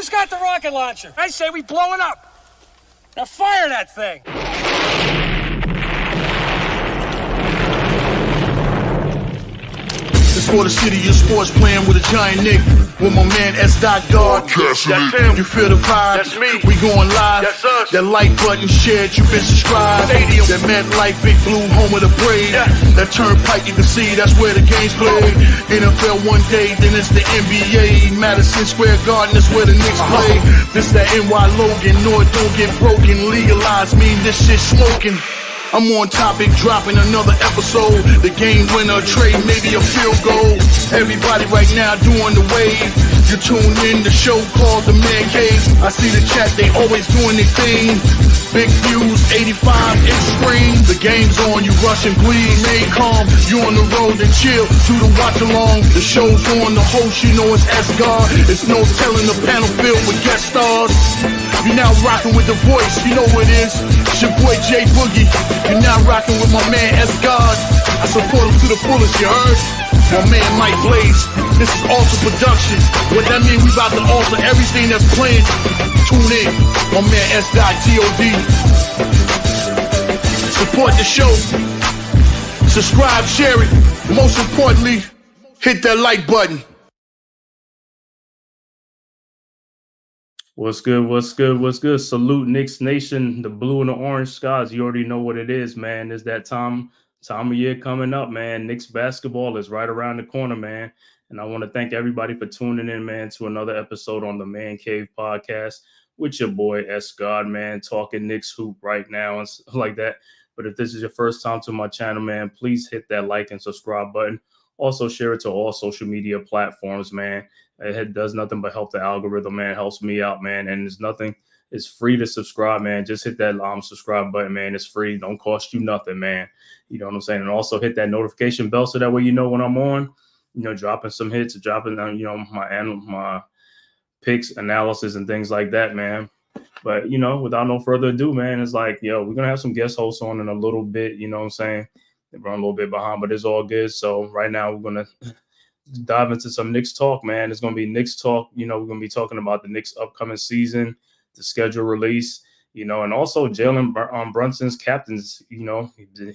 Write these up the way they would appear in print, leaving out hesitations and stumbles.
Who's got the rocket launcher? I say we blow it up. Now fire that thing. It's for the city of sports, playing with a giant Nick. With my man S. God. That's him. You feel the vibe? That's me. We going live. That's us. That like button shared, you been subscribed. Stadium. That MetLife, Big Blue, home of the Braves. Yeah. That turnpike, you can see that's where the game's played. NFL one day, then it's the NBA. Madison Square Garden, that's where the Knicks play. This that NY Logan, no it don't get broken. Legalize, mean this shit smoking. I'm on topic, dropping another episode. The game winner, trade, maybe a field goal. Everybody right now doing the wave. You tune in, the show called TheMan-Cave. I see the chat, they always doing their thing. Big views, 85-inch screen. The game's on, you rush and bleed. Stay calm, you on the road and chill. Do the watch along, the show's on. The host, you know it's S-God. It's no telling the panel filled with guest stars. You're now rocking with the voice, you know what it is. It's your boy J Boogie. You're now rocking with my man S-God. I support him to the fullest, you heard? My man Mike Blaze. This is Alter Productions. What that mean, we about to alter everything that's playing. Tune in. My man S.God. Support the show. Subscribe, share it. Most importantly, hit that like button. What's good? What's good? What's good? Salute Knicks Nation, the blue and the orange skies. You already know what it is, man. It's that time of year coming up, man. Knicks basketball is right around the corner, man. And I want to thank everybody for tuning in, man, to another episode on the Man-Cave podcast with your boy S-God, man, talking Knicks hoop right now and stuff like that. But if this is your first time to my channel, man, please hit that like and subscribe button. Also share it to all social media platforms, man. It does nothing but help the algorithm, man. It helps me out, man. And it's free to subscribe, man. Just hit that subscribe button, man. It's free. Don't cost you nothing, man. You know what I'm saying? And also hit that notification bell so that way you know when I'm on, you know, dropping some hits, dropping, you know, my picks, analysis, and things like that, man. But, you know, without no further ado, man, it's like, yo, we're going to have some guest hosts on in a little bit, you know what I'm saying? They run a little bit behind, but it's all good. So right now we're going to dive into some Knicks talk, man. It's going to be Knicks talk. You know, we're going to be talking about the Knicks upcoming season, the schedule release, you know, and also Jalen Brunson's captains. You know,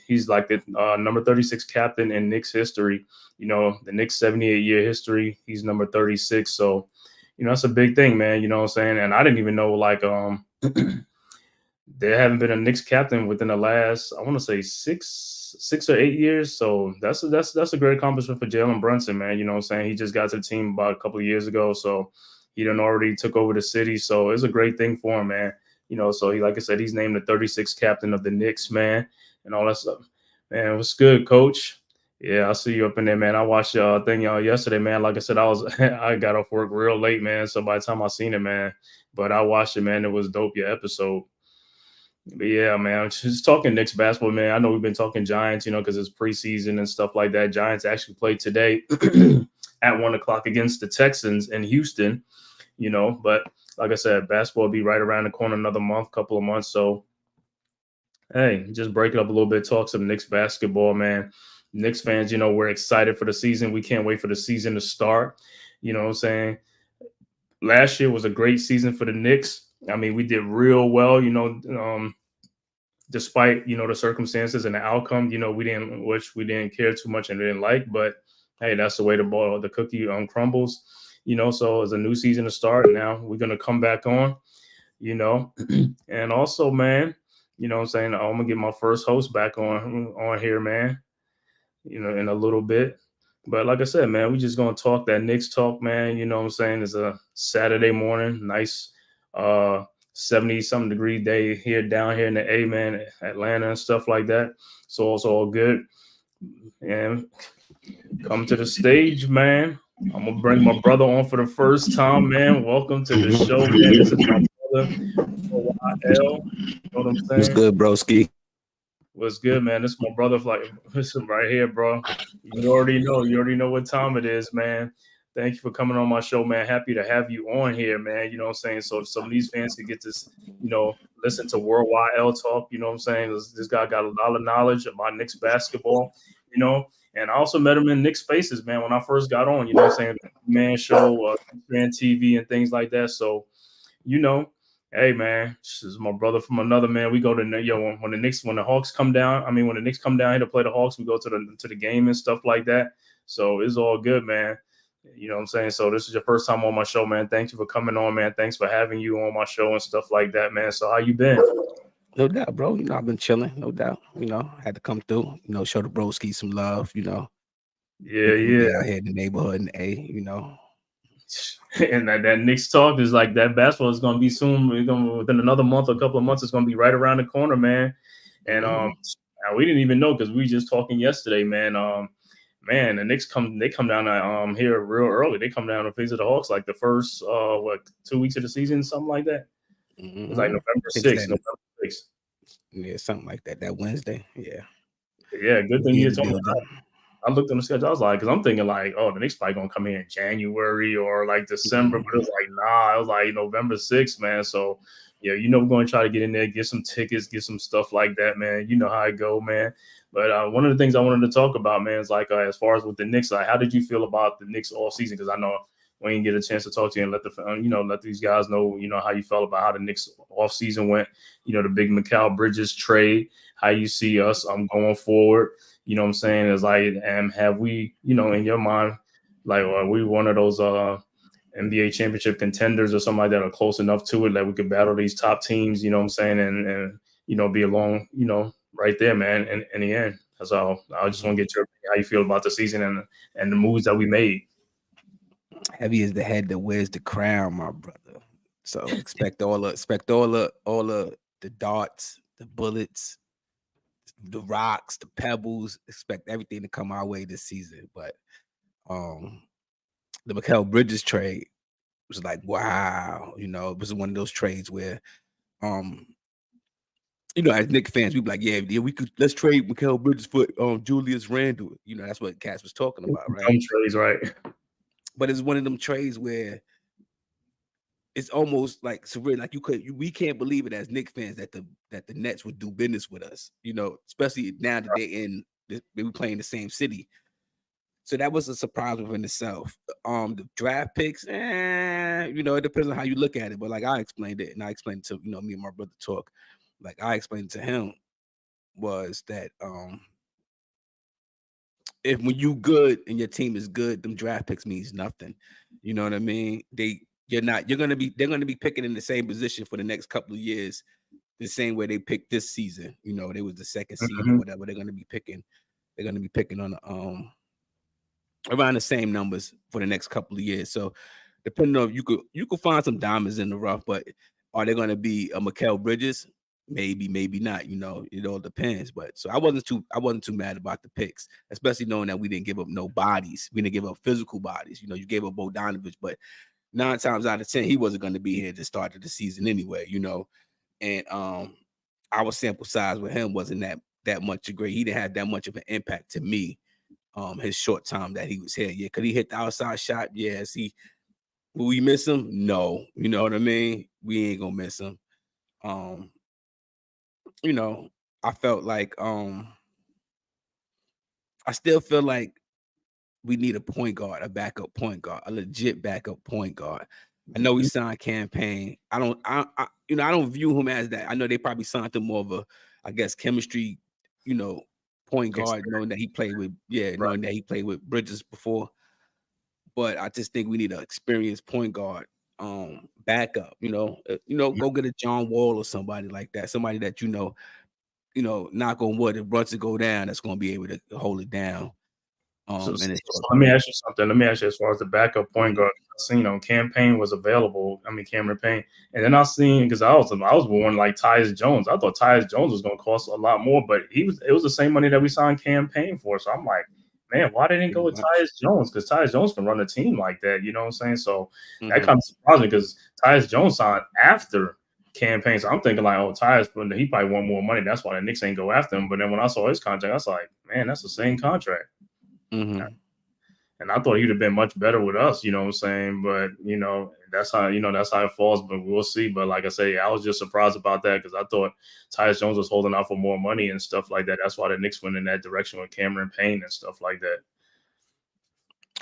he's like the number 36 captain in Knicks history. You know, the Knicks 78-year history. He's number 36. So, you know, that's a big thing, man. You know what I'm saying? And I didn't even know, like, there haven't been a Knicks captain within the last, I want to say, six or 8 years. So that's a great accomplishment for Jalen Brunson, man. You know what I'm saying? He just got to the team about a couple of years ago. So he done already took over the city. So it's a great thing for him, man. You know, so he, like I said, he's named the 36th captain of the Knicks, man, and all that stuff. Man, what's good, coach? Yeah, I'll see you up in there, man. I watched your thing yesterday, man. Like I said, I got off work real late, man. So by the time I seen it, man, but I watched it, man. It was dope, your episode. But yeah, man, just talking Knicks basketball, man. I know we've been talking Giants, you know, because it's preseason and stuff like that. Giants actually played today at 1:00 against the Texans in Houston, you know. But like I said, basketball will be right around the corner another couple of months. So, hey, just break it up a little bit, talk some Knicks basketball, man. Knicks fans, you know, we're excited for the season. We can't wait for the season to start. You know what I'm saying? Last year was a great season for the Knicks. I mean, we did real well, you know, despite, you know, the circumstances and the outcome, you know, we didn't care too much and didn't like, but hey, that's the way the cookie crumbles, you know. So it's a new season to start. Now we're going to come back on, you know, and also, man, you know what I'm saying? I'm going to get my first host back on here, man, you know, in a little bit. But like I said, man, we just going to talk that Knicks talk, man. You know what I'm saying? It's a Saturday morning, nice 70-something degree day down here in the A, man, Atlanta and stuff like that. So it's all good. And come to the stage, man. I'm going to bring my brother on for the first time, man. Welcome to the show, man. This is my brother, YL. You know what I'm saying? What's good, broski? What's good, man? This is my brother, like, listen right here, bro. You already know what time it is, man. Thank you for coming on my show, man. Happy to have you on here, man. You know what I'm saying? So some of these fans can get this, you know, listen to Worldwide L talk. You know what I'm saying? This guy got a lot of knowledge about Knicks basketball, you know. And I also met him in Knicks Spaces, man, when I first got on, you know what I'm saying? Man show, fan TV and things like that. So, you know, hey man, this is my brother from another man. We go to when the Hawks come down. I mean, when the Knicks come down here to play the Hawks, we go to the game and stuff like that. So it's all good, man. You know what I'm saying? So this is your first time on my show, man. Thank you for coming on, man. Thanks for having you on my show and stuff like that, man. So how you been? No doubt, bro. You know, I've been chilling, no doubt. You know, had to come through, you know, show the broski some love, you know. Yeah, We yeah. be out here in the neighborhood in A, you know. And that Knicks talk is like that basketball is gonna be soon. We're gonna within another month, a couple of months, it's gonna be right around the corner, man. And we didn't even know because we just talking yesterday, man. Man, the Knicks they come down here real early. They come down to visit the Hawks like the first 2 weeks of the season, something like that. It's like November 6th, November 6th. Yeah, something like that. That Wednesday. Yeah. Yeah, good thing you told me. building. I looked on the schedule. I was like, because I'm thinking like, oh, the Knicks probably gonna come here in January or like December, but it was like, nah, it was like November 6th, man. So yeah, you know, we're gonna try to get in there, get some tickets, get some stuff like that, man. You know how it go, man. But one of the things I wanted to talk about, man, is like as far as with the Knicks, like, how did you feel about the Knicks all season? Because I know we didn't get a chance to talk to you and let these guys know, you know, how you felt about how the Knicks off season went. You know, the big Mikal Bridges trade, how you see us going forward. You know what I'm saying? Is like, and have we, you know, in your mind, like, are we one of those NBA championship contenders or something like that, are close enough to it that we could battle these top teams, you know what I'm saying? And you know, be along, you know, right there, man, in the end. That's all. I just want to get your opinion, how you feel about the season and the moves that we made. Heavy is the head that wears the crown, my brother. So expect all the darts, the bullets, the rocks, the pebbles. Expect everything to come our way this season. But the Mikal Bridges trade was like, wow, you know, it was one of those trades where you know, as Knicks fans, we'd be like, yeah, let's trade Mikal Bridges for Julius Randle. You know, that's what Cass was talking about, right? Trades, right? But it's one of them trades where it's almost like surreal. Like we can't believe it as Knicks fans that the Nets would do business with us. You know, especially now that they were playing the same city. So that was a surprise within itself. The draft picks, you know, it depends on how you look at it. But like I explained it, and I explained it to, you know, me and my brother talk. Like I explained to him was that if when you good and your team is good, them draft picks means nothing. You know what I mean? They're gonna be picking in the same position for the next couple of years, the same way they picked this season. You know, they was the second seed or whatever. They're gonna be picking on the around the same numbers for the next couple of years. So depending on, you could find some diamonds in the rough, but are they gonna be a Mikal Bridges? Maybe not. You know, it all depends. But so I wasn't too mad about the picks, especially knowing that we didn't give up no bodies. We didn't give up physical bodies. You know, you gave up Bogdanovich, but 9 times out of 10, he wasn't going to be here at the start of the season anyway. You know, and our sample size with him wasn't that much great. He didn't have that much of an impact to me. His short time that he was here, yeah, could he hit the outside shot? Yes. Will we miss him? No. You know what I mean? We ain't gonna miss him. You know, I felt like I still feel like we need a point guard, a backup point guard, a legit backup point guard. I know we signed Campaign. I don't view him as that. I know they probably signed him more of a, I guess, chemistry, you know, point guard, knowing that he played with Bridges before. But I just think we need an experienced point guard backup, go get a John Wall or somebody like that, somebody that knock on wood, if Brunson go down, that's going to be able to hold it down. So let me ask you something. Let me ask you, as far as the backup point guard, I seen Campaign was available. I mean, Cameron Payne, and then I seen, because I was born like Tyus Jones. I thought Tyus Jones was going to cost a lot more, but it was the same money that we signed Campaign for. So I'm like, man, why didn't go with Tyus Jones? Because Tyus Jones can run a team like that. You know what I'm saying? So that kind of surprised me, because Tyus Jones signed after Campaign. So I'm thinking like, oh, Tyus, he probably want more money. That's why the Knicks ain't go after him. But then when I saw his contract, I was like, man, that's the same contract. And I thought he'd have been much better with us, you know what I'm saying? But, that's how it falls, but we'll see. But like I say, I was just surprised about that, because I thought Tyus Jones was holding out for more money and stuff like that. That's why the Knicks went in that direction with Cameron Payne and stuff like that.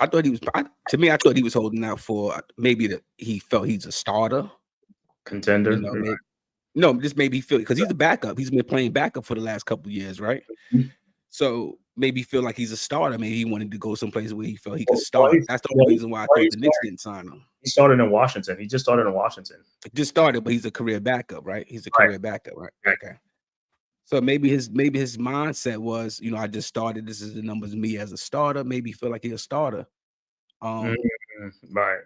I thought he was holding out for maybe that he felt he's a starter. contender. You know, just maybe feel because he's a backup. He's been playing backup for the last couple of years, right? So maybe feel like he's a starter. Maybe he wanted to go someplace where he felt he could start. That's the only reason why I thought the Knicks didn't sign him. He started in Washington. He just started in Washington. Just started, but he's a career backup, right? He's a career backup, right? Okay. So maybe his mindset was, you know, I just started. This is the numbers of me as a starter. Maybe feel like he's a starter. Right.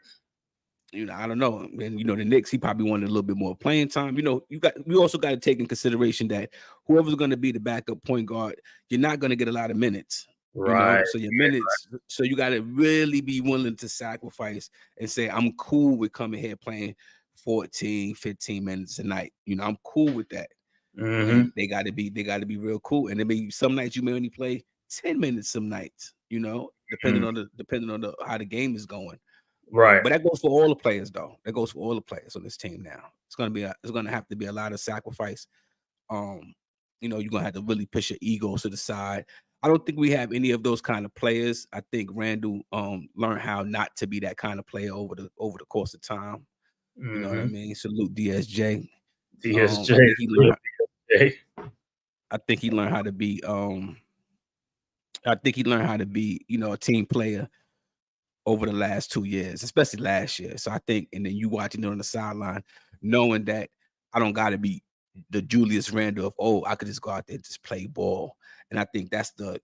You know, I don't know. And you know, the Knicks, he probably wanted a little bit more playing time. You know, we also got to take in consideration that whoever's going to be the backup point guard, you're not going to get a lot of minutes. Right. You know, so your minutes, so you got to really be willing to sacrifice and say, I'm cool with coming here playing 14, 15 minutes a night. You know, I'm cool with that. And they got to be real cool. And then maybe some nights you may only play 10 minutes some nights, you know, depending on the how the game is going. Right. But that goes for all the players, though. That goes for all the players on this team now. It's gonna have to be a lot of sacrifice. You know, you're gonna have to really push your egos to the side. I don't think we have any of those kind of players. I think Randall learned how not to be that kind of player over the course of time. You know what I mean? Salute DSJ. DSJ. I think he learned how to be you know, a team player over the last 2 years, especially last year. So I think, and then you watching it on the sideline, knowing that I don't got to be the Julius Randle of, I could just go out there and just play ball. And I think that's the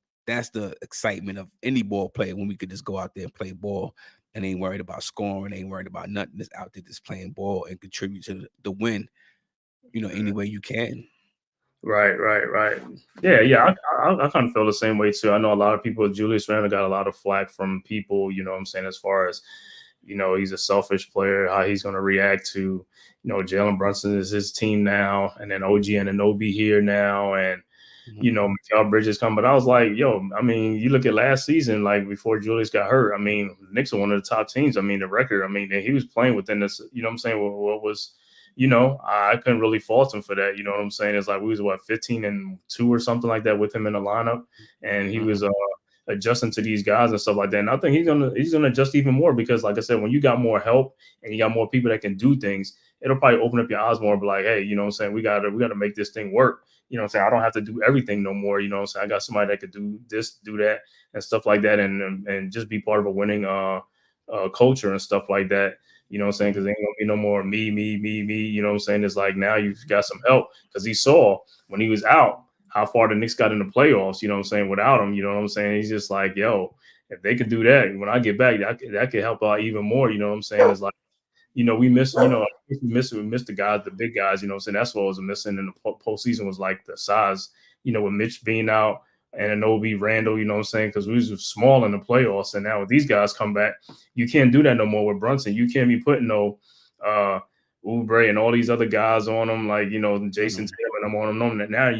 excitement of any ball player, when we could just go out there and play ball and ain't worried about scoring, ain't worried about nothing, just out there just playing ball and contribute to the win, you know, any way you can. Right. Yeah. I kind of feel the same way too. I know a lot of people. Julius Randle got a lot of flack from people. You know what I'm saying, as far as, you know, he's a selfish player. How he's going to react to, you know, Jalen Brunson is his team now, and then OG Anunoby here now, and you know, Mikal Bridges come. But I was like, yo, I mean, you look at last season, like before Julius got hurt. I mean, Knicks are one of the top teams. I mean, the record. I mean, he was playing within this. You know what I'm saying? What was, you know, I couldn't really fault him for that. You know what I'm saying? It's like we was 15-2 or something like that with him in the lineup, and he was adjusting to these guys and stuff like that. And I think he's gonna adjust even more, because, like I said, when you got more help and you got more people that can do things, it'll probably open up your eyes more. But like, hey, you know what I'm saying? We gotta make this thing work. You know what I'm saying? I don't have to do everything no more. You know what I'm saying? I got somebody that could do this, do that, and stuff like that, and just be part of a winning culture and stuff like that. You know what I'm saying? Because ain't gonna be no more me. You know what I'm saying? It's like now you've got some help, because he saw when he was out how far the Knicks got in the playoffs. You know what I'm saying? Without him, you know what I'm saying? He's just like, yo, if they could do that, when I get back, that could help out even more. You know what I'm saying? It's like, you know, we miss the guys, the big guys. You know what I'm saying? That's what was missing in the postseason, was like the size. You know, with Mitch being out and Anunoby, Randall, you know what I'm saying? Because we was small in the playoffs, and now with these guys come back, you can't do that no more with Brunson. You can't be putting no Oubre and all these other guys on them, like, you know, Jason Taylor and them on them. Now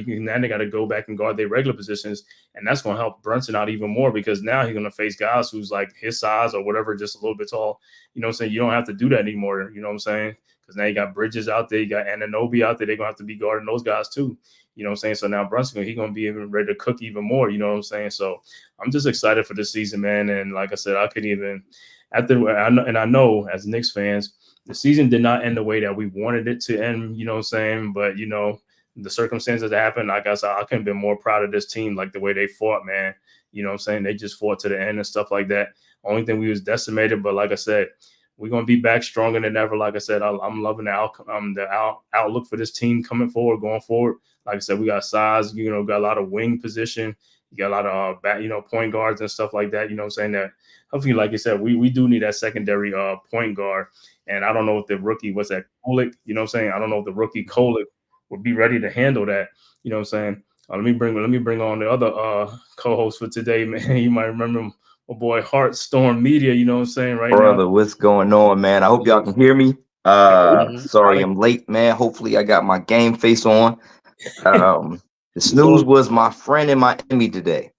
they got to go back and guard their regular positions, and that's going to help Brunson out even more, because now he's going to face guys who's like his size or whatever, just a little bit tall. You know what I'm saying? You don't have to do that anymore. You know what I'm saying? Because now you got Bridges out there, you got Anunoby out there. They're going to have to be guarding those guys too. You know what I'm saying? So now Brunson, he's going to be even ready to cook even more. You know what I'm saying? So I'm just excited for this season, man. And like I said, I know as Knicks fans, the season did not end the way that we wanted it to end. You know what I'm saying? But, you know, the circumstances that happened, like I said, I couldn't be more proud of this team, like the way they fought, man. You know what I'm saying? They just fought to the end and stuff like that. Only thing, we was decimated. But like I said, we're going to be back stronger than ever. Like I said, I'm loving the outlook for this team going forward. Like I said, we got size, you know, got a lot of wing position. You got a lot of, point guards and stuff like that. You know what I'm saying? That hopefully, like you said, we do need that secondary point guard. And I don't know if the rookie, what's that, Kolek? You know what I'm saying? I don't know if the rookie Kolek would be ready to handle that. You know what I'm saying? Let me bring on the other co-host for today, man. You might remember him, my boy Heartstorm Media. You know what I'm saying? Brother, what's going on, man? I hope y'all can hear me. Sorry I'm late, man. Hopefully I got my game face on. The snooze was my friend and my enemy today.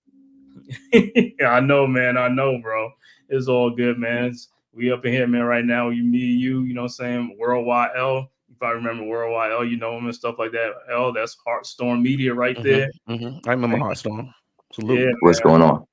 Yeah, I know, man. I know, bro. It's all good, man. We up in here, man, right now. You know what I'm saying? Worldwide L. You probably remember Worldwide L, you know him and stuff like that. L, that's Heartstorm Media right there. I remember Heartstorm. Salute. Yeah, what's going on?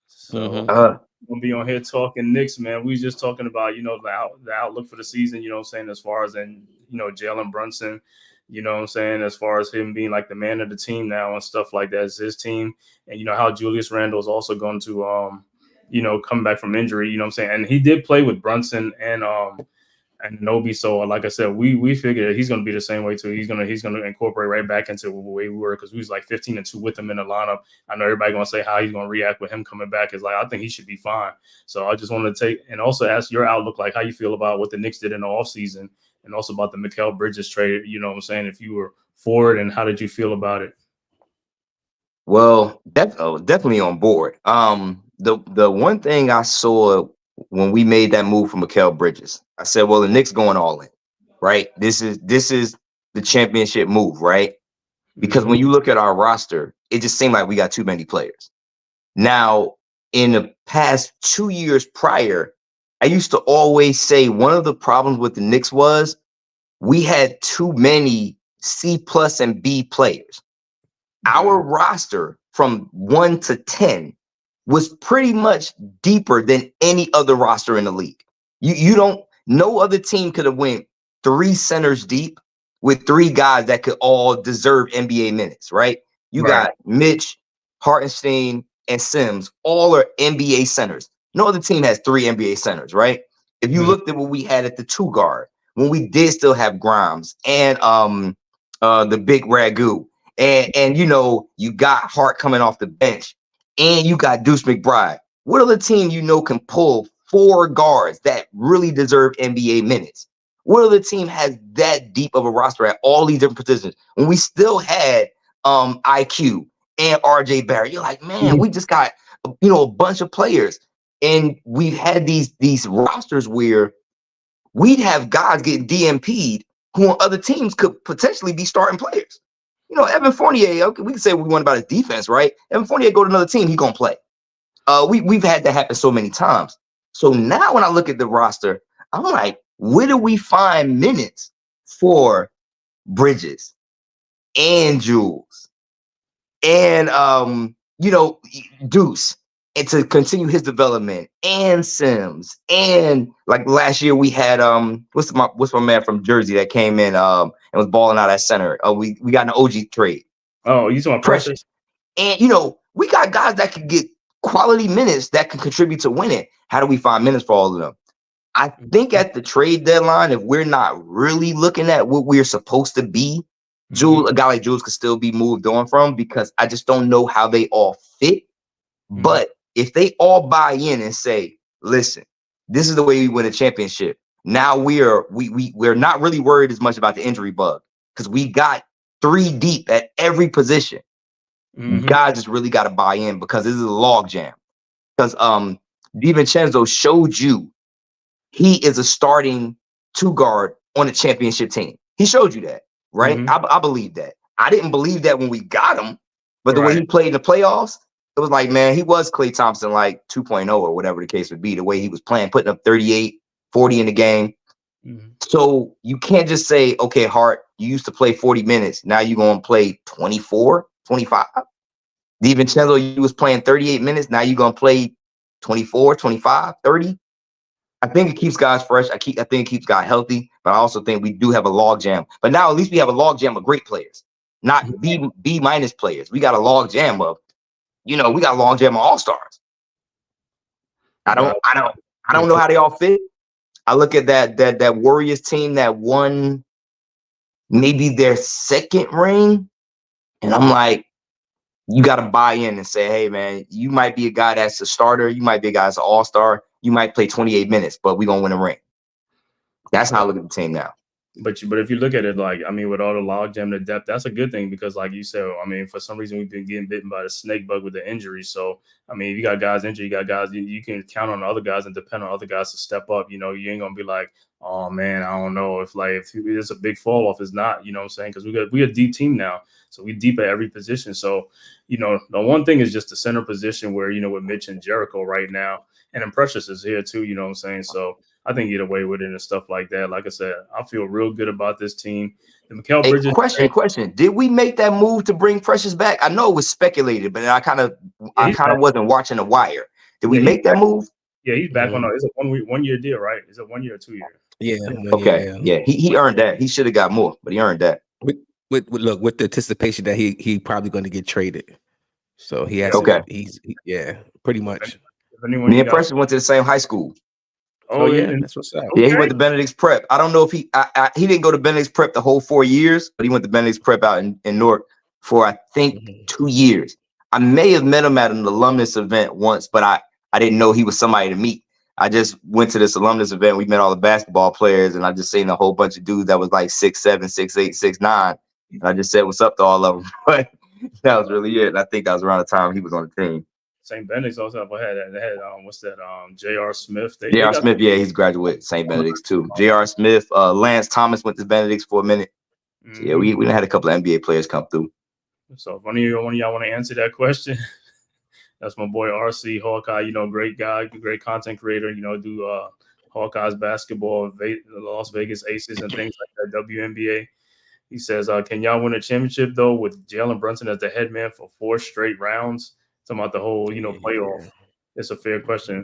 So gonna be on here talking Knicks, man. We was just talking about, the outlook for the season, you know what I'm saying, as far as Jalen Brunson, you know what I'm saying, as far as him being like the man of the team now and stuff like that. It's his team. And how Julius Randle is also going to come back from injury, you know what I'm saying? And he did play with Brunson and Nobi. So like I said, we figured he's going to be the same way too. He's going to incorporate right back into the way we were, because we was like 15-2 with him in the lineup. I know everybody going to say how he's going to react with him coming back. Is like, I think he should be fine. So I just wanted to take and also ask your outlook, like how you feel about what the Knicks did in the offseason, and also about the Mikal Bridges trade. You know what I'm saying? If you were for it, and how did you feel about it? Well, definitely on board. The one thing I saw when we made that move for Mikal Bridges, I said, well, the Knicks going all in, right? This is the championship move, right? Because when you look at our roster, it just seemed like we got too many players. Now, in the past 2 years prior, I used to always say one of the problems with the Knicks was we had too many C+ and B players. Our roster from 1 to 10 was pretty much deeper than any other roster in the league. No other team could have went 3 centers deep with 3 guys that could all deserve NBA minutes, right? You got Mitch, Hartenstein, and Sims, all are NBA centers. No other team has 3 NBA centers, right? If you looked at what we had at the 2 guard, when we did still have Grimes and the big Ragu, and you got Hart coming off the bench, and you got Deuce McBride. What other team can pull 4 guards that really deserve NBA minutes? What other team has that deep of a roster at all these different positions when we still had IQ and RJ Barrett? You're like, man, we just got a bunch of players, and we've had these rosters where we'd have guys getting DMP'd who on other teams could potentially be starting players. Evan Fournier, okay, we can say what we want about his defense, right? Evan Fournier go to another team, he gonna play. We've had that happen so many times. So now when I look at the roster, I'm like, where do we find minutes for Bridges and Jules and Deuce, and to continue his development, and Sims, and like last year we had what's my man from Jersey that came in and was balling out at center. We got an OG trade. Oh, you talking Precious? And we got guys that can get quality minutes that can contribute to winning. How do we find minutes for all of them? I think at the trade deadline, if we're not really looking at what we're supposed to be, Jules, a guy like Jules could still be moved on from, because I just don't know how they all fit. But if they all buy in and say, listen, this is the way we win a championship, now we're not really worried as much about the injury bug, because we got 3 deep at every position. Guys just really got to buy in, because this is a log jam. Because DiVincenzo showed you he is a starting 2 guard on a championship team. He showed you that, right? I believe that. I didn't believe that when we got him, but the way he played in the playoffs, it was like, man, he was Klay Thompson like 2.0 or whatever the case would be, the way he was playing, putting up 38, 40 in the game. So you can't just say, okay, Hart, you used to play 40 minutes. Now you're going to play 24, 25. DiVincenzo, you was playing 38 minutes. Now you're going to play 24, 25, 30. I think it keeps guys fresh. I think it keeps guys healthy, but I also think we do have a log jam. But now at least we have a log jam of great players, not B- players. We got a log jam of, we got a log jam of all-stars. I don't know how they all fit. I look at that Warriors team that won maybe their 2nd ring, and I'm like, you got to buy in and say, hey, man, you might be a guy that's a starter. You might be a guy that's an all-star. You might play 28 minutes, but we're going to win a ring. That's how I look at the team now. But if you look at it, like, I mean, with all the logjam, the depth, that's a good thing, because like you said, I mean, for some reason we've been getting bitten by the snake bug with the injuries. So, I mean, if you got guys injured, you got guys, you can count on other guys and depend on other guys to step up. You ain't going to be like, oh man, I don't know if it's a big fall off. It's not, you know what I'm saying? Because we a deep team now. So we deep at every position. So, the one thing is just the center position where, with Mitch and Jericho right now, and then Precious is here too, you know what I'm saying? So I think get away with it and stuff like that. Like I said, I feel real good about this team. The Mikal Bridges. Question. Did we make that move to bring Precious back? I know it was speculated, but I kind of wasn't watching the wire. Did we make that move? Yeah, he's back on. It's a 1 year deal, right? Is it 1 year or 2 year? Yeah, Yeah. 1 year Okay, deal. yeah, he earned that. He should have got more, but he earned that. With the anticipation that he probably going to get traded, so he has Okay. yeah, pretty much. If anyone Me you and got, Preston went to the same high school. Oh yeah, and- that's what's up. Yeah, he went okay. to Benedict's Prep. I don't know if he didn't go to Benedict's Prep the whole 4 years, but he went to Benedict's Prep out in Newark for I think 2 years. I may have met him at an alumnus event once, but I didn't know he was somebody to meet. I just went to this alumnus event. We met all the basketball players, and I just seen a whole bunch of dudes that was like 6'7", 6'8", 6'9", and I just said what's up to all of them. But that was really it. And I think that was around the time he was on the team. St. Benedict's also had what's that? J.R. Smith. They J.R. got Smith, yeah, he's a graduate St. Benedict's too. J.R. Smith, Lance Thomas went to Benedict's for a minute. So yeah, we had a couple of NBA players come through. So if one of y'all want to answer that question, that's my boy RC Hawkeye. Great guy, great content creator. Do Hawkeye's basketball, the Las Vegas Aces, and things like that. WNBA. He says, "Can y'all win a championship though with Jalen Brunson as the head man for 4 straight rounds?" Talking about the whole playoff. It's a fair question.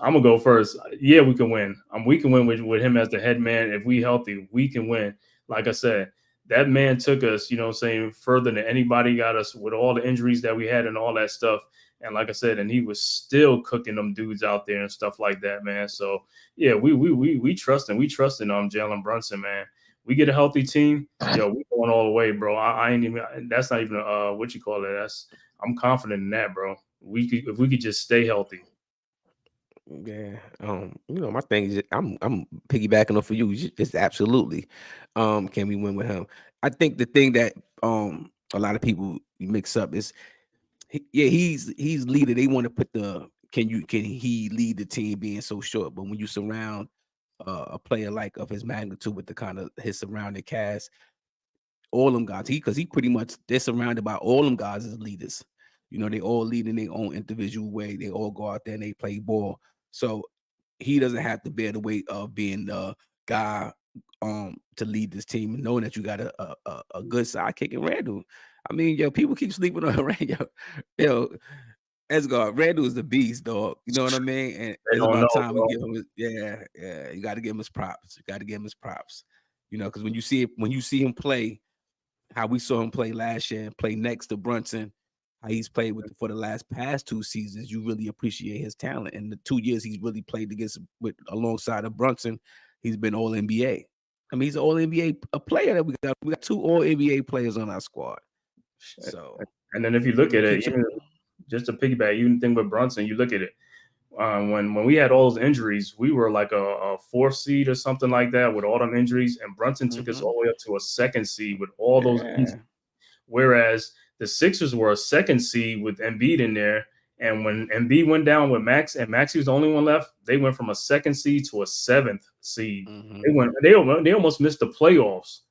I'm gonna go first. Yeah, we can win. We can win with him as the head man. If we healthy, we can win. Like I said, that man took us, further than anybody got us with all the injuries that we had and all that stuff. And like I said, and he was still cooking them dudes out there and stuff like that, man. So yeah, we trust him. We trust in Jalen Brunson, man. We get a healthy team, we going all the way, bro. I ain't even. That's not even what you call it. I'm confident in that, bro. If we could just stay healthy. Yeah, my thing is I'm piggybacking off of you. It's absolutely, can we win with him? I think the thing that a lot of people mix up is, he's leader. They want to put can he lead the team being so short? But when you surround a player like of his magnitude with the kind of his surrounding cast, all them guys, because he pretty much, they're surrounded by all them guys as leaders. They all lead in their own individual way. They all go out there and they play ball. So he doesn't have to bear the weight of being the guy to lead this team, and knowing that you got a good sidekick in Randall. I mean, people keep sleeping on Randall. Esgar, Randall is the beast, dog. You know what I mean? And it's about time we give him you got to give him his props. Because when you see him play, how we saw him play last year and play next to Brunson, how he's played for the past 2 seasons, you really appreciate his talent. And the 2 years he's really played alongside of Brunson, he's been All NBA. I mean, he's an All NBA player that we got. We got 2 All NBA players on our squad. So, and then if you look at it, even just to piggyback, even thing with Brunson, you look at it. When we had all those injuries, we were like a 4th seed or something like that with all them injuries, and Brunson took us all the way up to a 2nd seed with all those injuries. Whereas the Sixers were a 2nd seed with Embiid in there, and when Embiid went down with Max, and Maxey was the only one left, they went from a 2nd seed to a 7th seed. They almost missed the playoffs,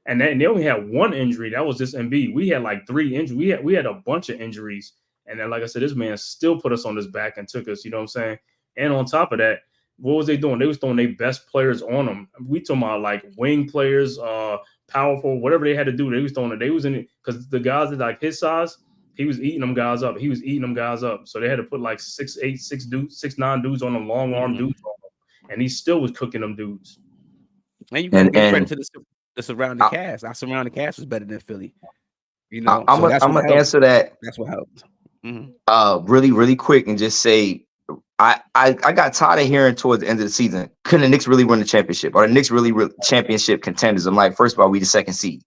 and they only had 1 injury. That was just Embiid. We had like 3 injuries. We had a bunch of injuries. And then, like I said, this man still put us on his back and took us, you know what I'm saying? And on top of that, what was they doing? They was throwing their best players on them. We talking about like wing players, powerful, whatever they had to do. They was throwing it. They was in it because the guys that like his size, he was eating them guys up. So they had to put like 6'8", 6'9" dudes on them, long arm dudes on them. And he still was cooking them dudes. And you got to give credit to the surrounding cast. Our surrounding cast was better than Philly. I'm gonna answer that. That's what helped. Really, really quick, and just say, I got tired of hearing towards the end of the season, can the Knicks really win the championship? Or the Knicks really championship contenders? I'm like, first of all, we the 2nd seed.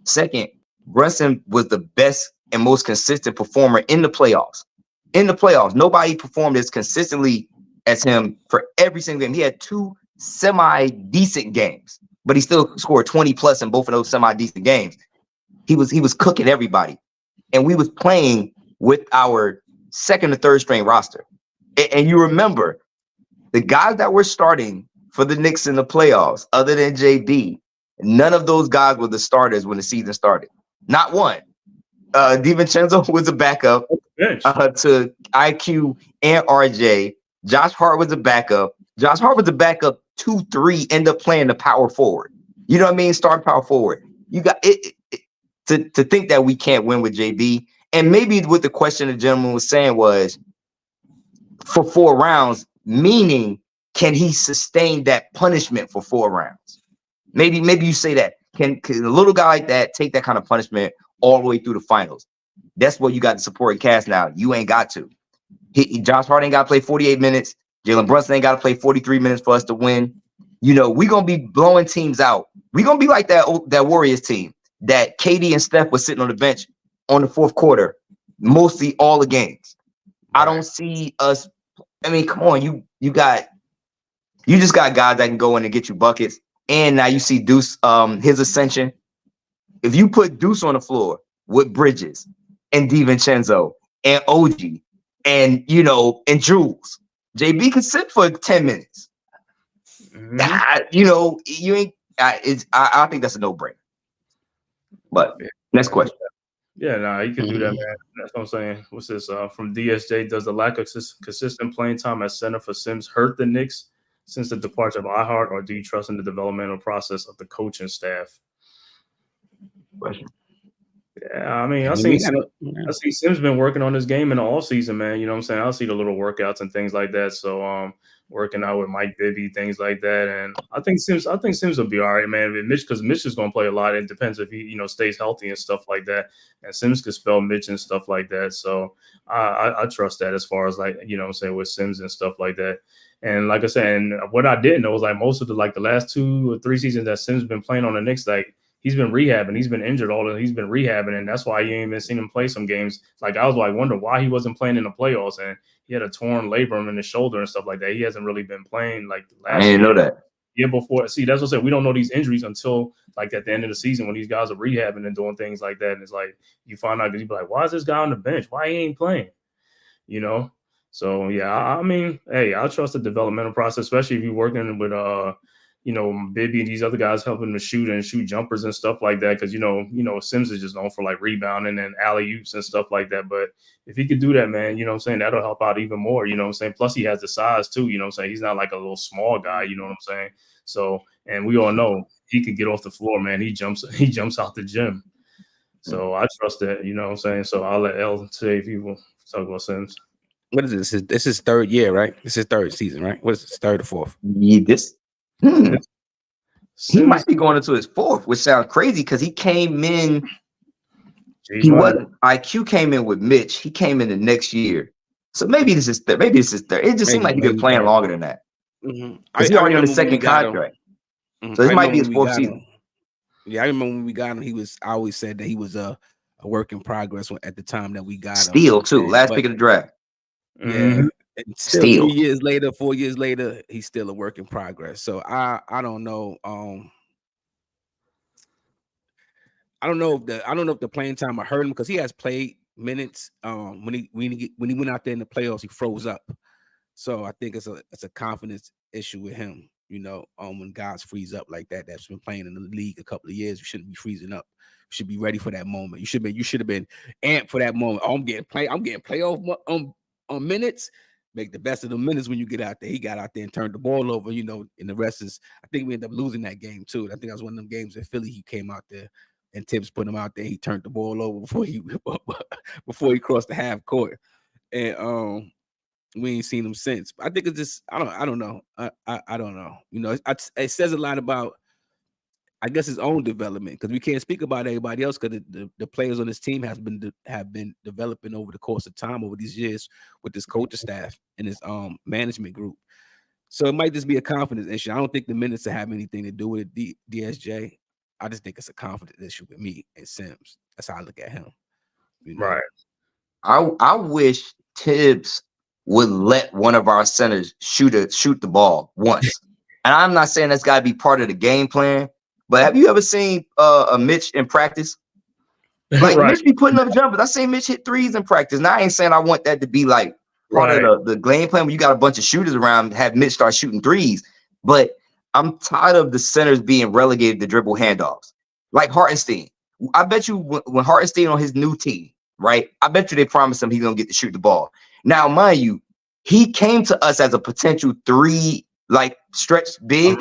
Second, Brunson was the best and most consistent performer in the playoffs. Nobody performed as consistently as him for every single game. He had 2 semi-decent games, but he still scored 20 plus in both of those semi-decent games. He was cooking everybody, and we was playing with our 2nd or 3rd string roster. And you remember the guys that were starting for the Knicks in the playoffs, other than JB, none of those guys were the starters when the season started. Not one. DiVincenzo was a backup to IQ and RJ. Josh Hart was a backup. Josh Hart was a backup 2-3, end up playing the power forward. You know what I mean? Start power forward. You got it. To think that we can't win with JB, and maybe what the question the gentleman was saying was, for 4 rounds, meaning can he sustain that punishment for 4 rounds? Maybe you say that. Can a little guy like that take that kind of punishment all the way through the finals? That's what you got the supporting cast now. You ain't got to. Josh Hart ain't got to play 48 minutes. Jalen Brunson ain't got to play 43 minutes for us to win. You know, we're going to be blowing teams out. We're going to be like that Warriors team that KD and Steph was sitting on the bench on the fourth quarter, mostly all the games. I don't see us. I mean, come on, you just got guys that can go in and get you buckets. And now you see Deuce, his ascension. If you put Deuce on the floor with Bridges and DiVincenzo and OG and and Jules, JB could sit for 10 minutes. You ain't. I think that's a no-brainer. But next question. Yeah, no, you can do that, man. That's what I'm saying. What's this? From DSJ, does the lack of consistent playing time at center for Sims hurt the Knicks since the departure of iHeart, or do you trust in the developmental process of the coaching staff? Question. Yeah, I mean, I see Sims been working on this game in the offseason, man. You know what I'm saying? I see the little workouts and things like that. So, working out with Mike Bibby, things like that. And I think Sims will be all right, man. Because Mitch is going to play a lot. It depends if he, stays healthy and stuff like that. And Sims could spell Mitch and stuff like that. So I trust that as far as with Sims and stuff like that. And like I said, and what I didn't know was most of the last 2 or 3 seasons that Sims been playing on the Knicks, he's been rehabbing. He's been injured he's been rehabbing, and that's why you ain't even seen him play some games. I was wondering why he wasn't playing in the playoffs, and he had a torn labrum in his shoulder and stuff like that. He hasn't really been playing last year. I didn't know that. Yeah, before. See, that's what I said. We don't know these injuries until at the end of the season when these guys are rehabbing and doing things like that. And it's you find out because you be like, why is this guy on the bench? Why he ain't playing? So yeah, I mean, hey, I trust the developmental process, especially if you're working with Bibby and these other guys helping to shoot jumpers and stuff like that. Because Sims is just known for rebounding and alley-oops and stuff like that. But if he could do that, man, that'll help out even more. Plus he has the size too. He's not a little small guy. You know what I'm saying? So, and we all know he can get off the floor, man. He jumps out the gym. So I trust that. So I'll let El say if you will talk about Sims. What is this? This is 3rd year, right? This is 3rd season, right? What is this? 3rd or 4th? Yeah, he might be going into his 4th, which sounds crazy because he came in. He wasn't. IQ came in with Mitch. He came in the next year, so maybe this is 3rd. Maybe this is 3rd. It just seemed like he's been playing longer than that. Because he's already on the 2nd contract, so this might be his 4th season. Yeah, I remember when we got him. I always said that he was a work in progress at the time that we got him. Steal too, last pick of the draft. Yeah, and still 3 years later, 4 years later, he's still a work in progress. So I don't know. I don't know if the playing time hurt him because he has played minutes. When he went out there in the playoffs, he froze up. So I think it's a confidence issue with him. When guys freeze up like that, that's been playing in the league a couple of years, you shouldn't be freezing up. You should be ready for that moment. You should have been amped for that moment. I'm getting playoff on minutes. Make the best of the minutes when you get out there. He got out there and turned the ball over, and the rest is, I think we ended up losing that game too. I think that was one of them games in Philly. He came out there and Tibbs put him out there. He turned the ball over before he crossed the half court. And we ain't seen him since. I think it's just, I don't know. I don't know. It says a lot about, I guess, his own development, because we can't speak about everybody else because the players on this team have been developing over the course of time over these years with this coaching staff and his management group. So it might just be a confidence issue. I don't think the minutes have anything to do with it, DSJ. I just think it's a confidence issue with me and Sims. That's how I look at him. Right. I wish Tibbs would let one of our centers shoot the ball once. And I'm not saying that's got to be part of the game plan. But have you ever seen a Mitch in practice? Right. Mitch be putting up jumpers. I seen Mitch hit threes in practice. Now I ain't saying I want that to be part of the game plan when you got a bunch of shooters around, have Mitch start shooting threes. But I'm tired of the centers being relegated to dribble handoffs. Like Hartenstein. I bet you when Hartenstein on his new team, right? I bet you they promised him he's going to get to shoot the ball. Now, mind you, he came to us as a potential 3 stretch big.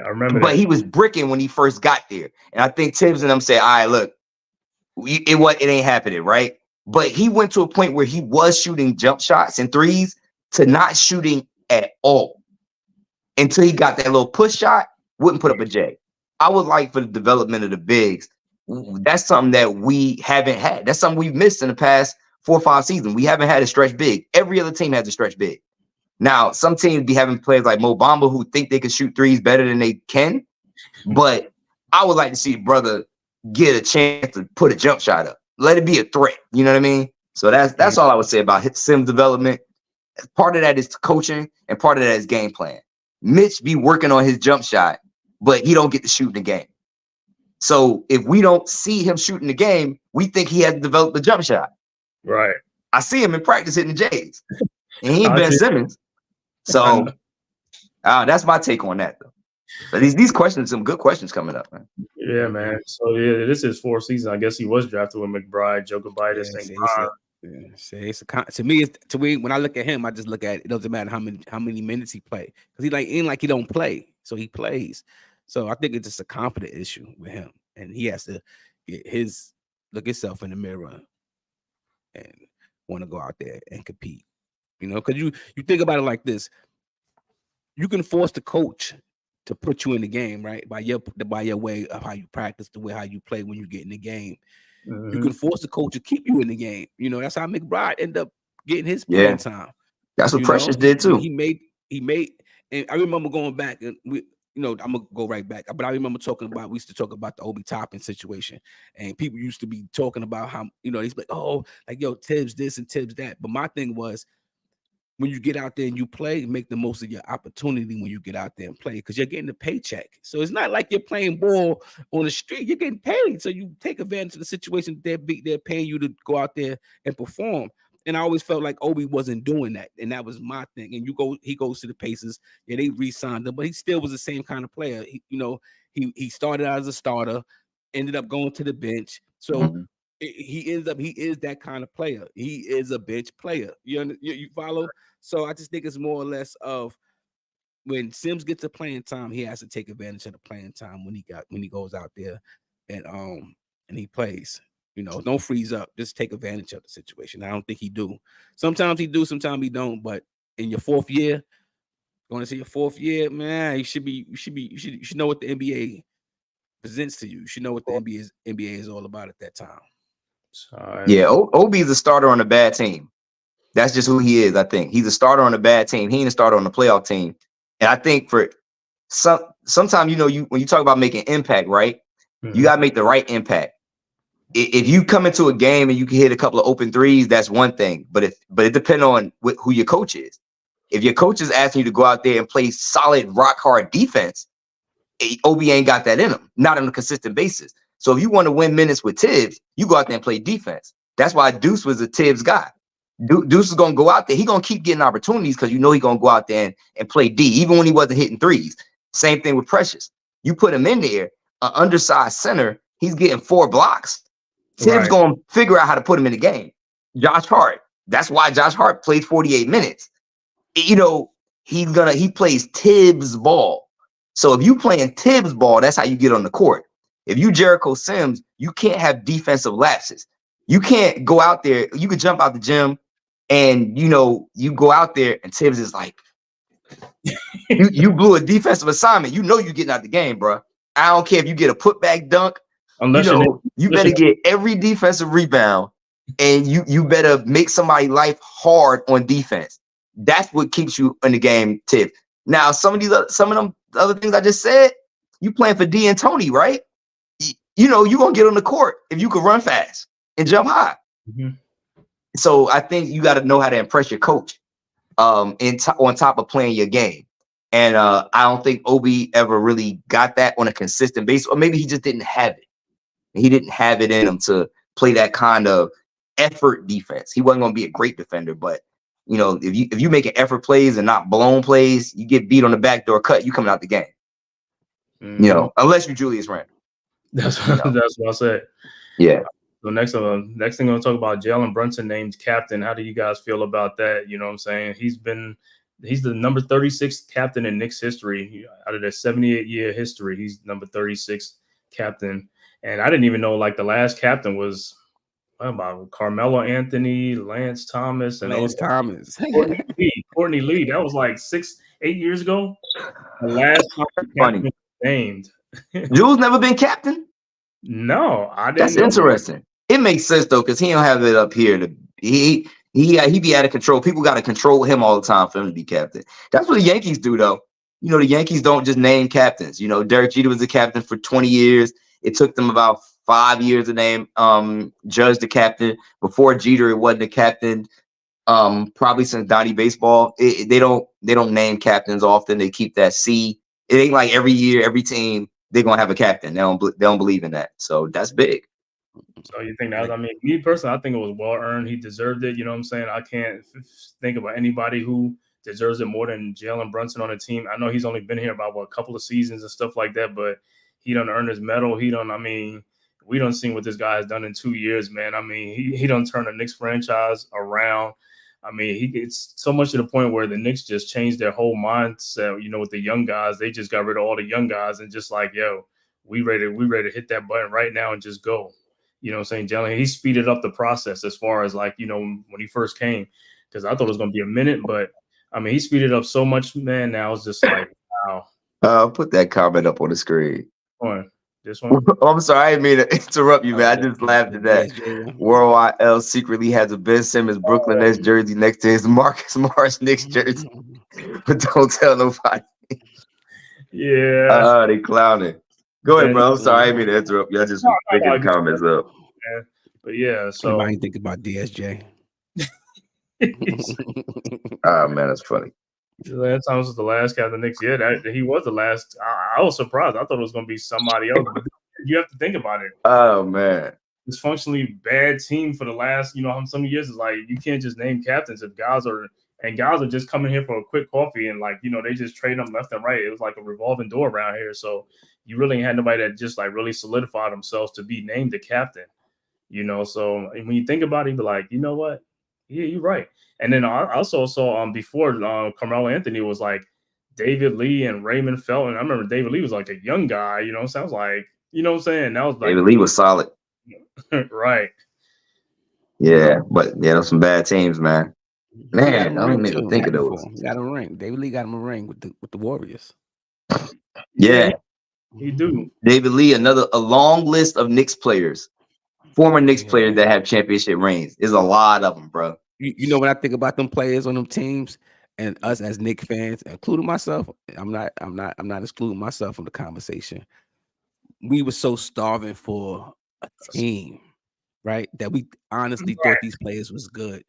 I remember but he was bricking when he first got there. And I think Tibbs and them said, all right, look, it ain't happening, right? But he went to a point where he was shooting jump shots and threes, to not shooting at all until he got that little push shot, wouldn't put up a J. I would like for the development of the bigs. That's something that we haven't had. That's something we've missed in the past 4 or 5 seasons. We haven't had a stretch big. Every other team has a stretch big. Now, some teams be having players like Mo Bamba who think they can shoot threes better than they can, but I would like to see brother get a chance to put a jump shot up. Let it be a threat. You know what I mean? So that's all I would say about Sim's development. Part of that is coaching, and part of that is game plan. Mitch be working on his jump shot, but he don't get to shoot in the game. So if we don't see him shooting the game, we think he has developed the jump shot. Right. I see him in practice hitting the J's, and he ain't Ben Simmons. So that's my take on that, though. But these questions, some good questions coming up, man. Yeah, man. So yeah, this is 4th season. I guess he was drafted with McBride, Jokibitis, to me, when I look at him, I just look at it doesn't matter how many minutes he play, because he don't play, so he plays. So I think it's just a confidence issue with him, and he has to look himself in the mirror and want to go out there and compete. Because you think about it like this: you can force the coach to put you in the game, right? By your way of how you practice, the way how you play when you get in the game. Mm-hmm. You can force the coach to keep you in the game. That's how McBride ended up getting his playing time. That's what Precious did too. He made, and I remember going back, and I'm gonna go right back. But I remember we used to talk about the Obi Toppin situation, and people used to be talking about how he's like, oh, like yo, Tibbs this and Tibbs that. But my thing was, when you get out there and you play, make the most of your opportunity when you get out there and play, because you're getting a paycheck. So it's not like you're playing ball on the street. You're getting paid. So you take advantage of the situation. They're paying you to go out there and perform. And I always felt like Obi wasn't doing that. And that was my thing. And he goes to the Pacers. Yeah, they re-signed him, but he still was the same kind of player. He started out as a starter, ended up going to the bench. So he is that kind of player. He is a bench player. You follow? So I just think it's more or less of when Sims gets the playing time, he has to take advantage of the playing time when he goes out there and he plays. Don't freeze up. Just take advantage of the situation. I don't think he do. Sometimes he do, sometimes he don't. But in your 4th year, going to see your 4th year, man, you should know what the NBA presents to you. You should know what the NBA is all about at that time. Yeah, Obi is a starter on a bad team. That's just who he is. I think he's a starter on a bad team. He ain't a starter on the playoff team. And I think for sometimes, when you talk about making impact, right? Mm-hmm. You got to make the right impact. If you come into a game and you can hit a couple of open threes, that's one thing. But it depends on who your coach is. If your coach is asking you to go out there and play solid, rock hard defense, Obi ain't got that in him, not on a consistent basis. So if you want to win minutes with Tibbs, you go out there and play defense. That's why Deuce was a Tibbs guy. Deuce is going to go out there. He's going to keep getting opportunities because he's going to go out there and play D, even when he wasn't hitting threes. Same thing with Precious. You put him in there, an undersized center, he's getting 4 blocks. Tibbs going to figure out how to put him in the game. Josh Hart. That's why Josh Hart plays 48 minutes. He plays Tibbs ball. So if you playing Tibbs ball, that's how you get on the court. If you Jericho Sims, you can't have defensive lapses. You can't go out there. You could jump out the gym and, you go out there and Tibbs is like, you blew a defensive assignment. You're getting out the game, bro. I don't care if you get a putback dunk. Unless you better get every defensive rebound and you better make somebody's life hard on defense. That's what keeps you in the game, Tibbs. Now, some of them other things I just said, you playing for D and Tony, right? You're going to get on the court if you can run fast and jump high. Mm-hmm. So I think you got to know how to impress your coach on top of playing your game. And I don't think Obi ever really got that on a consistent basis, or maybe he just didn't have it. He didn't have it in him to play that kind of effort defense. He wasn't going to be a great defender, but if you making effort plays and not blown plays, you get beat on the backdoor cut, you coming out the game. Mm-hmm. Unless you're Julius Randle. That's what I said. Yeah. So next thing I'm going to talk about Jalen Brunson named captain. How do you guys feel about that? You know what I'm saying? He's the number 36 captain in Knicks history. Out of their 78-year history, he's number 36 captain. And I didn't even know the last captain was about Carmelo Anthony, Lance Thomas, and Lance Thomas. Courtney Lee. That was like 6-8 years ago. The last time Funny. was named. Jules never been captain. No, I didn't. That's know interesting. It makes sense though, because he don't have it up here. He be out of control. People got to control him all the time for him to be captain. That's what the Yankees do, though. You know, the Yankees don't just name captains. You know, Derek Jeter was the captain for 20 years. It took them about 5 years to name Judge the captain. Before Jeter, it wasn't a captain. Probably since Donnie Baseball, they don't name captains often. They keep that C. It ain't like every year, every team they're gonna have a captain. They don't believe in that. So that's big. So you think that? I mean, me personally, I think it was well earned. He deserved it. You know what I'm saying? I can't think about anybody who deserves it more than Jalen Brunson on the team. I know he's only been here about a couple of seasons and stuff like that, but he done earned his medal. He done. I mean, we done seen what this guy has done in 2 years, man. I mean, he done turned the Knicks franchise around. I mean, he gets so much to the point where the Knicks just changed their whole mindset. You know, with the young guys, they just got rid of all the young guys and just like, yo, we ready to hit that button right now and just go. You know what I'm saying? Jalen, he speeded up the process as far as like, you know, when he first came, because I thought it was going to be a minute, but I mean, he speeded up so much, man. Now it's just like, wow. Put that comment up on the screen. This one? I'm sorry, I didn't mean to interrupt you, man. I just laughed at that. Worldwide L secretly has a Ben Simmons Brooklyn Nets jersey next to his Marcus Morris Knicks jersey, but don't tell nobody. Yeah. They clowning. Go ahead, bro. I'm sorry, I didn't mean to interrupt you. I just picking the comments up. Yeah. But yeah, so Everybody think about DSJ. Oh man, that's funny. The last time was the last guy of the Knicks. Yeah, he was the last. I was surprised. I thought it was going to be somebody else. But you have to think about it. Oh man, dysfunctionally bad team for the last, you know, how many years is like you can't just name captains if guys are just coming here for a quick coffee and like, you know, they just trade them left and right. It was like a revolving door around here. So you really had nobody that just like really solidified themselves to be named the captain, you know. So when you think about it, you be like, you know what? Yeah, you're right. And then I also saw before Carmelo Anthony was like David Lee and Raymond Felton. I remember David Lee was like a young guy, you know. Sounds like, you know what I'm saying? That was like David Lee was solid. Right. Yeah, but yeah, those some bad teams, man. Man, I don't even think of those. Got a ring. David Lee got him a ring with the Warriors. Yeah, he do. David Lee, a long list of Knicks players, former Knicks players that have championship rings. There's a lot of them, bro. You know what I think about them players on them teams and us as Knicks fans, including myself. I'm not excluding myself from the conversation. We were so starving for a team, right? That we honestly thought these players was good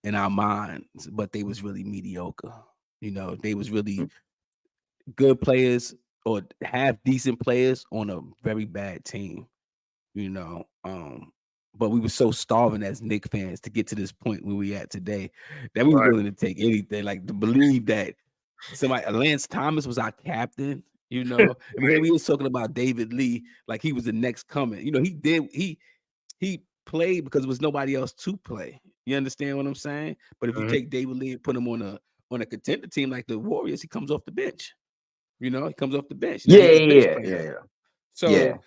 in our minds, but they was really mediocre. You know, they was really good players or half decent players on a very bad team. You know, but we were so starving as Knicks fans to get to this point where we at today that we were willing to take anything, like to believe that somebody, Lance Thomas was our captain. You know, I mean, we was talking about David Lee like he was the next coming. You know, he played because there was nobody else to play. You understand what I'm saying? But if you take David Lee and put him on a contender team like the Warriors, he comes off the bench. You know, he comes off the bench. Yeah. So,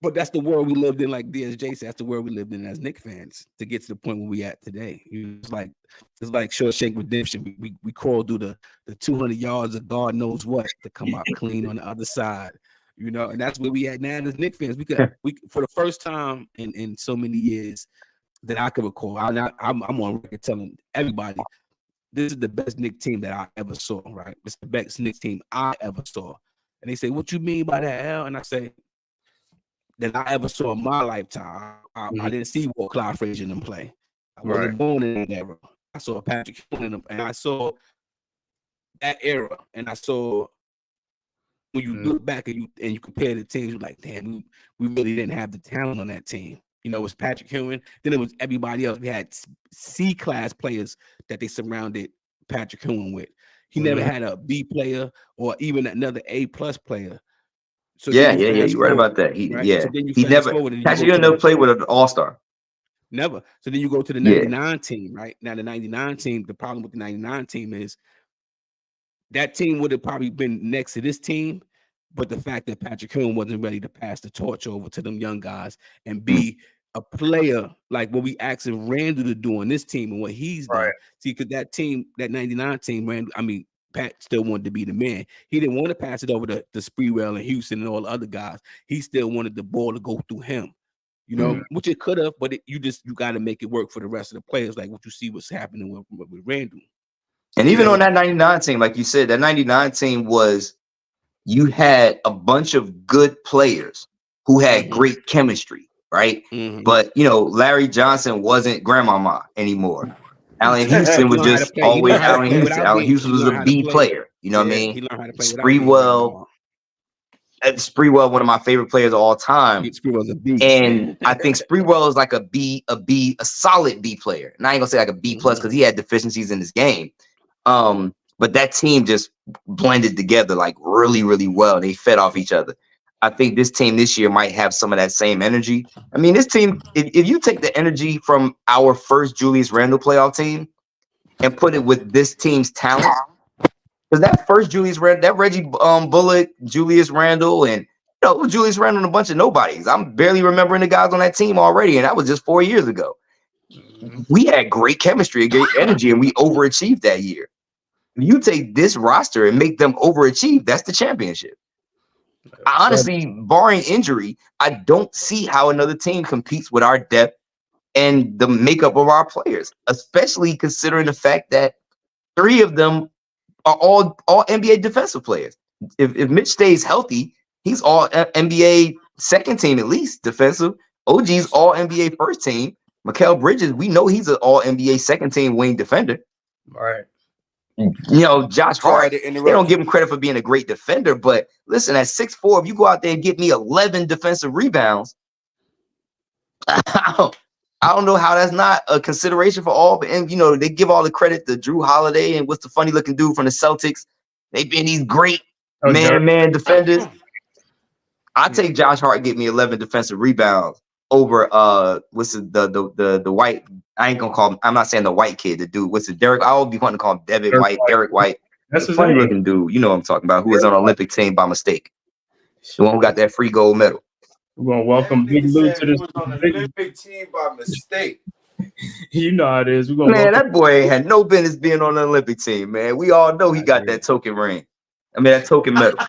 but that's the world we lived in, like DSJ said. That's the world we lived in as Knicks fans to get to the point where we at today. It's like Shawshank Redemption. We crawled through the 200 yards of God knows what to come out clean on the other side. You know, and that's where we at now as Knicks fans. We for the first time in so many years that I can recall. I'm on record telling everybody this is the best Knicks team that I ever saw. Right, it's the best Knicks team I ever saw. And they say, "What you mean by that, L?" And I say, that I ever saw in my lifetime. I didn't see Walt Clyde Frazier in them play. I wasn't born in that era. I saw Patrick Ewing in them, and I saw that era, and I saw when you look back and you compare the teams, you're like, damn, we really didn't have the talent on that team. You know, it was Patrick Ewing, then it was everybody else. We had C-class players that they surrounded Patrick Ewing with. He never had a B player or even another A+ player. So you're right about that. He never. Patrick Ewing never played with an all-star. Never. So then you go to the 99 team, right? Now the 99 team, the problem with the 99 team is that team would have probably been next to this team, but the fact that Patrick Ewing wasn't ready to pass the torch over to them young guys and be a player like what we asking Randall to do on this team and what he's done. Right. See, because that team, that 99 team, Pat still wanted to be the man. He didn't want to pass it over to Sprewell and Houston and all the other guys. He still wanted the ball to go through him, which it could have, but you got to make it work for the rest of the players, like what you see what's happening with Randall. And even on that 99 team, like you said, that 99 team you had a bunch of good players who had great chemistry, right? But, Larry Johnson wasn't grandmama anymore. Allen Houston was just always Allen Houston. Allen Houston was a B player. You know what I mean? He learned how to play Sprewell, one of my favorite players of all time. Sprewell's a beast. And I think Sprewell is like a solid B player. And I ain't gonna say like a B plus because he had deficiencies in his game. But that team just blended together like really, really well. They fed off each other. I think this team this year might have some of that same energy. I mean, this team, if you take the energy from our first Julius Randle playoff team and put it with this team's talent, because that first Julius Randle, that Reggie Bullock, Julius Randle, and Julius Randle and a bunch of nobodies. I'm barely remembering the guys on that team already, and that was just 4 years ago. We had great chemistry, great energy, and we overachieved that year. If you take this roster and make them overachieve, that's the championship. Honestly, barring injury, I don't see how another team competes with our depth and the makeup of our players, especially considering the fact that 3 of them are all NBA defensive players. If Mitch stays healthy, he's all NBA second team at least defensive. OG's all NBA first team. Mikal Bridges, we know he's an all NBA second team wing defender. Right. Josh Hart, they don't give him credit for being a great defender, but listen, at 6'4", if you go out there and get me 11 defensive rebounds, I don't know how that's not a consideration for all. And they give all the credit to Drew Holiday and what's the funny looking dude from the Celtics. They've been these great man defenders. I take Josh Hart get me 11 defensive rebounds over the white. I ain't gonna call him. I'm not saying the white kid, the dude. What's it, Derek? I will be wanting to call him Derek White. That's a funny looking dude. You know what I'm talking about? Who was on an Olympic team by mistake? The one who got that free gold medal. We're gonna welcome Big Lou to this. On an Olympic team by mistake. You know how it is. We're gonna that boy ain't had no business being on the Olympic team, man. We all know he got that token ring. That token medal.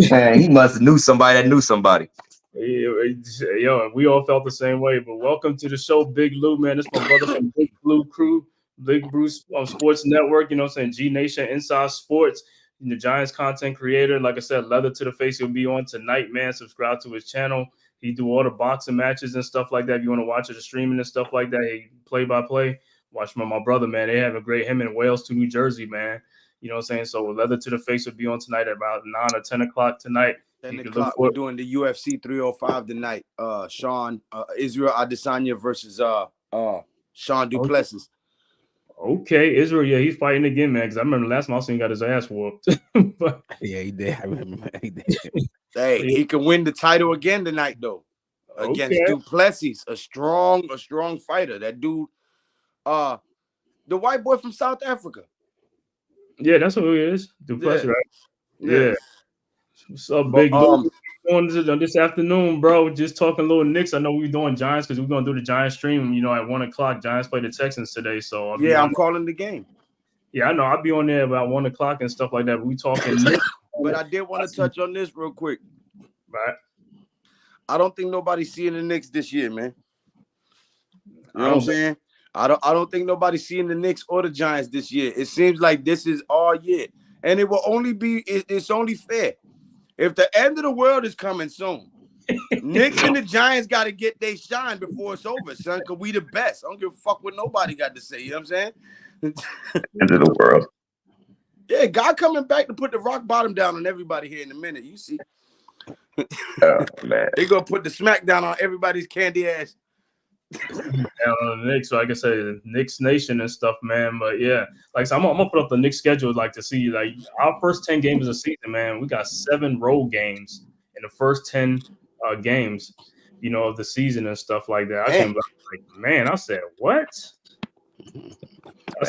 Man, he must have knew somebody that knew somebody. Yo, we all felt the same way. But welcome to the show, Big Lou, man. This is my brother from Big Blue Crew, Big Bruce Sports Network. You know what I'm saying? G Nation Inside Sports. The Giants content creator. Like I said, Leather to the Face. He'll be on tonight, man. Subscribe to his channel. He do all the boxing matches and stuff like that. If you want to watch it, the streaming and stuff like that, he play by play. Watch my brother, man. They have a great him in Wales to New Jersey, man. You know what I'm saying? So Leather to the Face will be on tonight at about 9 or 10 o'clock tonight. 10 o'clock. We're doing the UFC 305 tonight. Israel Adesanya versus Sean Duplessis. Okay, Israel, yeah, he's fighting again, man. Because I remember last month he got his ass whooped. Yeah, he did. I remember he did. Hey, he can win the title again tonight, though, against Duplessis, a strong fighter. That dude, the white boy from South Africa. Yeah, that's who he is. Duplessis, right? Yeah. What's up, Big Lou? On this afternoon, bro. Just talking a little Knicks. I know we're doing Giants because we're gonna do the Giants stream. At 1 o'clock. Giants play the Texans today, so I'm calling the game. Yeah, I know. I'll be on there about 1 o'clock and stuff like that. But we talking Knicks. But I did want to touch on this real quick. Right. I don't think nobody's seeing the Knicks this year, man. You know what I'm saying? I don't think nobody's seeing the Knicks or the Giants this year. It seems like this is all year, and it will only be. It's only fair. If the end of the world is coming soon, Knicks and the Giants got to get their shine before it's over, son, because we the best. I don't give a fuck what nobody got to say. You know what I'm saying? End of the world. Yeah, God coming back to put the rock bottom down on everybody here in a minute. You see. Oh, man. They're going to put the smack down on everybody's candy ass. Knicks, so like I said, Knicks Nation and stuff, man. But yeah, like I said, I'm gonna put up the Knicks schedule, like to see like our first 10 games of the season, man. We got 7 road games in the first 10 games, of the season and stuff like that. I came back like, man, I said, what?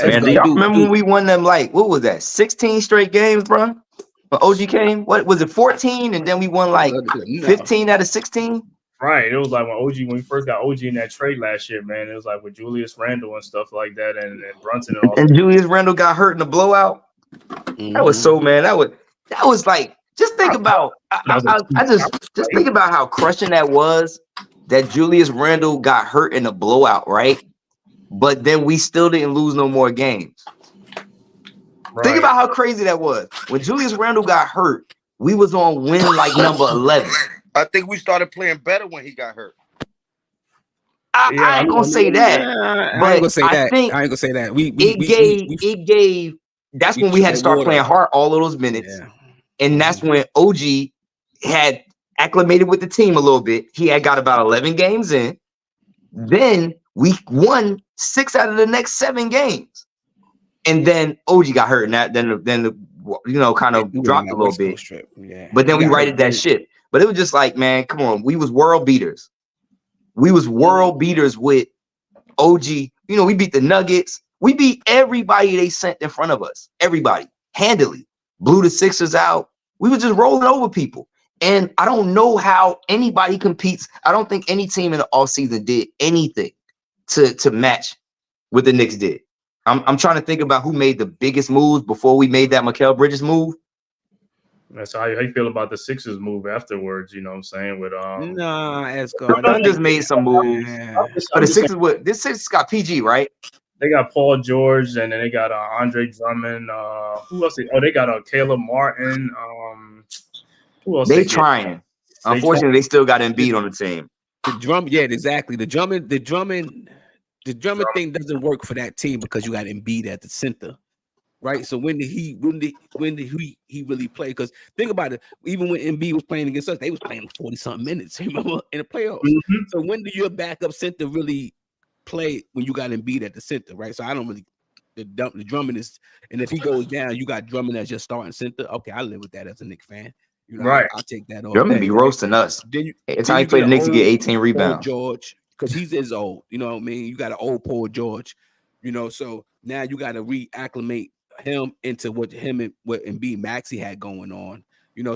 Man, do y'all remember when we won them what was that? 16 straight games, bro? When OG came, what was it? 14, and then we won 15 out of 16. Right. It was like when we first got OG in that trade last year, man. It was like with Julius Randle and stuff like that, and Brunson and all. And Julius Randle got hurt in the blowout. That was so, man. That was like, just think about. I just think about how crushing that was. That Julius Randle got hurt in a blowout, right? But then we still didn't lose no more games. Right. Think about how crazy that was. When Julius Randle got hurt, we was on win like number 11. I think we started playing better when he got hurt. I ain't gonna say that. I ain't gonna say that. I ain't gonna say that. It gave. That's when we had to start playing hard all of those minutes, and that's when OG had acclimated with the team a little bit. He had got about 11 games in. Then we won 6 out of the next 7 games, and then OG got hurt, and that then the kind of dropped a little bit. But then we righted that ship. But it was just like, man, come on, we was world beaters. We was world beaters with OG. We beat the Nuggets. We beat everybody they sent in front of us. Everybody handily blew the Sixers out. We were just rolling over people. And I don't know how anybody competes. I don't think any team in the offseason did anything to match what the Knicks did. I'm trying to think about who made the biggest moves before we made that Mikal Bridges move. That's how you feel about the Sixers move afterwards. You know what I'm saying? With Asgard just made some moves. But the Sixers got PG, right? They got Paul George, and then they got Andre Drummond. Who else? They got Caleb Martin. Who else? They trying. Unfortunately, they still got Embiid on the team. Exactly. The Drummond thing doesn't work for that team because you got Embiid at the center, right? So when did he really play? Because think about it. Even when Embiid was playing against us, they was playing 40-something minutes. Remember in the playoffs. Mm-hmm. So when do your backup center really play when you got Embiid at the center, right? So I don't really the Drummond is, and if he goes down, you got Drummond as your starting center. Okay, I live with that as a Knicks fan. Right, I'll take that. Drummond be roasting us. It's how you play the Knicks to get 18 rebounds. George, because he's as old. You know what I mean? You got an old Paul George. So now you got to reacclimate him into what Embiid Maxey had going on.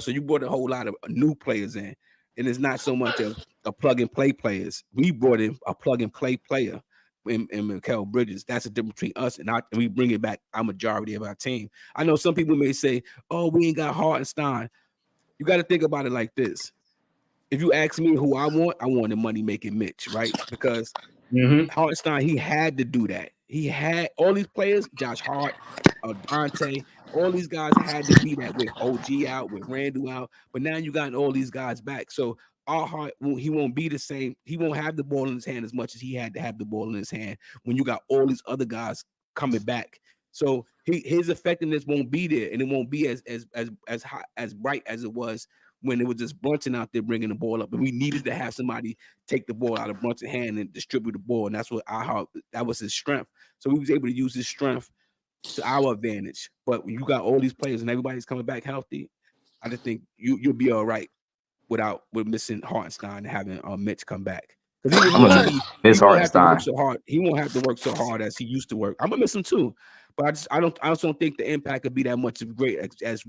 So you brought a whole lot of new players in, and it's not so much of a plug and play players. We brought in a plug and play player in Mikal Bridges. That's the difference between us and we bring it back our majority of our team. I know some people may say, "Oh, we ain't got Hartenstein." You got to think about it like this. If you ask me who I want the money-making Mitch, right? Because Hartenstein, he had to do that. He had all these players, Josh Hart, Dante, all these guys had to be that with OG out, with Randall out. But now you got all these guys back. So our Hart, he won't be the same. He won't have the ball in his hand as much as he had to have the ball in his hand when you got all these other guys coming back. So his effectiveness won't be there, and it won't be as high, as bright as it was when it was just Brunson out there bringing the ball up, and we needed to have somebody take the ball out of Brunson's hand and distribute the ball, and that's what that was his strength. So he was able to use his strength to our advantage. But when you got all these players and everybody's coming back healthy, I just think you'll be all right with missing Hartenstein and having Mitch come back. Because he won't have to work so hard. He won't have to work so hard as he used to work. I'm gonna miss him too. But I just don't think the impact would be that much of great as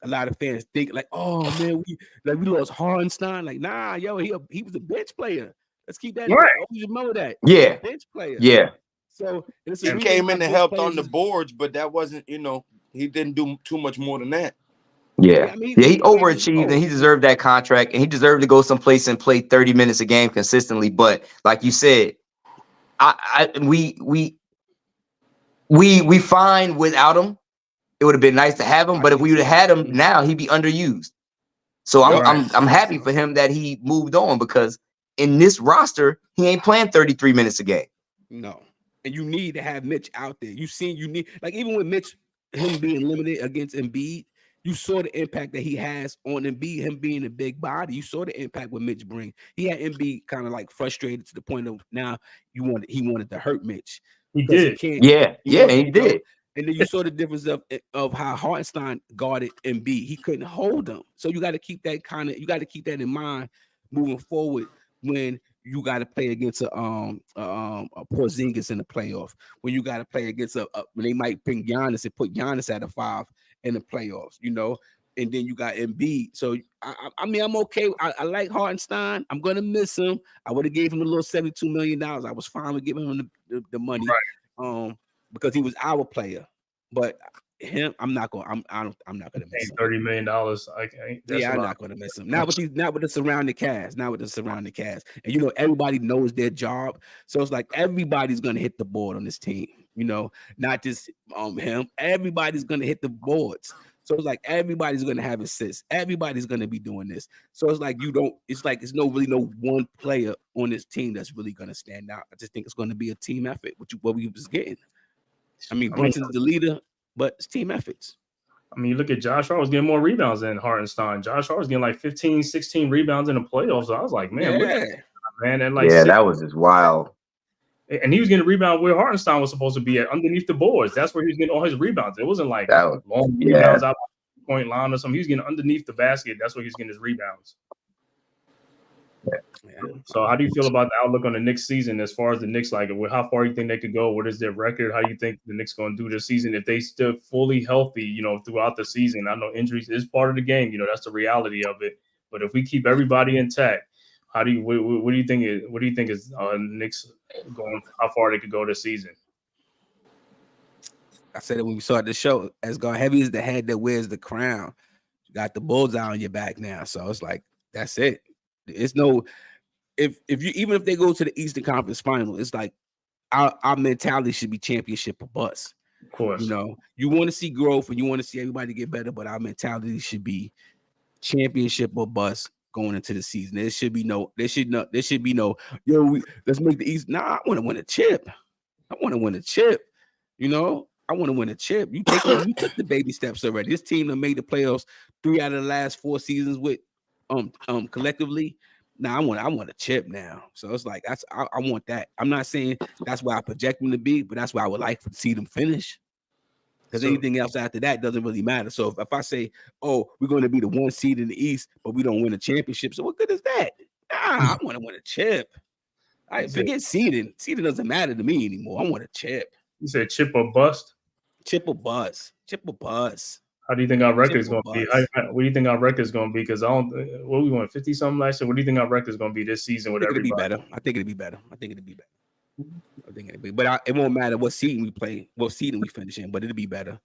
a lot of fans think. Like, oh man, we lost Hartenstein. Like, nah, yo, he was a bench player. Let's keep that. Right. Always remember that. Yeah, bench player. Yeah. So he came in and helped on the boards, but that wasn't, he didn't do too much more than that. Yeah, he overachieved and he deserved that contract, and he deserved to go someplace and play 30 minutes a game consistently. But like you said, we fine without him. It would have been nice to have him, but if we would have had him now, he'd be underused. So I'm happy for him that he moved on, because in this roster, he ain't playing 33 minutes a game. No, and you need to have Mitch out there. You need, like, even with Mitch, him being limited against Embiid, you saw the impact that he has on Embiid, him being a big body. You saw the impact what Mitch bring. He had Embiid kind of like frustrated to the point of now he wanted to hurt Mitch. He did. He did. And then you saw the difference of how Hartenstein guarded Embiid. He couldn't hold him. So you got to keep that in mind moving forward when you got to play against a Porzingis in the playoff. When you got to play against when they might bring Giannis and put Giannis at a 5 in the playoffs. and then you got Embiid. So I mean, I'm okay. I like Hartenstein. I'm gonna miss him. I would have gave him a little $72 million. I was fine with giving him the money, because he was our player. But him, I'm not gonna miss him. $30 million. Yeah, I'm not gonna miss him. Not with the surrounding cast. Not with the surrounding cast. And you know, everybody knows their job. So it's like everybody's gonna hit the board on this team. You know, not just him. Everybody's gonna hit the boards. So it's like everybody's gonna have assists. Everybody's gonna be doing this. So it's like it's no one player on this team that's really gonna stand out. I just think it's gonna be a team effort, what we was getting. I mean, Brunson's the leader, but it's team efforts. I mean, you look at Josh Hart was getting more rebounds than Hartenstein. Josh Hart was getting like 15, 16 rebounds in the playoffs. So I was like, man, look at that, man. And like, that was just wild. And he was getting a rebound where Hartenstein was supposed to be at, underneath the boards. That's where he was getting all his rebounds. It wasn't like long rebounds out the point line or something. He was getting underneath the basket. That's where he was getting his rebounds. So how do you feel about the outlook on the Knicks season as far as the Knicks, like how far you think they could go? What is their record? How do you think the Knicks going to do this season if they still fully healthy, you know, throughout the season? I know injuries is part of the game, you know, that's the reality of it. But if we keep everybody intact, what do you think is Knicks going, how far they could go this season? I said it when we started the show, as God heavy is the head that wears the crown. You got the bullseye on your back now. So it's like, that's it. It's no, if they go to the Eastern Conference Final, it's like our mentality should be championship or bust. Of course, you know, you want to see growth and you want to see everybody get better, but our mentality should be championship or bust going into the season. There should be no, let's make the East. Nah, I want to win a chip. You know, I want to win a chip. You took the baby steps already. This team that made the playoffs 3 out of the last 4 seasons with collectively. Now I want a chip now. So it's like I want that. I'm not saying that's where I project them to be, but that's where I would like to see them finish. Because anything else after that doesn't really matter. So if I say, oh, we're going to be the 1 seed in the East, but we don't win a championship, so what good is that? Nah, I want to win a chip. I forget seeding. Seeding doesn't matter to me anymore. I want a chip. You said chip or bust? Chip or bust. Chip or bust. How do you think our record is going to be? What do you think our record is going to be? Because what we won 50 something last year. What do you think our record is going to be this season with everybody? I think it'll be better. But it won't matter what seeding we play, what seeding we finish in. But it'll be better.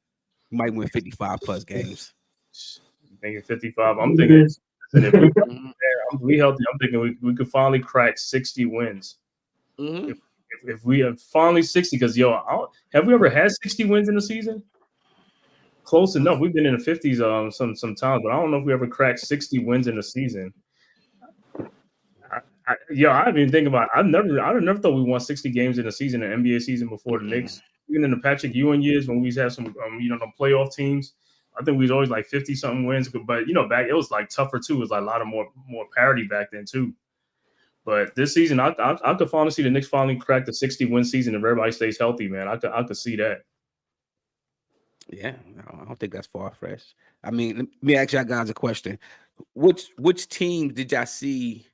We might win 55 plus games. I'm thinking 55. I'm thinking if we healthy, I'm thinking we could finally crack 60 wins. Mm-hmm. If we have finally 60, because have we ever had 60 wins in a season? Close enough. We've been in the 50s some times, but I don't know if we ever cracked 60 wins in a season. I didn't even think about it. I never thought we won 60 games in a season, an NBA season before the Knicks. Even in the Patrick Ewing years when we used to have some the playoff teams, I think we was always like 50 something wins. But back it was like tougher too. It was like a lot of more parity back then too. But this season, I could finally see the Knicks finally crack the 60 win season if everybody stays healthy, man. I could see that. Yeah, I don't think that's far-fetched. I mean, let me ask y'all guys a question. Which teams did y'all see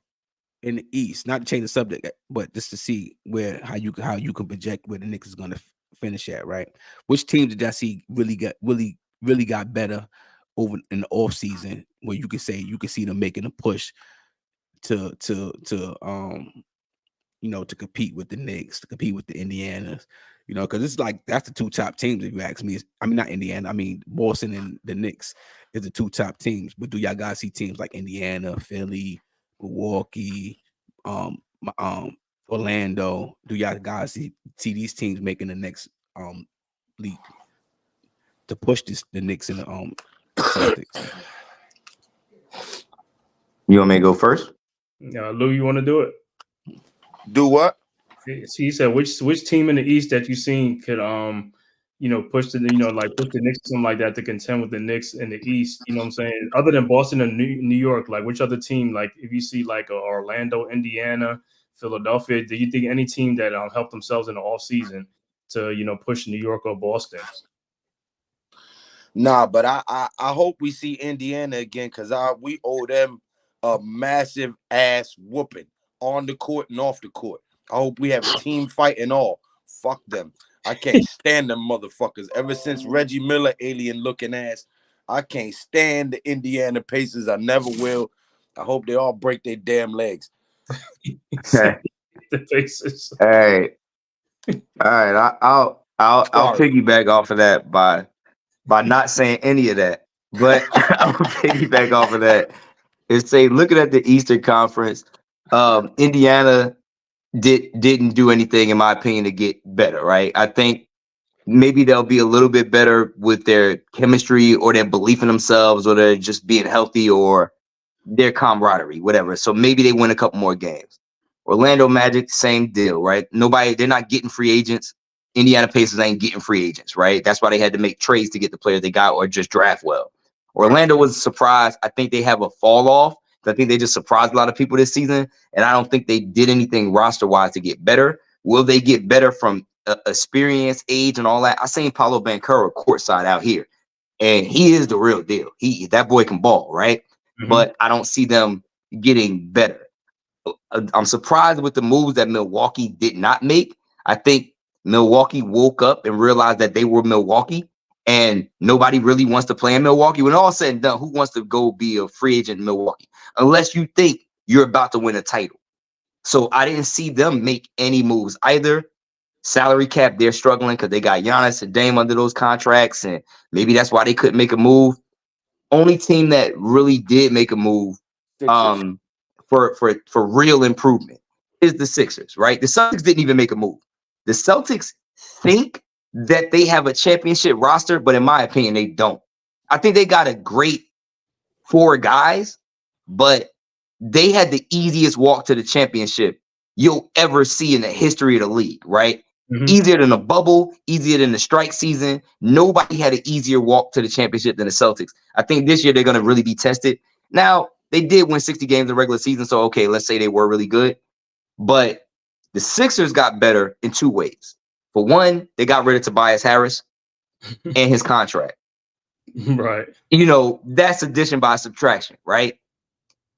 in the East? Not to change the subject, but just to see how you can project where the Knicks is going to finish at, right? Which teams did y'all see really got better over in the off season, where you could see them making a push to compete with the Knicks, to compete with the Indianas, because it's like that's the 2 top teams if you ask me. I mean, not Indiana. I mean, Boston and the Knicks is the 2 top teams. But do y'all guys see teams like Indiana, Philly, Milwaukee, Orlando? Do y'all guys see these teams making the next leap to push the Knicks and the Celtics? You want me to go first? Lou, you want to do it? Do what? He said, which team in the East that you seen could push the Knicks or something like that to contend with the Knicks in the East? You know what I'm saying? Other than Boston and New York, like which other team? Like if you see like Orlando, Indiana, Philadelphia, do you think any team that helped themselves in the off season to push New York or Boston? Nah, but I hope we see Indiana again because we owe them a massive ass whooping on the court and off the court. I hope we have a team fight and all. Fuck them. I can't stand them motherfuckers. Ever since Reggie Miller, alien looking ass, I can't stand the Indiana Pacers. I never will. I hope they all break their damn legs. The Pacers. All right. I'll piggyback off of that by not saying any of that. But I'll piggyback off of that and say, looking at the Eastern Conference, Indiana didn't do anything, in my opinion, to get better, right? I think maybe they'll be a little bit better with their chemistry or their belief in themselves, or they're just being healthy, or their camaraderie, whatever. So maybe they win a couple more games. Orlando Magic, same deal, right? They're not getting free agents. Indiana Pacers ain't getting free agents, right? That's why they had to make trades to get the players they got, or just draft well. Orlando was a surprise. I think they have a fall off. I think they just surprised a lot of people this season, and I don't think they did anything roster-wise to get better. Will they get better from experience, age, and all that? I seen Paolo Banchero courtside out here, and he is the real deal. That boy can ball, right? Mm-hmm. But I don't see them getting better. I'm surprised with the moves that Milwaukee did not make. I think Milwaukee woke up and realized that they were Milwaukee, and nobody really wants to play in Milwaukee. When all said and done, who wants to go be a free agent in Milwaukee? Unless you think you're about to win a title. So I didn't see them make any moves either. Salary cap, they're struggling because they got Giannis and Dame under those contracts, and maybe that's why they couldn't make a move. Only team that really did make a move for real improvement is the Sixers, right? The Celtics didn't even make a move. The Celtics think that they have a championship roster, but in my opinion, they don't. I think they got a great 4 guys, but they had the easiest walk to the championship you'll ever see in the history of the league, right? Mm-hmm. Easier than a bubble, easier than the strike season. Nobody had an easier walk to the championship than the Celtics. I think this year they're going to really be tested. Now, they did win 60 games in the regular season, so okay, let's say they were really good. But the Sixers got better in 2 ways. For one, they got rid of Tobias Harris and his contract. Right. That's addition by subtraction, right?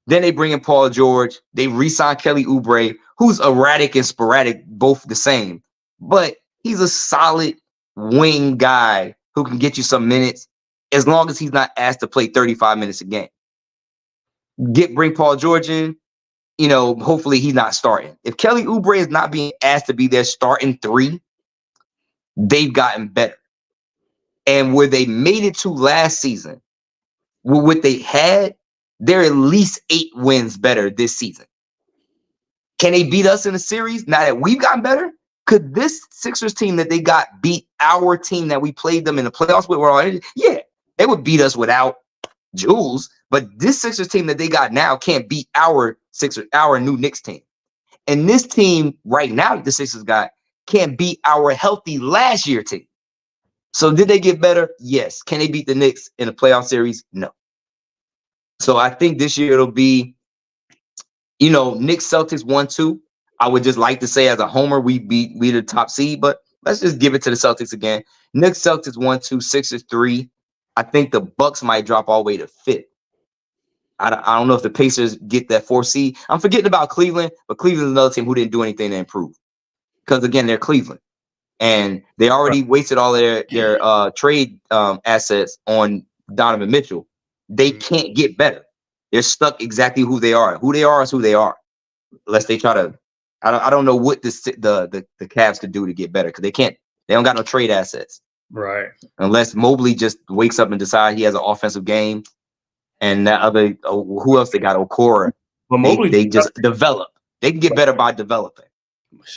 Then they bring in Paul George. They re-sign Kelly Oubre, who's erratic and sporadic, both the same. But he's a solid wing guy who can get you some minutes as long as he's not asked to play 35 minutes a game. Bring Paul George in, hopefully he's not starting. If Kelly Oubre is not being asked to be their starting 3, they've gotten better. And where they made it to last season, with what they had, they're at least 8 wins better this season. Can they beat us in a series now that we've gotten better? Could this Sixers team that they got beat our team that we played them in the playoffs with? Yeah, they would beat us without Jules. But this Sixers team that they got now can't beat our new Knicks team. And this team right now that the Sixers got can't beat our healthy last year team. So did they get better? Yes. Can they beat the Knicks in a playoff series? No. So I think this year it'll be, Knicks Celtics 1-2. I would just like to say as a homer, we the top seed, but let's just give it to the Celtics again. Knicks Celtics 1-2, Sixers 3. I think the Bucks might drop all the way to 5th. I don't know if the Pacers get that 4th seed. I'm forgetting about Cleveland, but Cleveland's another team who didn't do anything to improve. Because again, they're Cleveland. And they already wasted all their trade assets on Donovan Mitchell. They can't get better. They're stuck exactly who they are. Who they are is who they are. Unless they try to, I don't know what the Cavs could do to get better, because they don't got no trade assets. Right. Unless Mobley just wakes up and decides he has an offensive game, and that other who else they got? Okora. But Mobley they just develop. They can get better by developing.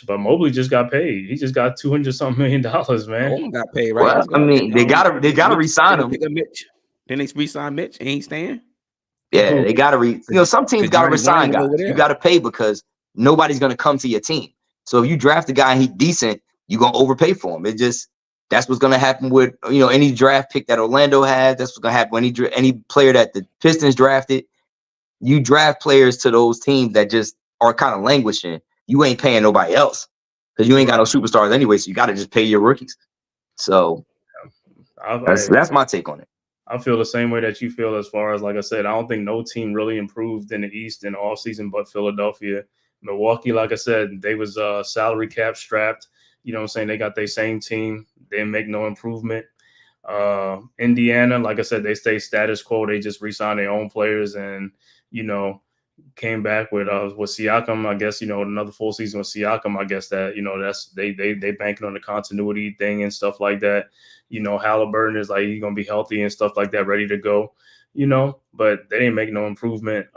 But Mobley just got paid. He just got $200-something million, man. Owen got paid, right? Well, they gotta re-sign him. Mitch. Then they re-sign Mitch. He ain't staying. Yeah, they gotta some teams gotta resign guys. You gotta pay because nobody's gonna come to your team. So if you draft a guy and he's decent, you're gonna overpay for him. That's what's gonna happen with any draft pick that Orlando has. That's what's gonna happen when any player that the Pistons drafted. You draft players to those teams that just are kind of languishing. You ain't paying nobody else because you ain't got no superstars anyway. So you got to just pay your rookies. So that's my take on it. I feel the same way that you feel as far as, like I said, I don't think no team really improved in the East in the offseason but Philadelphia. Milwaukee, like I said, they was salary cap strapped. You know what I'm saying? They got their same team. They didn't make no improvement. Indiana, like I said, they stay status quo. They just re-signed their own players and, came back with Siakam. I guess, another full season with Siakam. I guess that, that's they banking on the continuity thing and stuff like that. Halliburton is like, he's going to be healthy and stuff like that, ready to go, but they didn't make no improvement.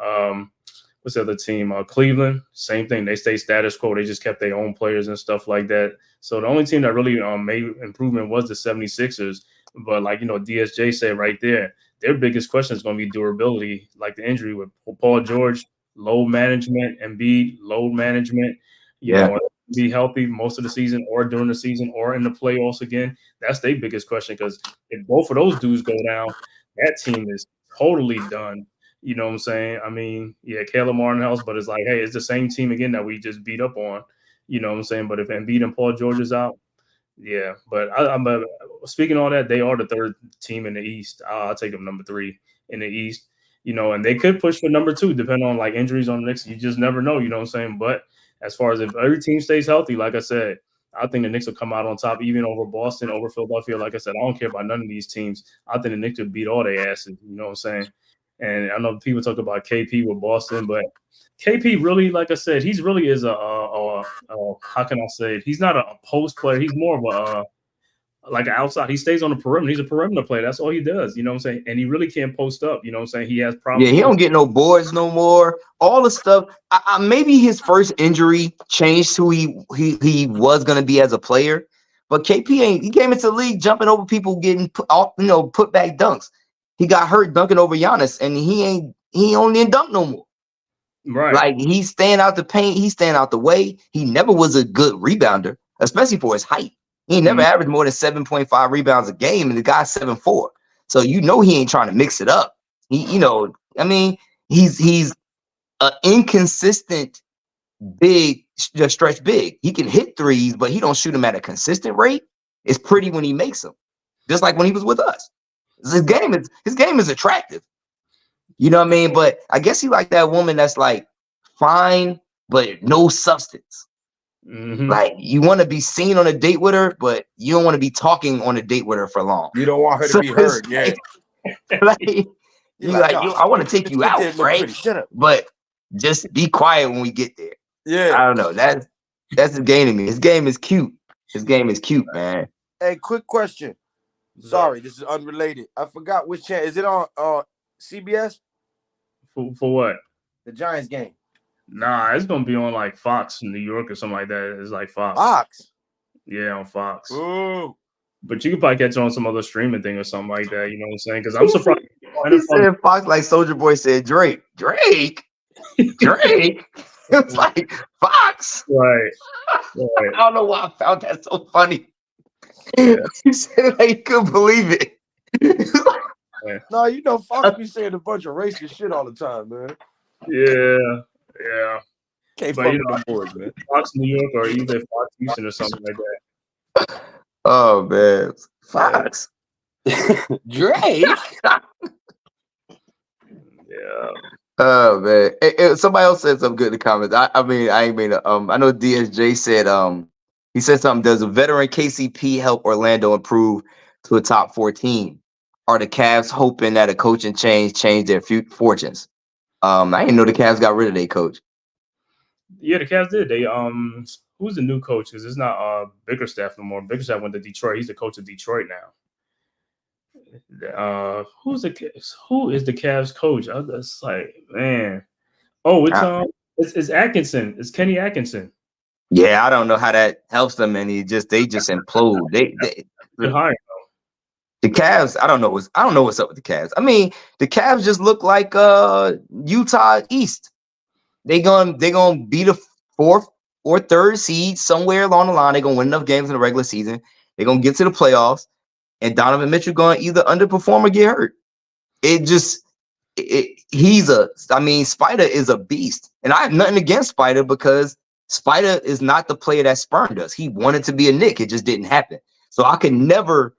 What's the other team? Cleveland, same thing. They stay status quo. They just kept their own players and stuff like that. So the only team that really made improvement was the 76ers. But like, DSJ said right there, their biggest question is going to be durability, like the injury with Paul George, load management, Embiid, load management, be healthy most of the season or during the season or in the playoffs again. That's their biggest question, because if both of those dudes go down, that team is totally done. You know what I'm saying? I mean, yeah, Caleb Martin helps, but it's like, hey, it's the same team again that we just beat up on. You know what I'm saying? But if Embiid and Paul George is out, yeah. But I'm speaking of all that, they are the third team in the East. I'll take them number 3 in the East. And they could push for number 2, depending on like injuries on the Knicks. You just never know. You know what I'm saying? But as far as if every team stays healthy, like I said, I think the Knicks will come out on top, even over Boston, over Philadelphia. Like I said, I don't care about none of these teams. I think the Knicks will beat all their asses. You know what I'm saying? And I know people talk about KP with Boston, but KP really, like I said, he's really is how can I say it? He's not a post player. He's more of like an outside. He stays on the perimeter. He's a perimeter player. That's all he does. You know what I'm saying? And he really can't post up. You know what I'm saying? He has problems. Yeah, he don't get no boards no more. All the stuff. Maybe his first injury changed who he was going to be as a player. But KP ain't. He came into the league jumping over people, getting put back dunks. He got hurt dunking over Giannis, and he only didn't dunk no more. Right. Like, he's staying out the paint. He's staying out the way. He never was a good rebounder, especially for his height. He never averaged more than 7.5 rebounds a game, and the guy's 7'4". So he ain't trying to mix it up. He's an inconsistent big, just stretch big. He can hit threes, but he don't shoot them at a consistent rate. It's pretty when he makes them, just like when he was with us. His game is attractive. You know what I mean? But I guess he like that woman that's like fine, but no substance. Mm-hmm. Like, you want to be seen on a date with her, but you don't want to be talking on a date with her for long. You don't want her to be heard. Yeah. I want to take you out, right? But just be quiet when we get there. Yeah. I don't know. That's his game to me. His game is cute. His game is cute, man. Hey, quick question. Sorry, this is unrelated. I forgot which channel. Is it on CBS? For what? The Giants game. Nah, it's gonna be on like Fox in New York or something like that. It's like Fox. Fox. Yeah, on Fox. Ooh. But you could probably catch it on some other streaming thing or something like that. You know what I'm saying? Because I'm surprised. He said Fox, like Soulja Boy said Drake. Drake. It's like Fox. Right. I don't know why I found that so funny. Yeah. He said like, he couldn't believe it. No, Fox be saying a bunch of racist shit all the time, man. Yeah. Can't fuck with the boys, man. Fox New York or either Fox Houston or something like that. Oh man, Fox. Drake. Yeah. Oh man. Somebody else said something good in the comments. I ain't mean to, I know DSJ said he said something. Does a veteran KCP help Orlando improve to a top 4 team? Are the Cavs hoping that a coaching change their fortunes? I didn't know the Cavs got rid of their coach. Yeah, the Cavs did. They who's the new coach? Because it's not Bickerstaff no more. Bickerstaff went to Detroit. He's the coach of Detroit now. Who is the Cavs coach? I was like, man. Oh, it's Atkinson. It's Kenny Atkinson. Yeah, I don't know how that helps them, and they just implode. The Cavs, I don't know what's up with the Cavs. I mean, the Cavs just look like Utah East. They gonna be the 4th or 3rd seed somewhere along the line. They're gonna win enough games in the regular season. They're gonna get to the playoffs, and Donovan Mitchell gonna either underperform or get hurt. Spider is a beast, and I have nothing against Spider because Spider is not the player that spurned us. He wanted to be a Knick, it just didn't happen. So I could never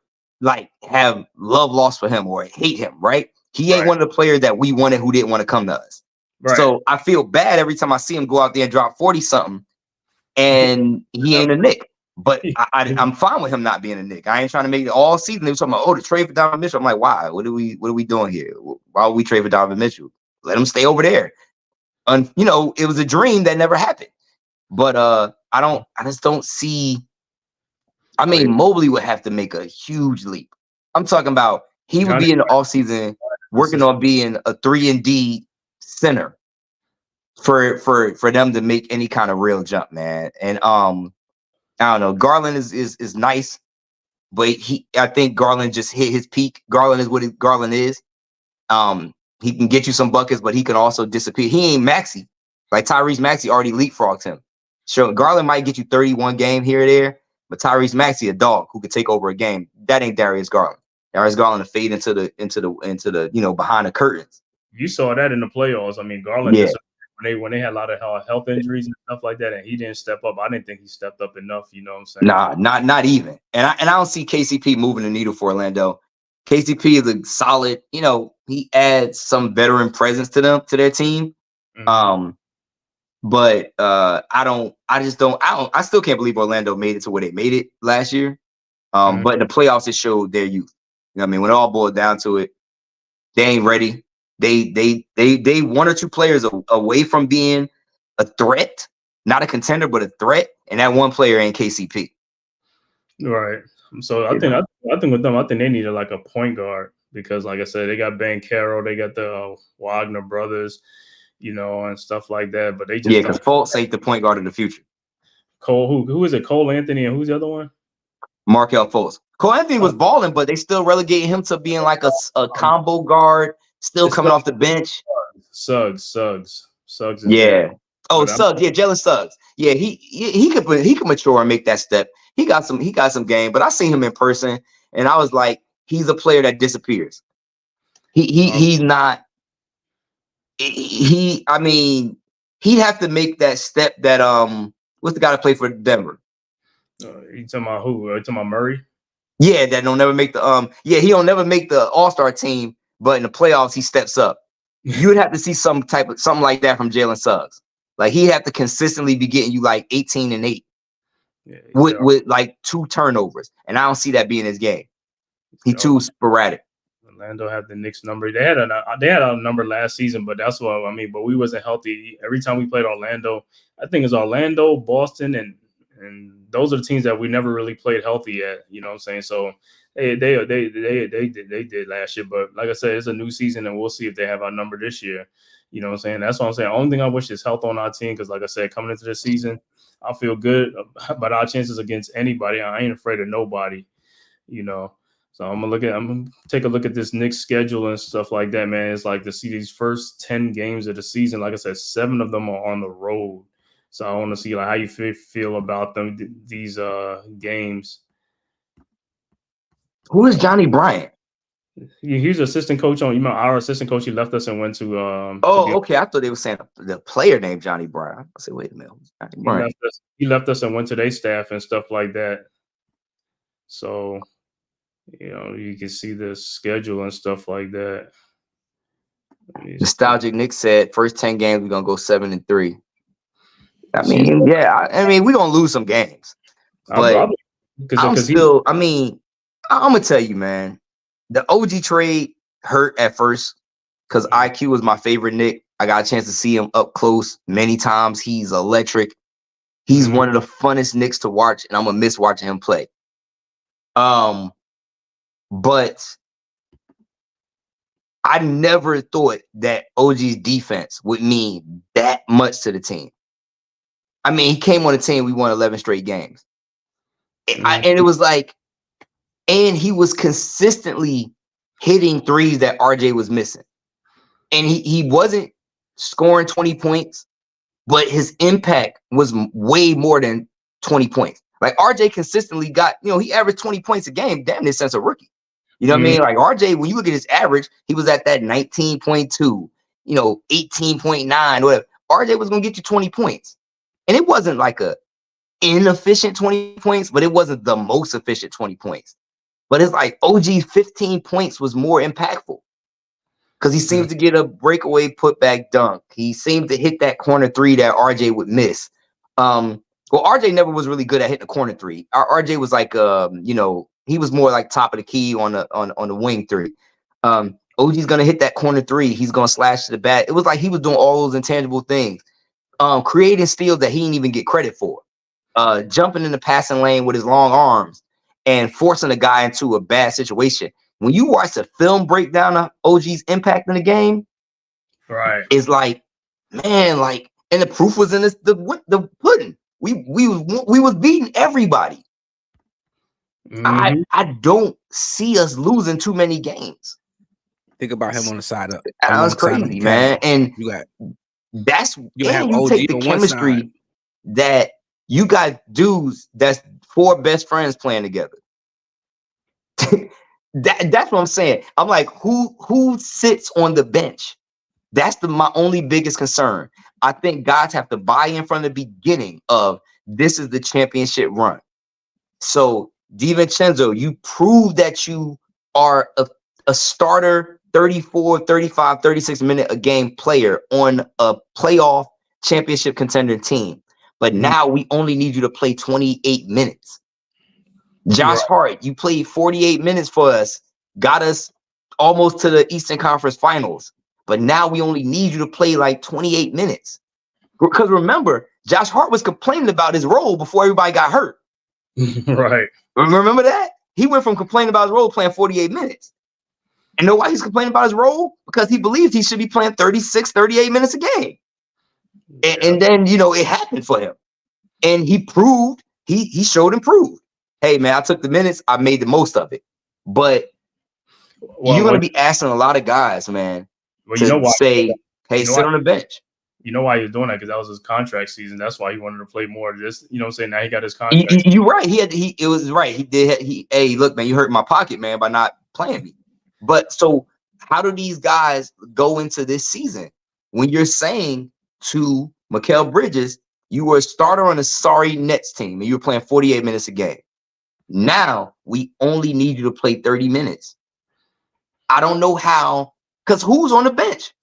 have love lost for him or hate him, right? He ain't one of the players that we wanted who didn't want to come to us. Right. So I feel bad every time I see him go out there and drop 40 something, and he ain't a Knick. But I'm fine with him not being a Knick. I ain't trying to make it all season. They were talking about, the trade for Donovan Mitchell. I'm like, why? What are we doing here? Why would we trade for Donovan Mitchell? Let him stay over there. And it was a dream that never happened. But I just don't see. I mean, Mobley would have to make a huge leap. I'm talking about he would be in the offseason working on being a 3-and-D center for them to make any kind of real jump, man. And I don't know. Garland is nice, but I think Garland just hit his peak. Garland is what Garland is. He can get you some buckets, but he can also disappear. He ain't Maxey. Like Tyrese Maxey already leapfrogged him. Sure, Garland might get you 31 game here or there, but Tyrese Maxey a dog who could take over a game. That ain't Darius Garland. Darius Garland to fade into the behind the curtains. You saw that in the playoffs. I mean, Garland when they had a lot of health injuries and stuff like that, and he didn't step up. I didn't think he stepped up enough. You know what I'm saying? Nah, not even. And I don't see KCP moving the needle for Orlando. KCP is a solid. He adds some veteran presence to their team. Mm-hmm. But I still can't believe Orlando made it to where they made it last year. But in the playoffs, it showed their youth. You know what I mean? When it all boiled down to it, they ain't ready. They one or two players away from being a threat, not a contender, but a threat. And that one player ain't KCP. Right. So I think with them, I think they needed like a point guard because, like I said, they got Ben Carroll, they got the Wagner brothers, and stuff like that. But they just because Fultz ain't the point guard of the future. Cole, who is it? Cole Anthony, and who's the other one? Markelle Fultz. Cole Anthony was balling, but they still relegated him to being like a combo guard, still coming off the bench. Suggs. Yeah. Suggs. Yeah, Jalen Suggs. Yeah, he could mature and make that step. He got some game, but I seen him in person, and I was like, he's a player that disappears. He's not. I mean, he'd have to make that step that what's the guy that played for Denver? You talking about who? You talking about Murray? Yeah, that don't never make the he don't never make the All-Star team, but in the playoffs he steps up. You would have to see something like that from Jalen Suggs. Like he'd have to consistently be getting you like 18 and 8 with like 2 turnovers, and I don't see that being his game. He's too sporadic. Orlando had the Knicks number. They had a number last season, but that's what I mean. But we wasn't healthy every time we played Orlando. I think it's Orlando, Boston, and those are the teams that we never really played healthy at. You know what I'm saying? So they did last year, but like I said, it's a new season, and we'll see if they have our number this year. You know what I'm saying? That's what I'm saying. Only thing I wish is health on our team because, like I said, coming into the season, I feel good about our chances against anybody. I ain't afraid of nobody. So I'm gonna take a look at this Knicks schedule and stuff like that, man. It's like to see these first 10 games of the season. Like I said, 7 of them are on the road. So I want to see like how you feel about them these games. Who is Johnny Bryant? He's assistant coach our assistant coach. He left us and went to. Okay. I thought they were saying the player named Johnny Bryant. I said, wait a minute. He left us and went to their staff and stuff like that. So. You can see the schedule and stuff like that. Nostalgic Nick said, first 10 games, we're going to go 7-3. I mean, we're going to lose some games. But I'm going to tell you, man, the OG trade hurt at first because IQ was my favorite Nick. I got a chance to see him up close many times. He's electric. He's one of the funnest Knicks to watch, and I'm going to miss watching him play. But I never thought that OG's defense would mean that much to the team. I mean, he came on the team, we won 11 straight games. And it was like, and he was consistently hitting threes that RJ was missing. And he wasn't scoring 20 points, but his impact was way more than 20 points. Like RJ consistently got, he averaged 20 points a game, damn near since a rookie. You know what I mean? Like RJ, when you look at his average, he was at that 19.2, 18.9, whatever. RJ was going to get you 20 points. And it wasn't like a inefficient 20 points, but it wasn't the most efficient 20 points. But it's like OG's 15 points was more impactful because he seemed to get a breakaway putback dunk. He seemed to hit that corner 3 that RJ would miss. Well, RJ never was really good at hitting a corner three. RJ was like, he was more like top of the key on the wing three. OG's gonna hit that corner three. He's gonna slash to the bat. It was like he was doing all those intangible things, creating steals that he didn't even get credit for. Jumping in the passing lane with his long arms and forcing a guy into a bad situation. When you watch the film breakdown of OG's impact in the game, right, it's like, man, like, and the proof was in the pudding. We was beating everybody. Mm-hmm. I don't see us losing too many games. Think about him on the side up. That's crazy, man. And you got you take the chemistry that you got dudes that's 4 best friends playing together. That's what I'm saying. I'm like, who sits on the bench? That's my only biggest concern. I think guys have to buy in from the beginning of this is the championship run. So DiVincenzo, you prove that you are a starter 34, 35, 36 minute a game player on a playoff championship contender team. But now we only need you to play 28 minutes. Josh Hart, you played 48 minutes for us, got us almost to the Eastern Conference Finals. But now we only need you to play like 28 minutes. Because remember, Josh Hart was complaining about his role before everybody got hurt. Right. Remember that? He went from complaining about his role playing 48 minutes. And know why he's complaining about his role? Because he believes he should be playing 36, 38 minutes a game. And then, it happened for him. And he proved, he showed and proved. Hey, man, I took the minutes. I made the most of it. But you're going to be asking a lot of guys, man, to say, hey, sit on the bench. You know why he was doing that? Because that was his contract season. That's why he wanted to play more of this. You know what I'm saying? Now he got his contract. You're right. It was right. Hey, look, man, you hurt my pocket, man, by not playing me. But so how do these guys go into this season when you're saying to Mikal Bridges, you were a starter on a sorry Nets team and you were playing 48 minutes a game. Now we only need you to play 30 minutes. I don't know how, because who's on the bench?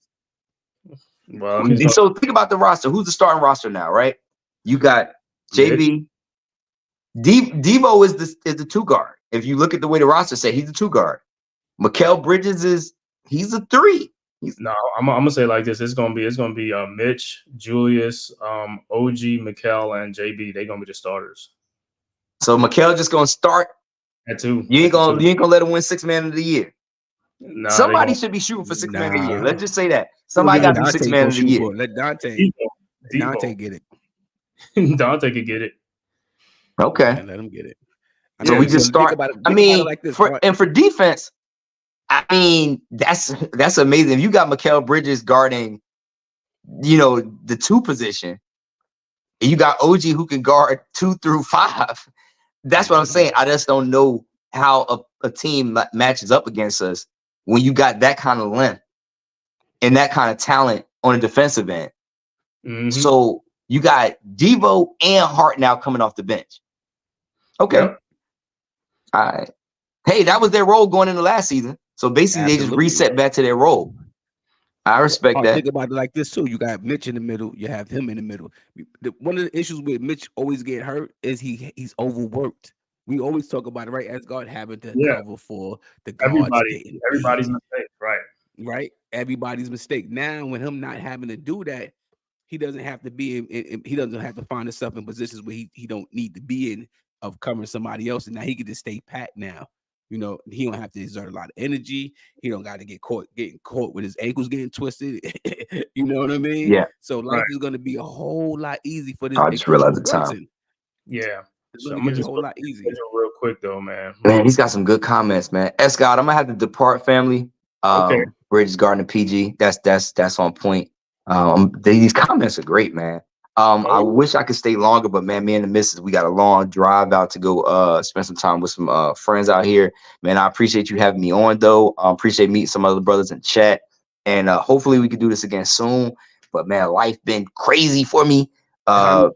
Well, so think about the roster. Who's the starting roster now, right? You got JB. Devo is the 2 guard. If you look at the way the roster say, he's the 2 guard. Mikal Bridges he's a 3. No, I'm gonna say it like this. It's gonna be Mitch, Julius, OG, Mikal, and JB. They're gonna be the starters. So Mikal just gonna start at 2. You ain't gonna let him wim 6 man of the year. Nah, somebody should be shooting for 6 man of the year. Let's just say that. Somebody got to be 6 man of the year. Let Dante get it. Dante could get it. Okay. And let him get it. So we just start. For defense, I mean, that's amazing. If you got Mikal Bridges guarding, the 2 position, and you got OG who can guard 2 through 5. That's what I'm saying. I just don't know how a team matches up against us when you got that kind of length and that kind of talent on a defensive end. Mm-hmm. So you got Devo and Hart now coming off the bench. Okay. Yep. All right. Hey, that was their role going into last season. So basically, they just reset back to their role. I respect that. Think about it like this too. You got Mitch in the middle. You have him in the middle. One of the issues with Mitch always get hurt is he's overworked. We always talk about it, right? As God having to cover for the guards. Everybody's mistake, right? Right. Everybody's mistake. Now, when him not having to do that, he doesn't have to be he doesn't have to find himself in positions where he don't need to be in of covering somebody else. And now he can just stay pat now. He don't have to exert a lot of energy. He don't got to getting caught with his ankles getting twisted. You know what I mean? Yeah. So life is going to be a whole lot easy for this. I just realized the time. Yeah. So I'm gonna just a whole lot easier. Real quick though, man. Man, he's got some good comments, man. Scott, I'm gonna have to depart, family. Okay. Bridges Garden PG. That's on point. These comments are great, man. I wish I could stay longer, but man, me and the missus, we got a long drive out to go spend some time with some friends out here. Man, I appreciate you having me on though. Appreciate meeting some other brothers in chat. And hopefully we can do this again soon. But man, life been crazy for me. I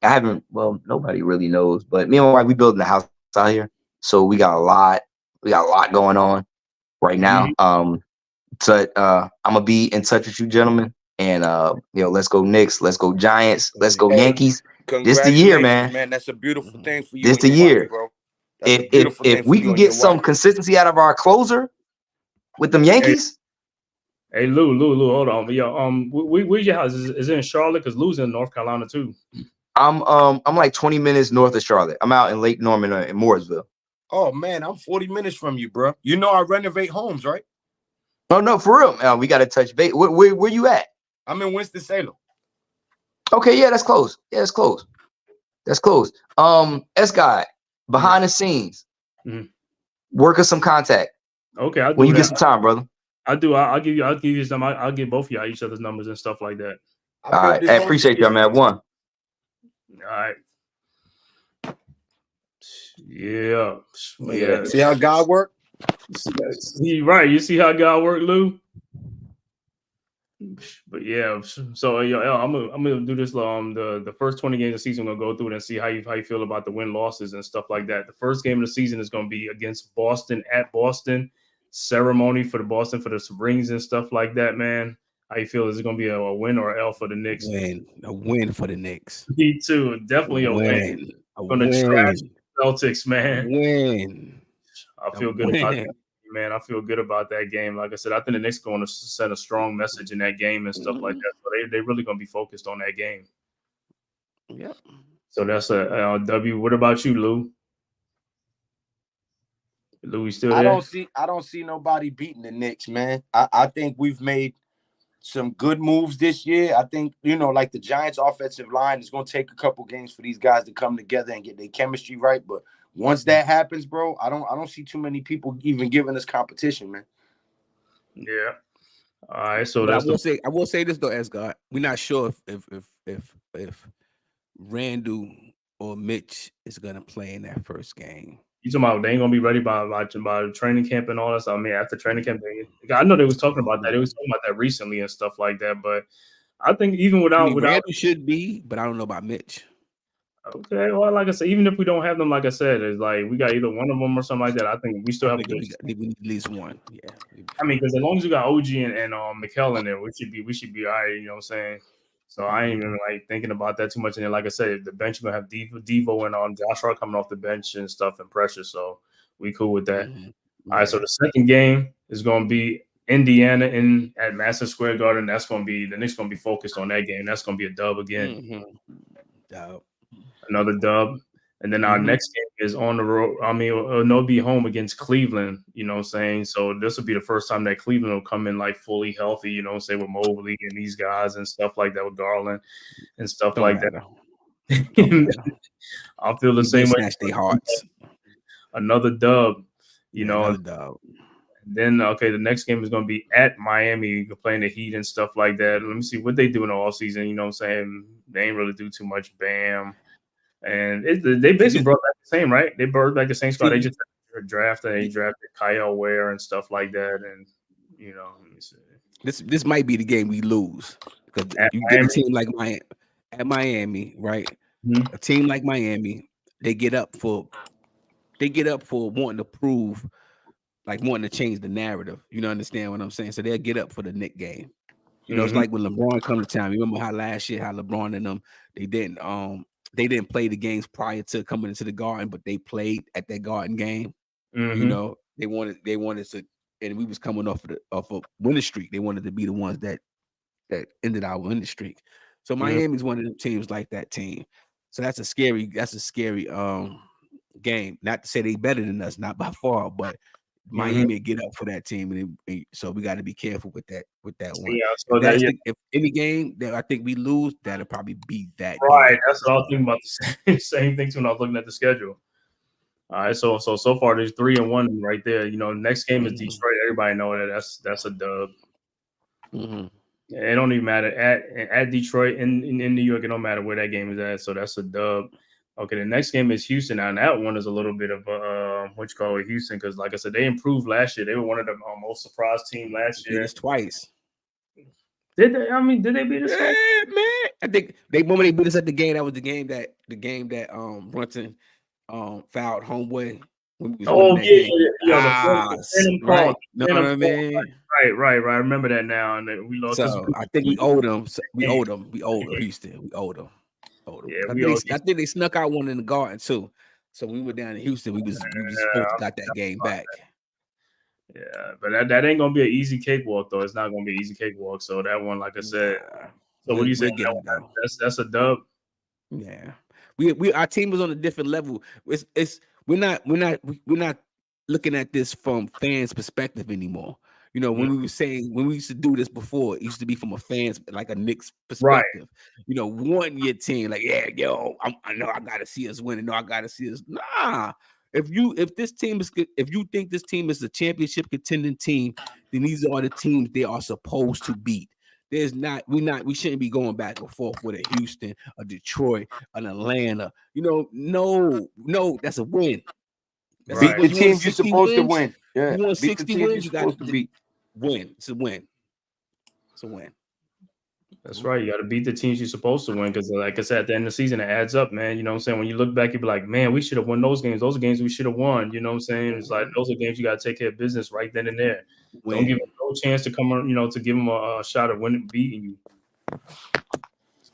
haven't, nobody really knows, but me and my wife, we building a house out here. So we got a lot going on right now. So I'm gonna be in touch with you gentlemen. And let's go Knicks, let's go Giants, let's go Yankees. This the year, Congratulations, man. That's a beautiful thing for you This and the your wife, year. bro. That's a If beautiful thing for we you can and get your some wife. consistency out of our closer with them Yankees, Hey, Lou, hold on. Yo, where's your house? Is it in Charlotte? Because Lou's in North Carolina too. I'm like 20 minutes north of Charlotte. I'm out in Lake Norman in Mooresville. Oh man, I'm 40 minutes from you, bro. You know I renovate homes, right? Oh no, for real. We got to touch base. Where you at? I'm in Winston-Salem. Okay, yeah, that's close. Yeah, that's close. That's close. S guy behind the scenes, work us some contact. Okay, I'll do when you that. get some time, brother. I'll do. I'll give you some. I'll give both of y'all each other's numbers and stuff like that. All right, I appreciate y'all, man. One. All right. Yeah. Yeah. See how God work? Right. You see how God work, Lou? But yeah, so I'm gonna do this. The first 20 games of the season, I'm gonna go through it and see how you feel about the win losses and stuff like that. The first game of the season is gonna be against Boston at Boston. Ceremony for the Boston for the rings and stuff like that, man. How you feel? Is it gonna be a win or an L for the Knicks? A win for the Knicks. Me too. Definitely a win. Gonna trash Celtics, man. Win. I feel good about that. Man, I feel good about that game. Like I said, I think the Knicks going to send a strong message in that game and stuff like that. So they really going to be focused on that game. Yep. So that's a W. What about you, Lou? Lou, you still there? I don't see nobody beating the Knicks, man. I think we've made some good moves this year. I think, like the Giants offensive line is going to take a couple games for these guys to come together and get their chemistry right. But once that happens, bro, I don't see too many people even giving us competition, man. Yeah. All right. So I will say this though, Asgard. We're not sure if Randall or Mitch is gonna play in that first game. You talking about they ain't gonna be ready by the training camp and all that stuff? I mean, after training camp, I know they was talking about that. They was talking about that recently and stuff like that. But I think even without Randall should be, but I don't know about Mitch. Okay, well, like I said, even if we don't have them, like I said, it's like we got either one of them or something like that. I think we still have a good. We need at least one. Yeah. I mean, because as long as we got OG and Mikal in there, we should be all right. You know what I'm saying? So I ain't even like thinking about that too much. And then, like I said, the bench gonna have Devo and Josh Hart coming off the bench and stuff and pressure. So we cool with that. All right. So the second game is gonna be Indiana at Madison Square Garden. That's gonna be the Knicks gonna be focused on that game. That's gonna be a dub again. Dub. Another dub. And then our next game is on the road. I mean, it'll be home against Cleveland, you know what I'm saying? So this will be the first time that Cleveland will come in like fully healthy, you know what I'm saying, with Mobley and these guys and stuff like that, with Garland and stuff that. I feel the same way. Snatch their hearts. Another dub, Another dub. Then, the next game is going to be at Miami, playing the Heat and stuff like that. Let me see what they do in the offseason, you know what I'm saying? They ain't really do too much. Bam. And they basically brought back the same, right? They brought back the same squad. They just drafted. They drafted Kyle Ware and stuff like that. And let me see. This might be the game we lose because you get a team like Miami, right? A team like Miami, they get up for wanting to prove, like wanting to change the narrative. You know, understand what I'm saying? So they'll get up for the Knicks game. You know, it's like when LeBron come to town. You remember how last year, how LeBron and them they didn't play the games prior to coming into the Garden, but they played at that Garden game. You know, they wanted to, and we was coming off a winning streak. They wanted to be the ones that ended our winning streak. So Miami's one of them teams like that team. So that's a scary game. Not to say they better than us, not by far, but Miami get up for that team, and so we got to be careful with that one. Yeah, so if any game that I think we lose, that'll probably be that. Right, game. that's what I was thinking about. The same things when I was looking at the schedule. All right, so far there's 3-1 right there. You know, next game is Detroit. Everybody know that's a dub. It don't even matter at Detroit in New York. It don't matter where that game is at. So that's a dub. Okay, the next game is Houston. Now, and that one is a little bit of Houston, because like I said, they improved last year. They were one of the most surprised team last year. Beat us twice. Did they? I mean, did they beat us? Yeah, man. I think when they beat us at the game, that was the game that Brunson fouled homeboy. Right. Know what I mean? Right. I remember that now, and we lost. So I think we owed them. We owed them Houston. We owed them. total. Yeah, I we all think they snuck out one in the Garden too. So when we were down in Houston, we was supposed to got that game back. Yeah, but that ain't gonna be an easy cakewalk though. It's not gonna be an easy cakewalk. So that one, like I said, so what do you say? That's a dub. Yeah, we our team was on a different level. We're not looking at this from fans' perspective anymore. You know, when we used to do this before, it used to be from a fan's like a Knicks perspective. Right. You know, wanting your team, like, yeah, yo, I know I gotta see us win, and I gotta see us. Nah. If you think this team is a championship contending team, then these are the teams they are supposed to beat. We shouldn't be going back and forth with a Houston, a Detroit, an Atlanta. You know, no, that's a win. That's beat the teams you're supposed to win. Yeah, you want 60 wins, you got to beat. Win. It's a win. It's a win. That's right. You got to beat the teams you're supposed to win because, like I said, at the end of the season, it adds up, man. You know what I'm saying? When you look back, you'll be like, man, we should have won those games. Those are games we should have won. You know what I'm saying? It's like those are games you got to take care of business right then and there. Don't give them no chance to come on, to give them a shot at beating you.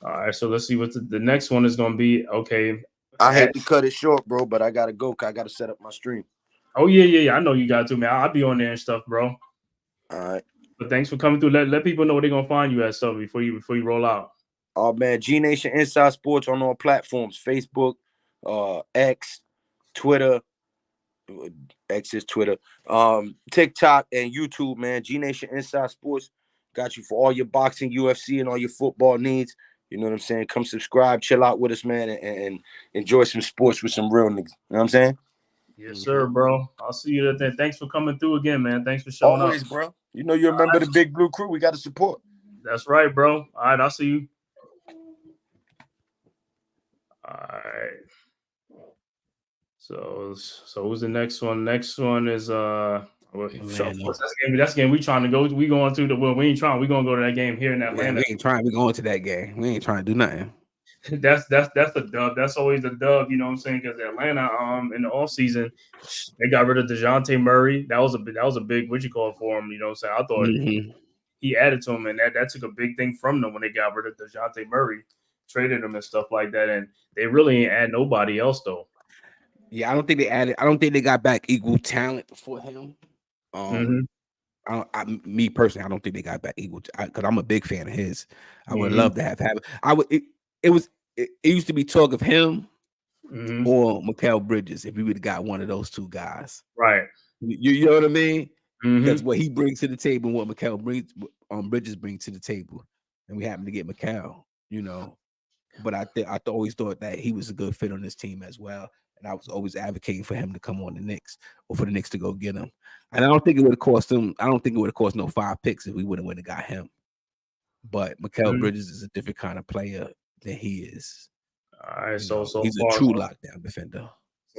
All right, so let's see what the next one is going to be. Okay. I hate to cut it short, bro, but I got to go. I got to set up my stream. Oh, yeah. I know you got to, man. I'll be on there and stuff, bro. All right. But thanks for coming through. Let people know where they're gonna find you at stuff before you roll out. Oh man, G Nation Inside Sports on all platforms: Facebook, X, Twitter. X is Twitter, TikTok, and YouTube. Man, G Nation Inside Sports got you for all your boxing, UFC, and all your football needs. You know what I'm saying? Come subscribe, chill out with us, man, and enjoy some sports with some real niggas. You know what I'm saying? Yes, sir, bro. I'll see you there. Thanks for coming through again, man. Thanks for showing up. Always, bro. You know you remember the Big Blue Crew. We got to support. That's right, bro. All right, I'll see you. All right. So who's the next one? Next one is that's the game we trying to go. We going to we ain't trying. We gonna go to that game here in Atlanta. We ain't trying. We going to that game. We ain't trying to do nothing. That's the dub. That's always the dub, you know what I'm saying? Because Atlanta, in the offseason, they got rid of DeJounte Murray. That was a big what you call it for him, you know what I'm saying? I thought he added to him, and that took a big thing from them when they got rid of DeJounte Murray, traded him and stuff like that. And they really ain't add nobody else though. Yeah, I don't think they got back equal talent for him. Me personally, I don't think they got back equal because I'm a big fan of his. I would love to have it. It used to be talk of him or Mikal Bridges if we would have got one of those two guys. Right. You know what I mean? That's what he brings to the table and what Mikal Bridges brings to the table. And we happen to get Mikal, you know. But I always thought that he was a good fit on this team as well. And I was always advocating for him to come on the Knicks or for the Knicks to go get him. And I don't think it would have cost him. I don't think it would have cost no 5 picks if we would have got him. But Mikal Bridges is a different kind of player than he is. All right, so he's a true lockdown defender.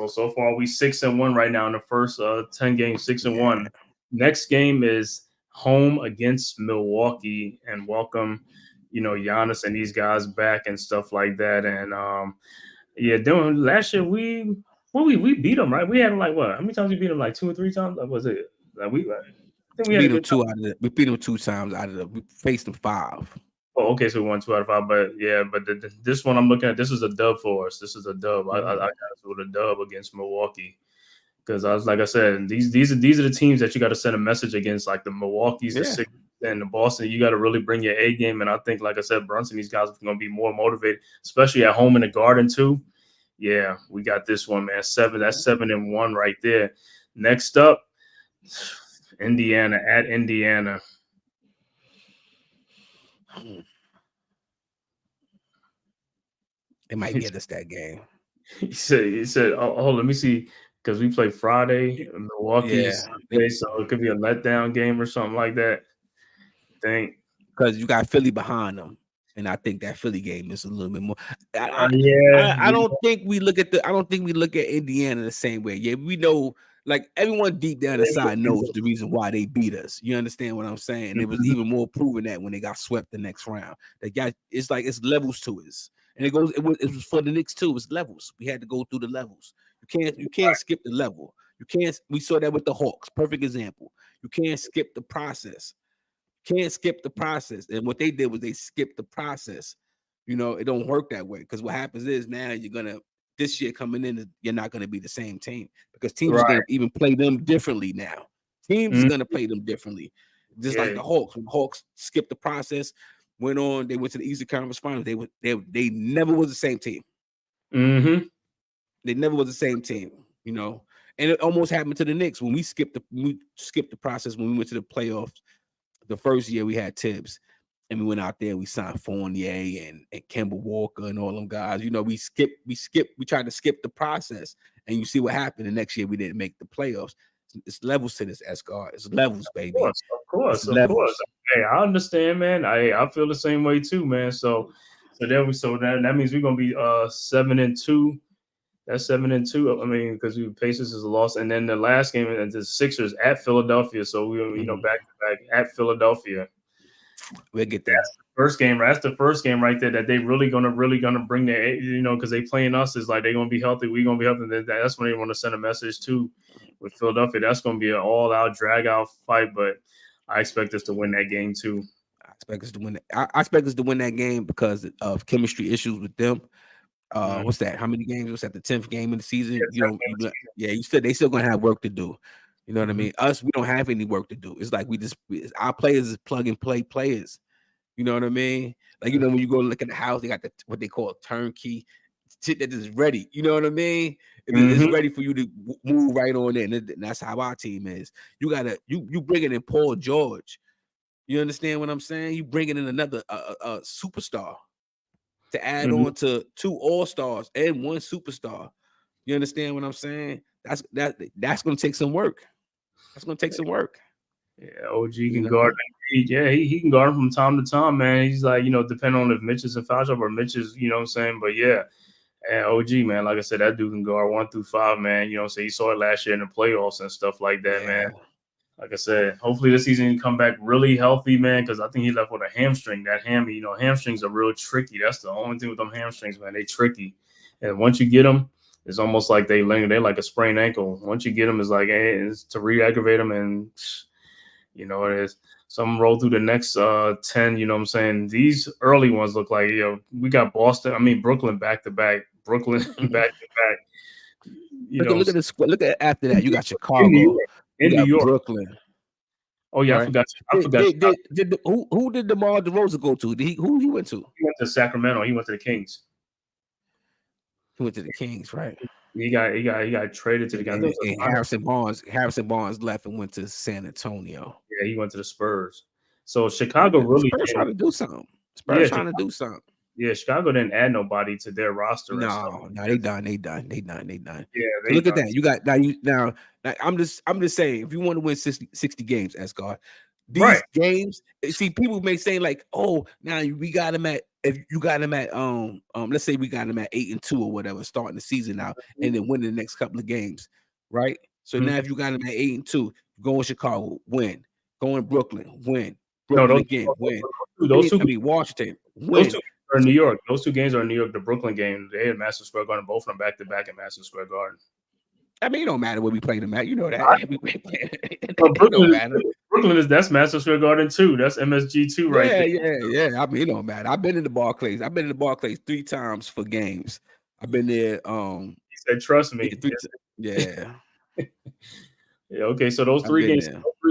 So far we 6-1 right now in the first 10 games, 6-1. Next game is home against Milwaukee, and welcome, Giannis and these guys back and stuff like that. And doing last year we beat them, right? We had them like what? How many times we beat them? Like 2 or 3 times? Like, was it? Like I think we beat them 2 out of it. We beat them 2 times out of the. We faced them 5. Oh, okay, so we won 2 out of 5, but this one I'm looking at. This is a dub for us. This is a dub. I got us with a dub against Milwaukee because like I said, these are the teams that you got to send a message against, like the Milwaukee's, the Sixers, and the Boston. You got to really bring your A game, and I think, like I said, Brunson, these guys are going to be more motivated, especially at home in the Garden too. Yeah, we got this one, man. That's 7-1 right there. Next up, Indiana at Indiana. They might get us that game. He said, oh, let me see, because we play Friday in Milwaukee, Sunday, so it could be a letdown game or something like that. Because you got Philly behind them, and I think that Philly game is a little bit more. I don't think we look at Indiana the same way. Yeah, we know. Like everyone deep down inside knows the reason why they beat us. You understand what I'm saying? And it was even more proven that when they got swept the next round. It's like it's levels to it. And it was for the Knicks too. It's levels. We had to go through the levels. You can't skip the level. We saw that with the Hawks. Perfect example. You can't skip the process. And what they did was they skipped the process. You know, it don't work that way because what happens is now this year coming in, you're not gonna be the same team because teams are gonna even play them differently now. Teams is gonna play them differently, just like the Hawks. When the Hawks skipped the process, went on, they went to the Eastern Conference Finals. They never was the same team. They never was the same team, you know. And it almost happened to the Knicks when we skipped the process when we went to the playoffs. The first year we had Tibbs, and we went out there. We signed Fournier and Kemba Walker and all them guys. You know, we tried to skip the process, and you see what happened. The next year we didn't make the playoffs. It's levels to this, Escort. It's levels, baby. Of course. Hey, I understand, man. I feel the same way too, man. So that means we're gonna be 7-2. That's 7-2. I mean, because Pacers is a loss, and then the last game and the Sixers at Philadelphia. So we back to back at Philadelphia. We'll get there. That's the first game right there that they really gonna bring their, because they playing us is like they're gonna be healthy. We're gonna be healthy. That's when they want to send a message too with Philadelphia. That's gonna be an all out drag out fight, but I expect us to win that game too. I expect us to win. I expect us to win that game because of chemistry issues with them. What's that? How many games? What's that? The 10th game of the season? You said they still gonna have work to do. You know what I mean? Us, we don't have any work to do. It's like our players is plug and play players. You know what I mean? Like, you know, when you go look at the house, they got what they call turnkey shit that is ready. You know what I mean? It's ready for you to move right on in. And that's how our team is. You gotta you bringing in Paul George. You understand what I'm saying? You bringing in another superstar to add on to 2 all-stars and 1 superstar. You understand what I'm saying? That's going to take some work. That's going to take some work. Yeah, OG can guard him. Yeah, he can guard him from time to time, man. He's like, depending on if Mitch is in foul trouble or Mitch is, you know what I'm saying? But yeah, and OG, man, like I said, that dude can guard 1 through 5, man. So you saw it last year in the playoffs and stuff like that, man. Like I said, hopefully this season can come back really healthy, man, because I think he left with a hamstring. That hamstrings are real tricky. That's the only thing with them hamstrings, man. They tricky. And once you get them, it's almost like they're like a sprained ankle. Once you get them, it's like, hey, it's to re-aggravate them, and, it is. Some roll through the next 10, you know what I'm saying? These early ones look like, we got Brooklyn back-to-back. Brooklyn back-to-back. Look at this. Look at after that. You got Chicago. In New York. Brooklyn. Oh yeah, right? I forgot. Who did DeMar DeRozan go to? Who he went to? He went to Sacramento. He went to the Kings. He went to the Kings, right? He got traded to the Kings. And Harrison Barnes left and went to San Antonio. Yeah, he went to the Spurs. So Chicago really trying to do something. Trying to do something. Yeah, Chicago didn't add nobody to their roster. No, they done. Yeah, so look at that. You got now. I'm just saying, if you want to win 60 games, Escort, these games. See, people may say like, oh, now we got him at. If you got him at let's say we got him at 8-2 or whatever, starting the season out, and then winning the next couple of games, right? So now if you got him at 8-2, go in Chicago, win. Go in Brooklyn, win. Brooklyn again, win. Washington, win. Those 2 are in New York. Those 2 games are in New York. The Brooklyn game, they had Madison Square Garden, both of them back to back at Madison Square Garden. I mean, it don't matter where we play them at. You know that. Brooklyn that's Madison Square Garden too. That's MSG too, right? Yeah. I mean, it don't matter. I've been in the Barclays. 3 times for games. I've been there. He said, "Trust me." Yeah. Yeah. Okay. So those 3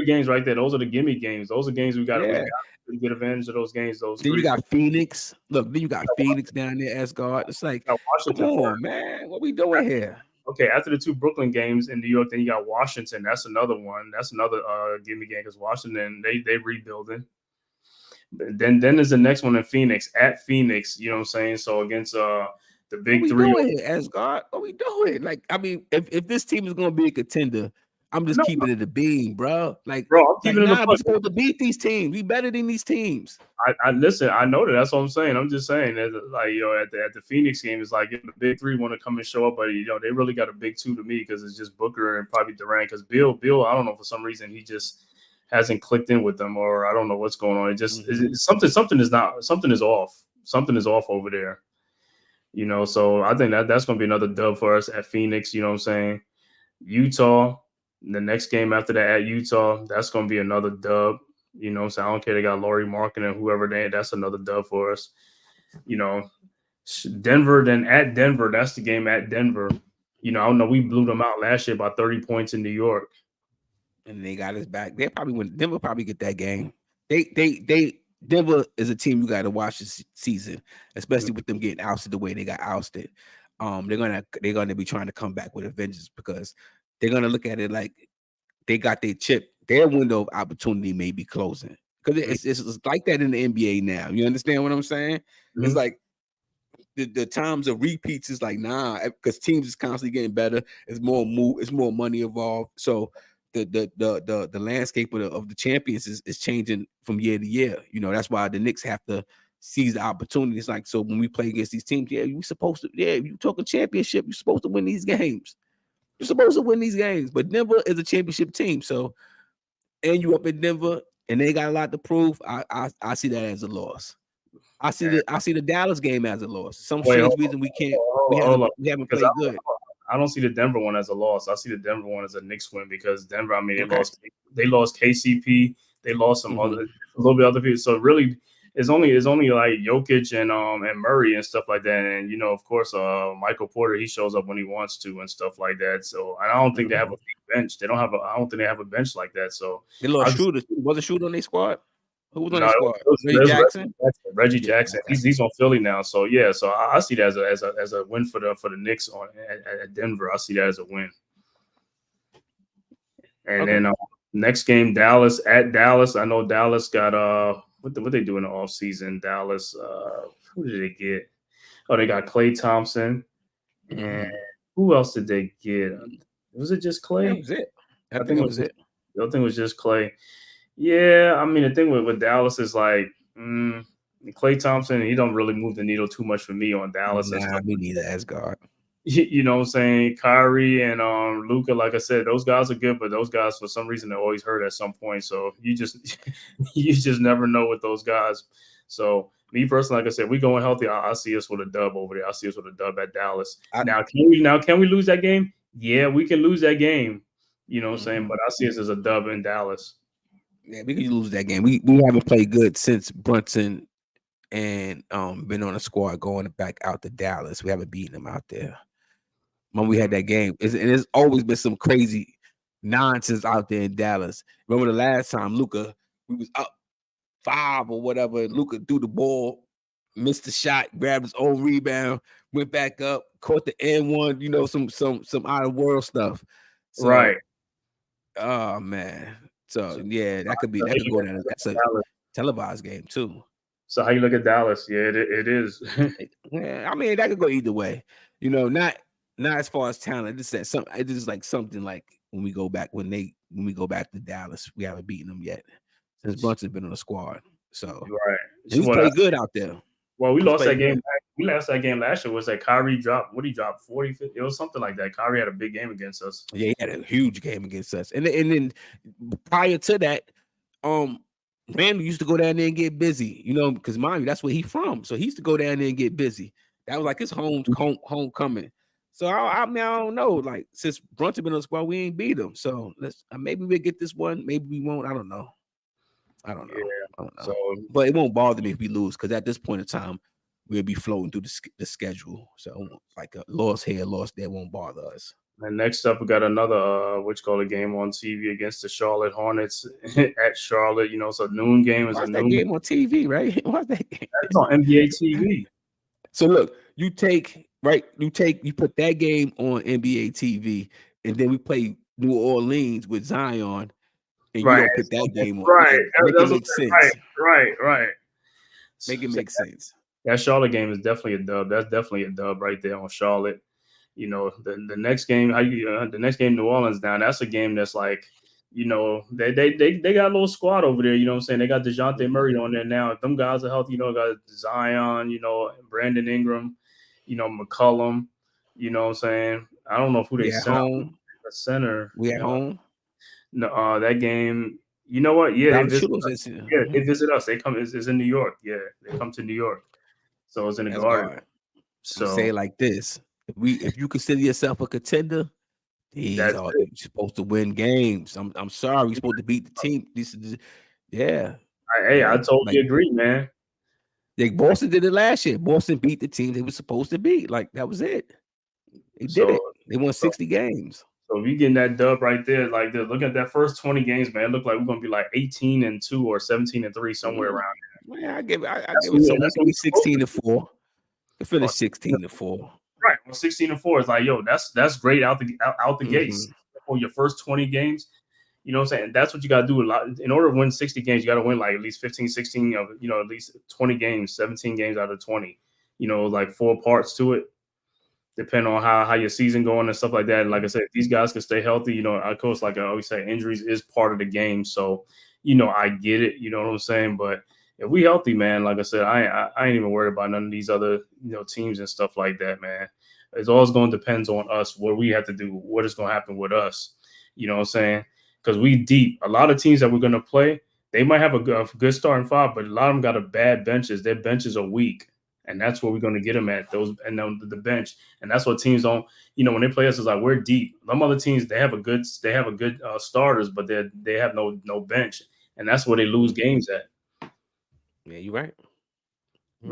games right there. Those are the gimme games. Those are games we got to get advantage of those games. Then you got Phoenix. Look, then you got Phoenix down there, Asgard. It's like, come on, man. What we doing here? Okay, after the 2 Brooklyn games in New York, then you got Washington. That's another one. That's another gimme game because Washington, they rebuilding. Then there's the next one in Phoenix, at Phoenix, you know what I'm saying? So against the big 3. What we doing, Asgard? What we doing? Like, I mean, if this team is going to be a contender, I'm just keeping it a beam, bro. Like, I'm keeping it we're supposed to beat these teams. We better than these teams. I listen. I know that. That's what I'm saying. I'm just saying that, like, at the Phoenix game, it's like the big 3 want to come and show up, but they really got a big 2 to me because it's just Booker and probably Durant. Because Bill, I don't know, for some reason he just hasn't clicked in with them, or I don't know what's going on. It just something is off. Something is off over there. So I think that's going to be another dub for us at Phoenix. You know what I'm saying? Utah. The next game after that at Utah, that's going to be another dub. So I don't care. They got Laurie Markin and whoever that's another dub for us. you know, Denver, then at Denver, that's the game at Denver. You know, I don't know. We blew them out last year by 30 points in New York. And they got us back. They probably win. Denver probably get that game. Denver is a team you got to watch this season, especially with them getting ousted the way they got ousted. They're gonna be trying to come back with a vengeance because they're gonna look at it like they got their chip. Their window of opportunity may be closing because it's like that in the NBA now. You understand what I'm saying? It's like the times of repeats is like because teams is constantly getting better. It's more money involved. So the landscape of the champions is changing from year to year. You know, that's why the Knicks have to seize the opportunity. It's like, so when we play against these teams, you supposed to, you talk a championship, you're supposed to win these games. You're supposed to win these games. But Denver is a championship team. So, and you up in Denver and they got a lot to prove. I see that as a loss. I see the Dallas game as a loss. Some strange reason we haven't played good. I don't see the Denver one as a loss. I see the Denver one as a Knicks win because Denver, I mean, they lost KCP, they lost some a little bit other people. So really, it's only like Jokic and Murray and stuff like that. And you know, of course, Michael Porter, he shows up when he wants to and stuff like that. So I don't think they have a big bench. I don't think they have a bench like that. So they lost Schroeder. Was it Schroeder on their squad? Who was on the squad? Reggie Jackson. He's on Philly now. So yeah, so I see that as a win for the Knicks at Denver. I see that as a win. And then next game, Dallas at Dallas. I know Dallas got what they do in the offseason. Dallas, who did they get? Oh, they got Klay Thompson. And who else did they get? Was it just Klay? That was it. I think it was it. I think it was just Klay. Yeah, I mean, the thing with Dallas is like Klay Thompson, he don't really move the needle too much for me on Dallas. Nah, me neither, as God. You know what I'm saying? Kyrie and Luka, like I said, those guys are good, but those guys, for some reason, they're always hurt at some point. So you just never know with those guys. So me personally, like I said, we going healthy. I see us with a dub over there. I see us with a dub at Dallas. Now, can we lose that game? Yeah, we can lose that game. You know what I'm saying? But I see us as a dub in Dallas. Yeah, we could lose that game. We haven't played good since Brunson and been on a squad going back out to Dallas. We haven't beaten them out there. When we had that game, and there's always been some crazy nonsense out there in Dallas. Remember the last time Luka, we was up 5 or whatever. Luka threw the ball, missed the shot, grabbed his own rebound, went back up, caught the N1. You know, some out of world stuff. So, right. Oh man. So yeah, that could go down. That's a televised game too. So how you look at Dallas? Yeah, it is. Yeah, I mean that could go either way. You know, not as far as talent. It is like something like when we go back to Dallas, we haven't beaten them yet since Brunson's been on the squad. So right, he's played good out there. Well, we lost that game. We lost that game last year. Was that Kyrie dropped? What he dropped 40, 50? It was something like that. Kyrie had a big game against us. Yeah, he had a huge game against us. And then prior to that, Randall used to go down there and get busy. You know, because mind you, that's where he's from. So he used to go down there and get busy. That was like his homecoming. So I mean, I don't know. Like since Brunson been on the squad, we ain't beat him. So let's maybe we'll get this one. Maybe we won't. I don't know. Yeah. So, but it won't bother me if we lose because at this point in time, we'll be floating through the schedule. So like a loss here, loss there won't bother us. And next up, we got another game on TV against the Charlotte Hornets at Charlotte. You know, it's a noon game. It's a noon game on TV, right? What's that game? That's on NBA TV. So look, you put that game on NBA TV, and then we play New Orleans with Zion. And you don't put that game on. Right. Make it make sense. Right. Make it make sense. That Charlotte game is definitely a dub. That's definitely a dub right there on Charlotte. You know, the next game, New Orleans down. That's a game that's like, you know, they got a little squad over there. You know what I'm saying? They got DeJounte Murray on there now. If them guys are healthy, you know, got Zion, you know, Brandon Ingram, you know, McCollum. You know what I'm saying? I don't know who they center. We at home. No, that game. You know what? Yeah, they visit us. They come. It's in New York. Yeah, they come to New York. So it's in the Garden. So say it like this: if you consider yourself a contender, you're supposed to win games. I'm sorry, we're supposed to beat the team. I totally agree, man. Like Boston did it last year. Boston beat the team they were supposed to beat. Like that was it. They did it. They won 60 games. So if you getting that dub right there, like look at that first 20 games, man. It looked like we're gonna be like 18-2 or 17-3, somewhere around there. Man, I give it what some. we- It could be 16-4. It finished 16-4. Right. Well, 16-4 is like, yo, that's great out the gates for your first 20 games. You know what I'm saying? That's what you got to do a lot. In order to win 60 games, you got to win like at least 15, 16, at least 20 games, 17 games out of 20. Like 4 parts to it, depending on how your season going and stuff like that. And like I said, if these guys can stay healthy, of course, like I always say, injuries is part of the game. So, I get it. You know what I'm saying? But if we healthy, man, like I said, I ain't even worried about none of these other, teams and stuff like that, man. It's always going to depend on us, what we have to do, what is going to happen with us. You know what I'm saying? Because we deep. A lot of teams that we're going to play, they might have a good starting 5, but a lot of them got a bad benches. Their benches are weak. And that's where we're going to get them at, those and then the bench. And that's what teams don't, when they play us, it's like we're deep. Some other teams, they have a good starters, but they have no bench. And that's where they lose games at. Yeah, you're right.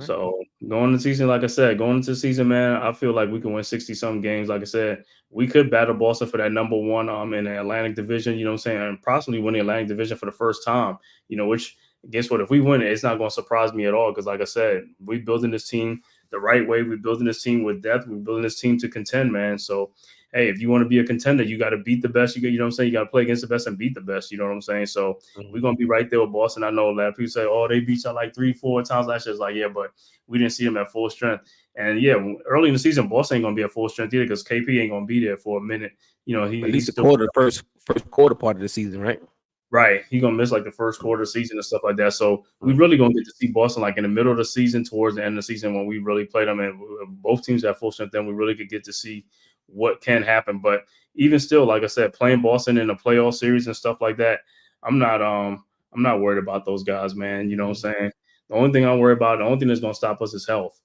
So going into the season, like I said, man, I feel like we can win 60-some games. Like I said, we could battle Boston for that number 1 in the Atlantic Division, you know what I'm saying, and possibly win the Atlantic Division for the first time, which guess what? If we win it, it's not going to surprise me at all because, like I said, we're building this team the right way. We're building this team with depth. We're building this team to contend, man. So, hey, if you want to be a contender, you got to beat the best. You know what I'm saying? You got to play against the best and beat the best. You know what I'm saying? So we're going to be right there with Boston. I know a lot of people say, oh, they beat you like 3-4 times last year. It's like, yeah, but we didn't see them at full strength. And, yeah, early in the season, Boston ain't going to be at full strength either because KP ain't going to be there for a minute. At least the first quarter part of the season, right? Right. He's going to miss like the first quarter of the season and stuff like that. So we really going to get to see Boston like in the middle of the season, towards the end of the season when we really play them. And both teams have full strength, then we really could get to see what can happen. But even still, like I said, playing Boston in a playoff series and stuff like that, I'm not worried about those guys, man. You know what I'm saying? The only thing I'm worried about, the only thing that's going to stop us is health.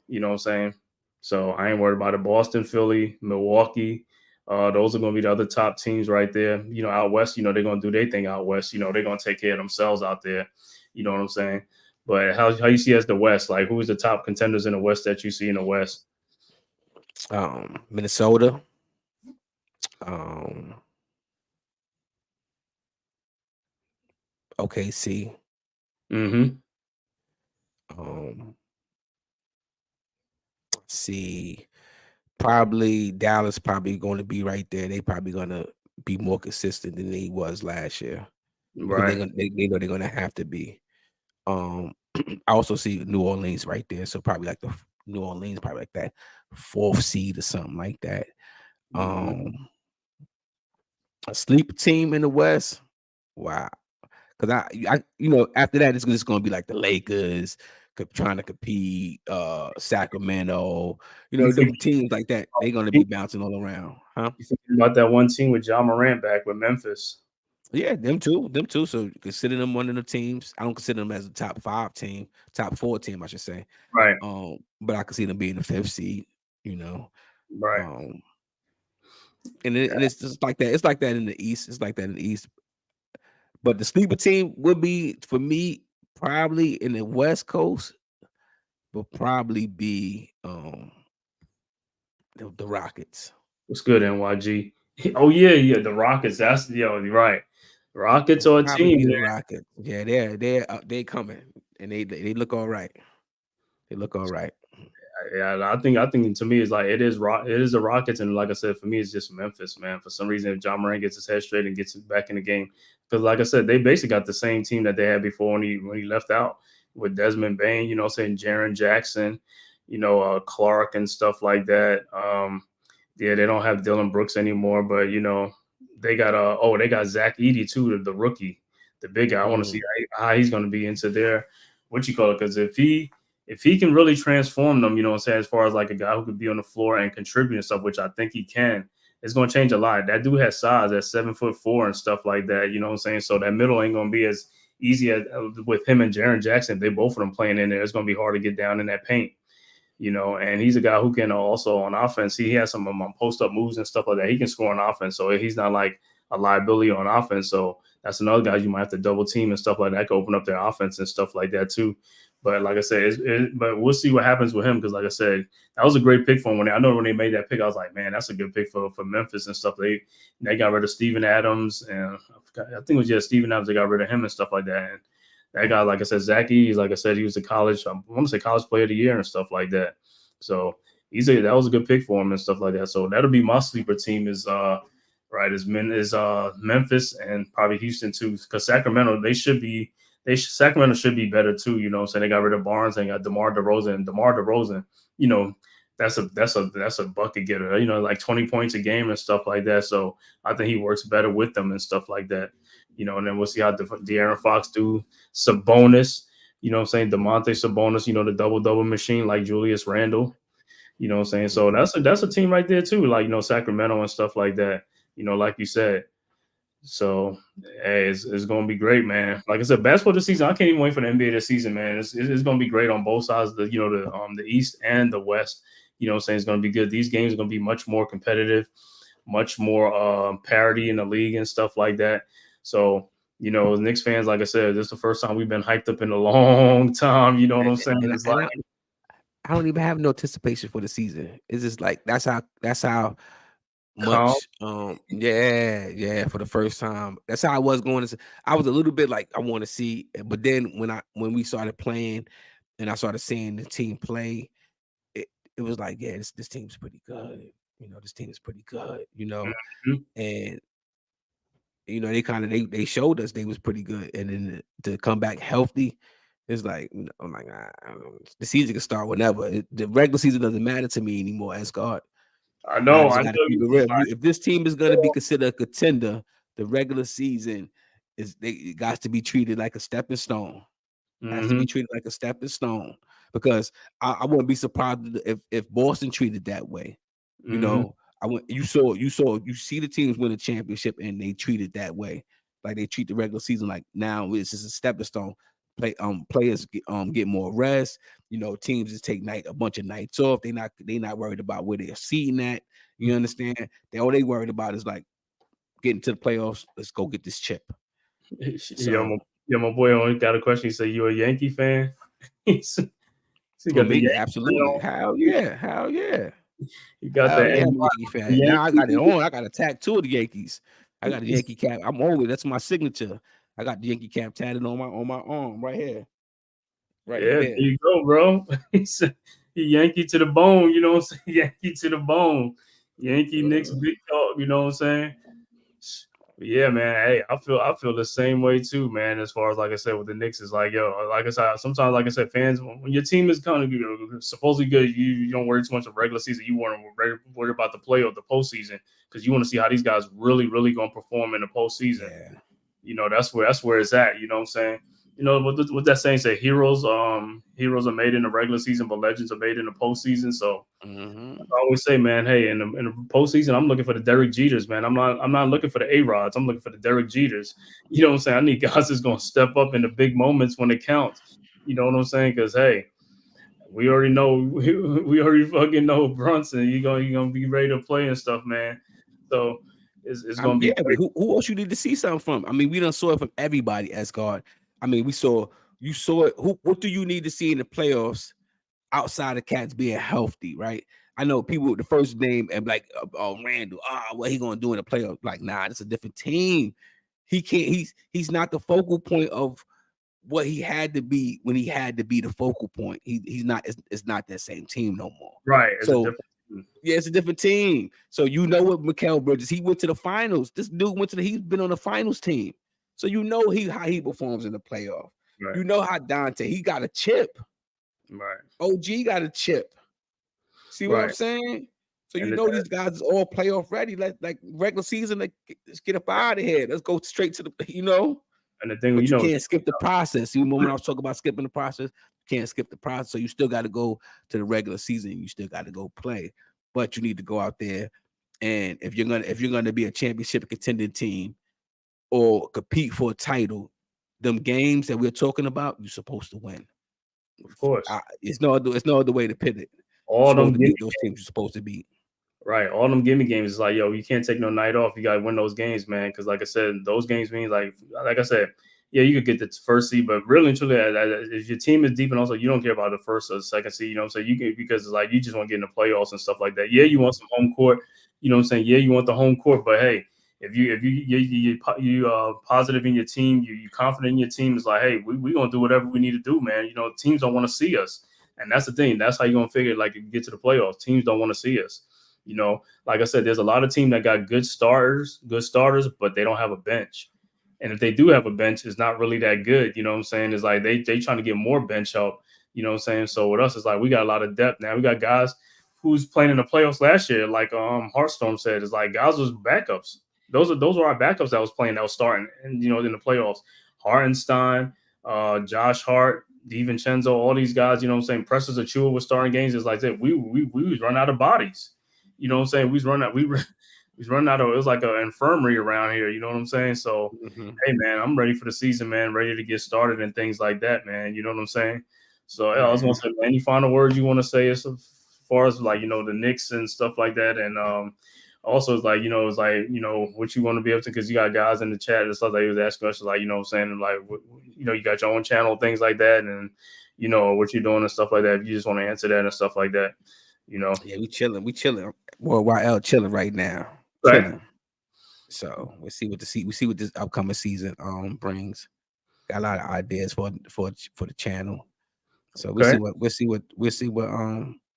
You know what I'm saying? So I ain't worried about it. Boston, Philly, Milwaukee. Those are going to be the other top teams right there. Out west, they're going to do their thing out west. They're going to take care of themselves out there. You know what I'm saying? But how you see as the West? Like, who is the top contenders in the West that you see in the West? Minnesota. OKC. See, probably Dallas probably going to be right there. They probably going to be more consistent than they was last year. Right. They know they're going to have to be. I also see New Orleans right there. So probably like the New Orleans, probably like that 4th seed or something like that. A sleeper team in the West. Wow. Because I after that, it's just going to be like the Lakers trying to compete, Sacramento, the teams like that, they're going to be bouncing all around. Huh? You thinking about that one team with Ja Morant back with Memphis? Yeah, them too. So consider them one of the teams. I don't consider them as a top 5 team, top 4 team, I should say. Right. But I can see them being the 5th seed. Right. And it's just like that. It's like that in the East. But the sleeper team would be, for me, probably in the West Coast, will probably be the Rockets. What's good, NYG? Oh yeah, the Rockets. That's you're right. Rockets are a team. The Rockets. Yeah, they're coming, and they look all right. They look all right. Yeah, I think to me it's like it is the Rockets, and like I said, for me it's just Memphis, man. For some reason, if Ja Morant gets his head straight and gets back in the game, because like I said, they basically got the same team that they had before when he left out with Desmond Bain, saying Jaren Jackson, Clark and stuff like that. Yeah, they don't have Dylan Brooks anymore, but they got Zach Edey too, the rookie, the big guy. I want to see how he's going to be into their because if he can really transform them, as far as like a guy who could be on the floor and contribute and stuff, which I think he can, it's going to change a lot. That dude has size at 7'4" and stuff like that, So that middle ain't going to be as easy as with him and Jaren Jackson. They both of them playing in there. It's going to be hard to get down in that paint, and he's a guy who can also on offense. He has some post-up moves and stuff like that. He can score on offense, so he's not like a liability on offense. So that's another guy you might have to double team and stuff like that. Could open up their offense and stuff like that too. But like I said, but we'll see what happens with him because, like I said, that was a great pick for him. I know when they made that pick, I was like, man, that's a good pick for Memphis and stuff. They got rid of Steven Adams, and I think it was just Steven Adams. They got rid of him and stuff like that. And that guy, like I said, Zachy, like I said, he was a college, I want to say college player of the year and stuff like that. So that was a good pick for him and stuff like that. So that'll be my sleeper team is Memphis and probably Houston too, because Sacramento Sacramento should be better too. You know what I'm saying? They got rid of Barnes and got DeMar DeRozan. And DeMar DeRozan, you know, that's a bucket getter, you know, like 20 points a game and stuff like that. So I think he works better with them and stuff like that. You know, and then we'll see how De'Aaron Fox do. Sabonis, you know what I'm saying? Domantas Sabonis, you know, the double machine like Julius Randle. You know what I'm saying? So that's a team right there too, like, you know, Sacramento and stuff like that, you know, like you said. So hey, it's going to be great, man. Like I said, basketball this season, I can't even wait for the NBA this season, man. It's going to be great on both sides, the East and the West. You know what I'm saying? It's going to be good. These games are going to be much more competitive, much more parity in the league and stuff like that. So, you know, Knicks fans, like I said, this is the first time we've been hyped up in a long time. You know what I'm saying? It's like I don't even have no anticipation for the season. It's just like that's how calm. much for the first time. That's how I was going to. I was a little bit like I want to see, but then when we started playing and I started seeing the team play, it was like, yeah, this team's pretty good. You know, this team is pretty good. You know, and you know they showed us they was pretty good, and then to come back healthy. It's like, I'm like, the season can start whenever. The regular season doesn't matter to me anymore, Asgard. I know. Keep it real. If this team is going to be considered a contender, the regular season it got to be treated like a stepping stone. Has to be treated like a stepping stone, because I wouldn't be surprised if Boston treated that way. You know, you see the teams win a championship and they treat it that way, like they treat the regular season like now it's just a stepping stone. Players get more rest. You know, teams just take a bunch of nights off. They not worried about where they're seating at. You understand? All they worried about is like getting to the playoffs. Let's go get this chip. So, my boy only got a question. He said, "You a Yankee fan?" He got the absolutely. Hell yeah. You got that Yankee fan. Now I got it on. I got a tattoo of the Yankees. I got a Yankee cap. That's my signature. I got the Yankee cap tatted on my arm right here. Right there. There you go, bro. He said Yankee to the bone, you know what I'm saying? Yankee to the bone. Yankee Knicks big talk, you know what I'm saying? But yeah, man. Hey, I feel the same way too, man. As far as like I said with the Knicks, is like, yo, like I said, sometimes, like I said, fans, when your team is kind of supposedly good, you don't worry too much of regular season. You want to worry about the postseason, because you want to see how these guys really going to perform in the postseason. Yeah. You know, that's where it's at. You know what I'm saying? You know what that saying say? Heroes are made in the regular season, but legends are made in the postseason. So I always say, man, hey, in the postseason, I'm looking for the Derek Jeters, man. I'm not looking for the A-Rods. I'm looking for the Derek Jeters. You know what I'm saying? I need guys that's gonna step up in the big moments when it counts. You know what I'm saying? Because hey, we already know we already fucking know Brunson. You gonna be ready to play and stuff, man. So it's gonna be. Yeah, who else you need to see something from? I mean, we done saw it from everybody, Asgard. I mean, you saw it. What do you need to see in the playoffs outside of cats being healthy, right? I know people with the first name and like, Randall, what he gonna do in the playoffs? Like, nah, it's a different team. He can't. He's not the focal point of what he had to be when he had to be the focal point. He's not. It's not that same team no more. Right. It's a different team. So you know what, Mikal Bridges, he went to the finals. This dude he's been on the finals team. So you know how he performs in the playoff. Right. You know how Dante, he got a chip. Right. OG got a chip. See what I'm saying? So you know these guys is all playoff ready. Like regular season, let's get up out of here. Let's go straight to the, you know. And the thing, but you can't skip the process. You know, when I was talking about skipping the process, you can't skip the process. So you still got to go to the regular season. You still got to go play. But you need to go out there, and if you're gonna be a championship contending team or compete for a title, them games that we're talking about, you're supposed to win. Of course, it's no other way to pit it. All them those teams you're supposed to beat. Right, all them gimme games is like, yo, you can't take no night off. You gotta win those games, man. Because like I said, those games mean like I said, yeah, you could get the first seed, but really and truly, if your team is deep and also you don't care about the first or the second seed, you know what I'm saying? You can, because it's like you just want to get in the playoffs and stuff like that. Yeah, you want some home court, you know what I'm saying? Yeah, you want the home court, but hey, if you positive in your team, you confident in your team, it's like, hey, we gonna do whatever we need to do, man. You know, teams don't want to see us, and that's the thing. That's how you're gonna figure like you get to the playoffs. Teams don't want to see us. You know, like I said, there's a lot of teams that got good starters, but they don't have a bench. And if they do have a bench, it's not really that good. You know what I'm saying? It's like they trying to get more bench help. You know what I'm saying? So with us, it's like we got a lot of depth now. We got guys who's playing in the playoffs last year, like Hearthstone said, it's like guys was backups. Those were our backups that was playing, that was starting, and you know, in the playoffs. Hartenstein, Josh Hart, DiVincenzo, all these guys, you know what I'm saying? Precious Achua was starting games. It's like that. We was run out of bodies. You know what I'm saying? We was running out of, it was like an infirmary around here. You know what I'm saying? So, hey, man, I'm ready for the season, man. Ready to get started and things like that, man. You know what I'm saying? So, I was going to say, any final words you want to say as far as like, you know, the Knicks and stuff like that? And also, it's like, you know, what you want to be able to, because you got guys in the chat and stuff like, he was asking questions like, you know what I'm saying? And like, you know, you got your own channel, things like that. And, you know, what you're doing and stuff like that. If you just want to answer that and stuff like that, you know? Yeah, we chilling. Well, YL chilling right now. Right. Chilling. So we see what this upcoming season brings. Got a lot of ideas for the channel. So we'll see what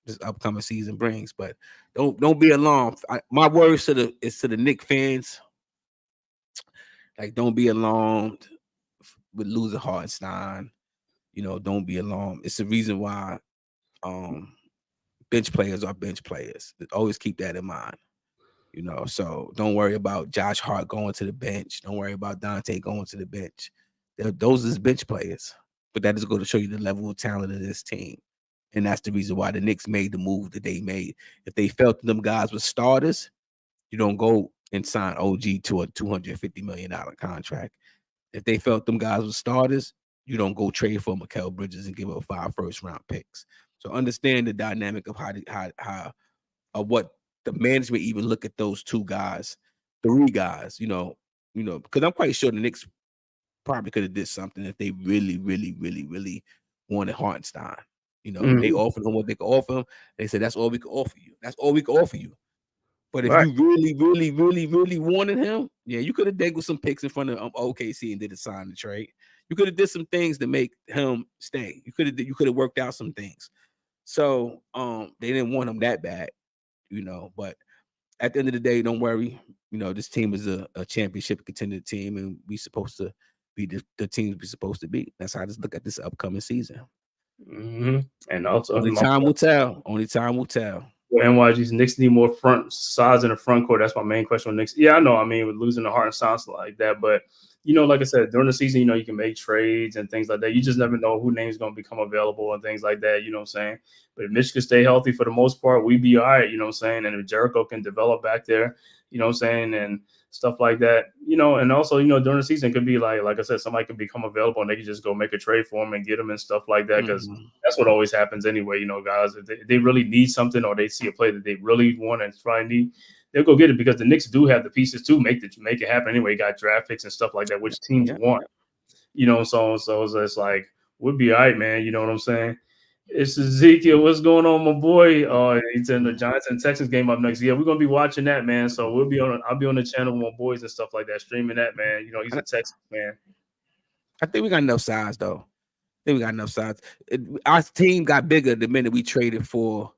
this upcoming season brings. But don't be alarmed. My words to the Knicks fans. Like, don't be alarmed with losing Hartenstein. You know, don't be alarmed. It's the reason why bench players are bench players. Always keep that in mind. You know, so don't worry about Josh Hart going to the bench. Don't worry about Dante going to the bench. Those is bench players. But that is going to show you the level of talent of this team. And that's the reason why the Knicks made the move that they made. If they felt them guys were starters, you don't go and sign OG to a $250 million contract. If they felt them guys were starters, you don't go trade for Mikal Bridges and give up 5 first-round picks. So understand the dynamic of how what the management even look at those 2 guys, 3 guys, you know, because I'm quite sure the Knicks probably could have did something if they really, really, really, really wanted Hartenstein. You know, they offered him what they could offer him. They said, that's all we can offer you. That's all we can offer you. But if you really, really, really, really wanted him, yeah, you could have dangled some picks in front of OKC and did a sign the trade. You could have did some things to make him stay. You could have worked out some things. So they didn't want him that bad, you know. But at the end of the day, don't worry. You know, this team is a championship contender team, and we supposed to be the teams we're supposed to be. That's how I just look at this upcoming season. And also, only time will tell. Only time will tell. NYG's Knicks need more front size in the front court. That's my main question with Knicks. Yeah, I know. I mean, with losing the heart and sounds like that, but you know, like I said, during the season, you know, you can make trades and things like that. You just never know who name's going to become available and things like that. You know what I'm saying? But if Mitch can stay healthy for the most part, we be all right. You know what I'm saying? And if Jericho can develop back there, you know what I'm saying, and stuff like that, you know, and also, you know, during the season, it could be like I said, somebody could become available and they can just go make a trade for him and get him and stuff like that, because that's what always happens anyway. You know, guys, if they really need something or they see a play that they really want and try and need, they'll go get it, because the Knicks do have the pieces to make it happen anyway. You got draft picks and stuff like that, which teams want, you know, so it's like, we'll be all right, man. You know what I'm saying? It's Ezekiel. What's going on, my boy? He's in the Giants and Texans game up next. Yeah, we're gonna be watching that, man. So I'll be on the channel with my boys and stuff like that, streaming that, man. You know, he's a Texas man. I think we got enough size, though. Our team got bigger the minute we traded for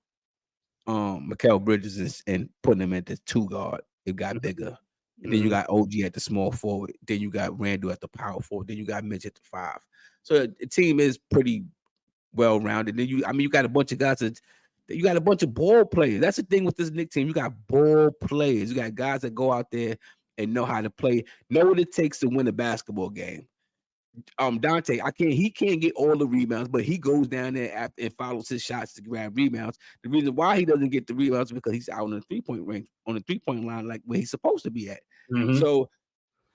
Mikal Bridges and putting him at the 2 guard. It got bigger. And then you got OG at the small forward. Then you got Randall at the power forward. Then you got Mitch at the 5. So the team is pretty well rounded. Then you got a bunch of guys you got a bunch of ball players. That's the thing with this Knicks team. You got ball players. You got guys that go out there and know how to play, know what it takes to win a basketball game. Dante, he can't get all the rebounds, but he goes down there and follows his shots to grab rebounds. The reason why he doesn't get the rebounds is because he's out on the 3-point range, on the 3-point line, like where he's supposed to be at. So,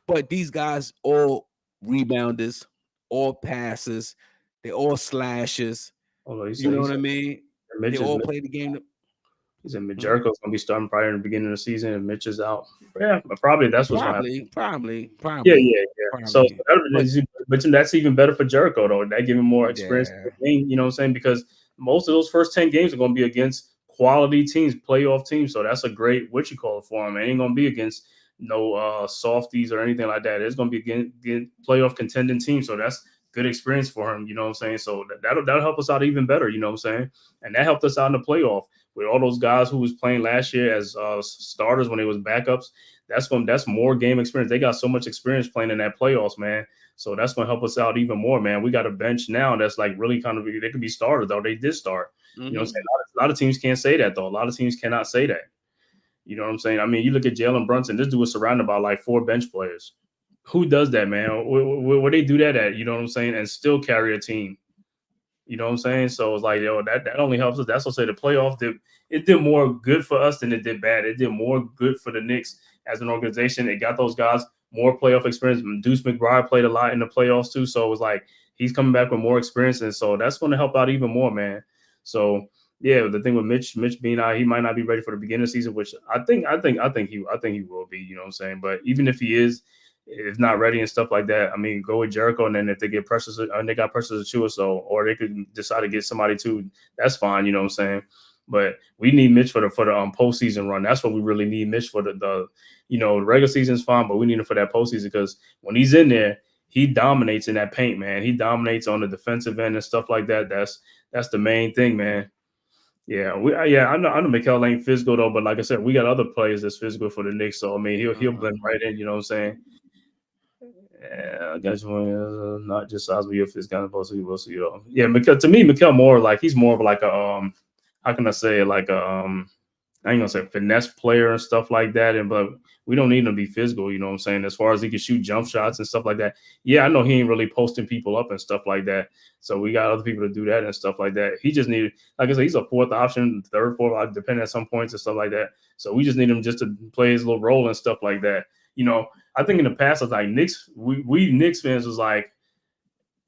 but these guys all rebounders, all passers, they all slashers. You know what I mean? They all play the game. He said Jericho's gonna be starting probably in the beginning of the season, and Mitch is out. Yeah, but probably that's what's gonna happen. Probably. Yeah. So But, but that's even better for Jericho though. That give him more experience in yeah. the game. You know what I'm saying? Because most of those first 10 games are gonna be against quality teams, playoff teams. So that's a great for him. It ain't gonna be against no softies or anything like that. It's gonna be against playoff contending teams. So that's good experience for him. You know what I'm saying? So that'll help us out even better. You know what I'm saying? And that helped us out in the playoff with all those guys who was playing last year as starters when they was backups. That's more game experience. They got so much experience playing in that playoffs, man. So that's gonna help us out even more, man. We got a bench now that's like really kind of they could be starters though. They did start. You know what I'm saying? A lot of teams can't say that though. A lot of teams cannot say that. You know what I'm saying? I mean, you look at Jalen Brunson. This dude was surrounded by like 4 bench players. Who does that, man? Where they do that at? You know what I'm saying? And still carry a team. You know what I'm saying? So it's like, yo, that only helps us. That's what I say the playoff did more good for us than it did bad. It did more good for the Knicks as an organization. It got those guys more playoff experience. Deuce McBride played a lot in the playoffs too. So it was like he's coming back with more experience. And so that's going to help out even more, man. So yeah, the thing with Mitch being out, he might not be ready for the beginning of the season, which I think he will be, you know what I'm saying? But even if he is, if not ready and stuff like that, I mean, go with Jericho, and then if they get pressures and they got pressures to chew, so or they could decide to get somebody too, that's fine, you know what I'm saying? But we need Mitch for the postseason run. That's what we really need Mitch for the regular season's fine, but we need him for that postseason because when he's in there, he dominates in that paint, man. He dominates on the defensive end and stuff like that. That's the main thing, man. Yeah, I know Mikal ain't physical though, but like I said, we got other players that's physical for the Knicks. So I mean, he'll blend right in. You know what I'm saying? Yeah, I guess not just size, but if it's kind of supposed to be, yeah. Because to me, Mikal more like he's more of like a how can I say it? Like a I ain't gonna say finesse player and stuff like that. But we don't need him to be physical, you know what I'm saying? As far as he can shoot jump shots and stuff like that. Yeah, I know he ain't really posting people up and stuff like that. So we got other people to do that and stuff like that. He just needed, like I said, he's a fourth option, third, fourth, depending at some points and stuff like that. So we just need him just to play his little role and stuff like that. You know, I think in the past, I was like Knicks, we Knicks fans was like,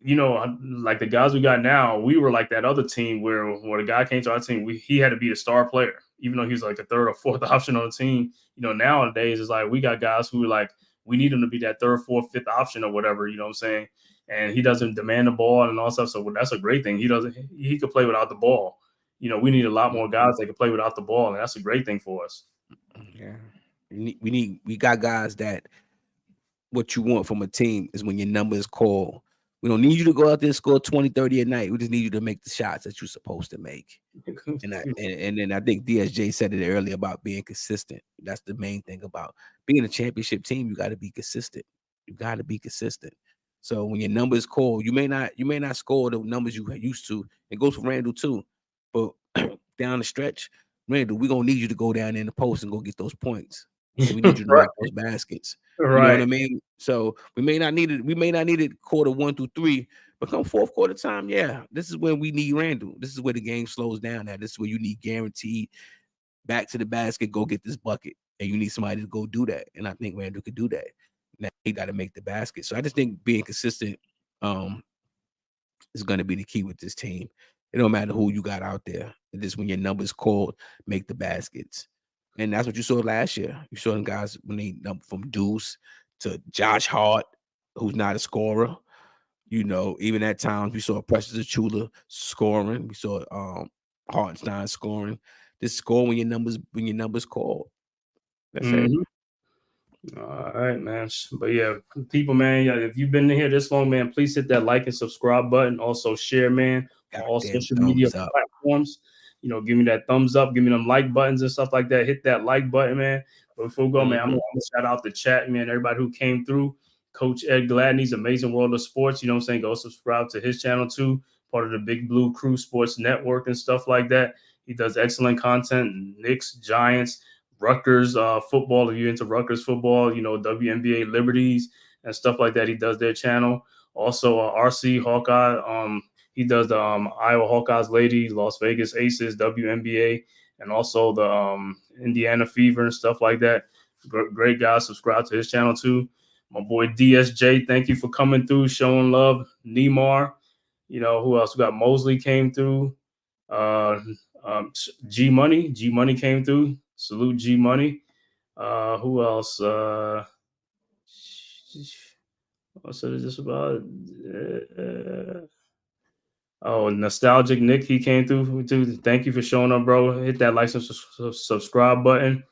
you know, like the guys we got now, we were like that other team where the guy came to our team, he had to be the star player, even though he was like the third or fourth option on the team. You know, nowadays it's like we got guys who like we need him to be that third, fourth, fifth option or whatever. You know what I'm saying? And he doesn't demand the ball and all stuff. So that's a great thing. He could play without the ball. You know, we need a lot more guys that can play without the ball, and that's a great thing for us. Yeah, we got guys that what you want from a team is when your number is called. We don't need you to go out there and score 20, 30 a night. We just need you to make the shots that you're supposed to make. And then I think DSJ said it earlier about being consistent. That's the main thing about being a championship team. You got to be consistent. You got to be consistent. So when your number is called, you may not score the numbers you used to. It goes for Randall too. But down the stretch, Randall, we're gonna need you to go down in the post and go get those points. So we need you to make those baskets. Right. You know what I mean? So we may not need it quarter 1 through 3, but come fourth quarter time, yeah, this is when we need Randall. This is where the game slows down at. This is where you need guaranteed back to the basket, go get this bucket. And you need somebody to go do that. And I think Randall could do that. Now he got to make the basket. So I just think being consistent is going to be the key with this team. It don't matter who you got out there. Just when your number's called, make the baskets. And that's what you saw last year. You saw them guys when they from Deuce to Josh Hart, who's not a scorer. You know, even at times we saw Precious Achula scoring. We saw Hartenstein scoring. Just score when your numbers called. That's it. All right, man. But yeah, people, man, yeah, if you've been here this long, man, please hit that like and subscribe button. Also share, man, on all social media platforms. You know, give me that thumbs up, give me them like buttons and stuff like that. Hit that like button, man. But before we go, man, I'm gonna shout out the chat, man. Everybody who came through. Coach Ed Gladney's Amazing World of Sports. You know what I'm saying? Go subscribe to his channel too. Part of the Big Blue Crew Sports Network and stuff like that. He does excellent content. Knicks, Giants, Rutgers football. If you're into Rutgers football, you know, WNBA Liberties and stuff like that. He does their channel. Also, RC Hawkeye. He does the Iowa Hawkeyes Ladies, Las Vegas Aces, WNBA, and also the Indiana Fever and stuff like that. Great guy. Subscribe to his channel too. My boy DSJ, thank you for coming through, showing love. Neymar, you know, who else? We got Mosley came through. G Money came through. Salute G Money. Who else? What is this about? Nostalgic Nick, he came through too. Thank you for showing up, bro. Hit that like and subscribe button.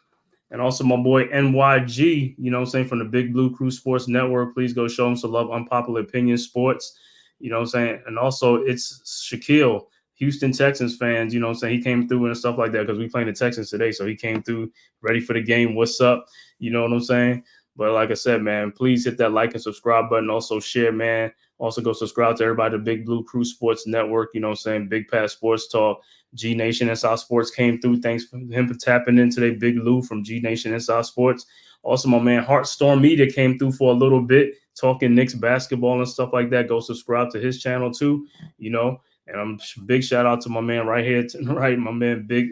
And also my boy NYG, you know what I'm saying, from the Big Blue Crew Sports Network. Please go show him some love. Unpopular Opinion Sports, you know what I'm saying. And also it's Shaquille, Houston Texans fans, you know what I'm saying. He came through and stuff like that because we playing the Texans today. So he came through ready for the game. What's up? You know what I'm saying? But like I said, man, please hit that like and subscribe button. Also share, man. Also go subscribe to everybody, the Big Blue Crew Sports Network. You know what I'm saying? Big Pat Sports Talk. G Nation Inside Sports came through. Thanks for him for tapping in today. Big Lou from G Nation Inside Sports. Also, my man Heartstorm Media came through for a little bit, talking Knicks basketball and stuff like that. Go subscribe to his channel too, you know. And big shout out to my man right here, right, my man Big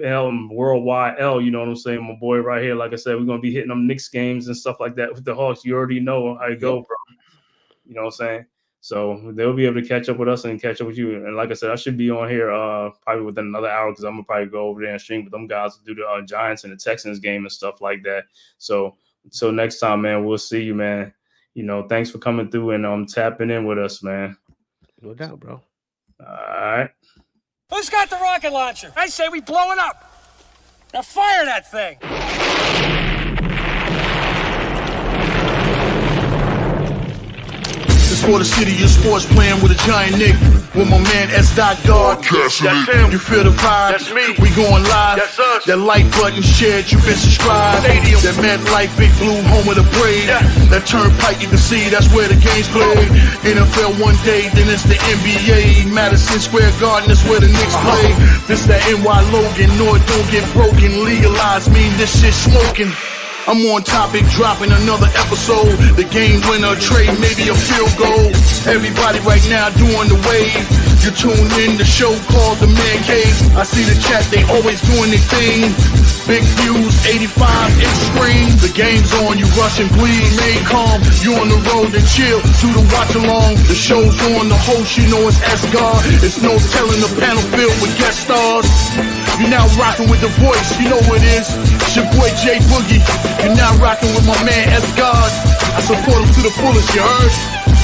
L, Worldwide L. You know what I'm saying, my boy right here. Like I said, we're gonna be hitting them Knicks games and stuff like that with the Hawks. You already know how it go, bro. You know what I'm saying? So they'll be able to catch up with us and catch up with you. And like I said, I should be on here probably within another hour because I'm going to probably go over there and stream with them guys to do the Giants and the Texans game and stuff like that. So until next time, man, we'll see you, man. You know, thanks for coming through and tapping in with us, man. No doubt, bro. All right. Who's got the rocket launcher? I say we blow it up. Now fire that thing. It's for the city of sports, playing with a giant Nick. With my man S. God. That's him. You feel the vibe? That's me. We going live. That's us. That like button shared, you been subscribed. Stadium. That MetLife, Big Blue, home of the Braves. Yeah. That turnpike, you can see that's where the game's played. NFL one day, then it's the NBA. Madison Square Garden, that's where the Knicks play. This that NY Logan, no it don't get broken. Legalize mean this shit smoking. I'm on topic, dropping another episode. The game winner, trade, maybe a field goal. Everybody right now doing the wave. You tune in the show called TheMan-Cave. I see the chat, they always doing their thing. Big views, 85-inch screen. The game's on, you rush and bleed. Remain calm, you on the road and chill. Do the watch along. The show's on, the host, you know it's S-God. It's no telling the panel filled with guest stars. You now rocking with the voice, you know what it is. It's your boy J Boogie. You now rocking with my man S-God. I support him to the fullest, you heard?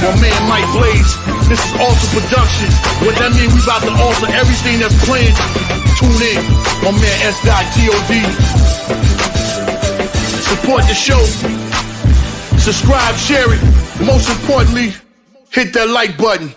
My man Mike Blaze. This is Alter Productions. What that mean? We about to alter everything that's playing. Tune in. My man S.G.O.D. Support the show. Subscribe, share it. Most importantly, hit that like button.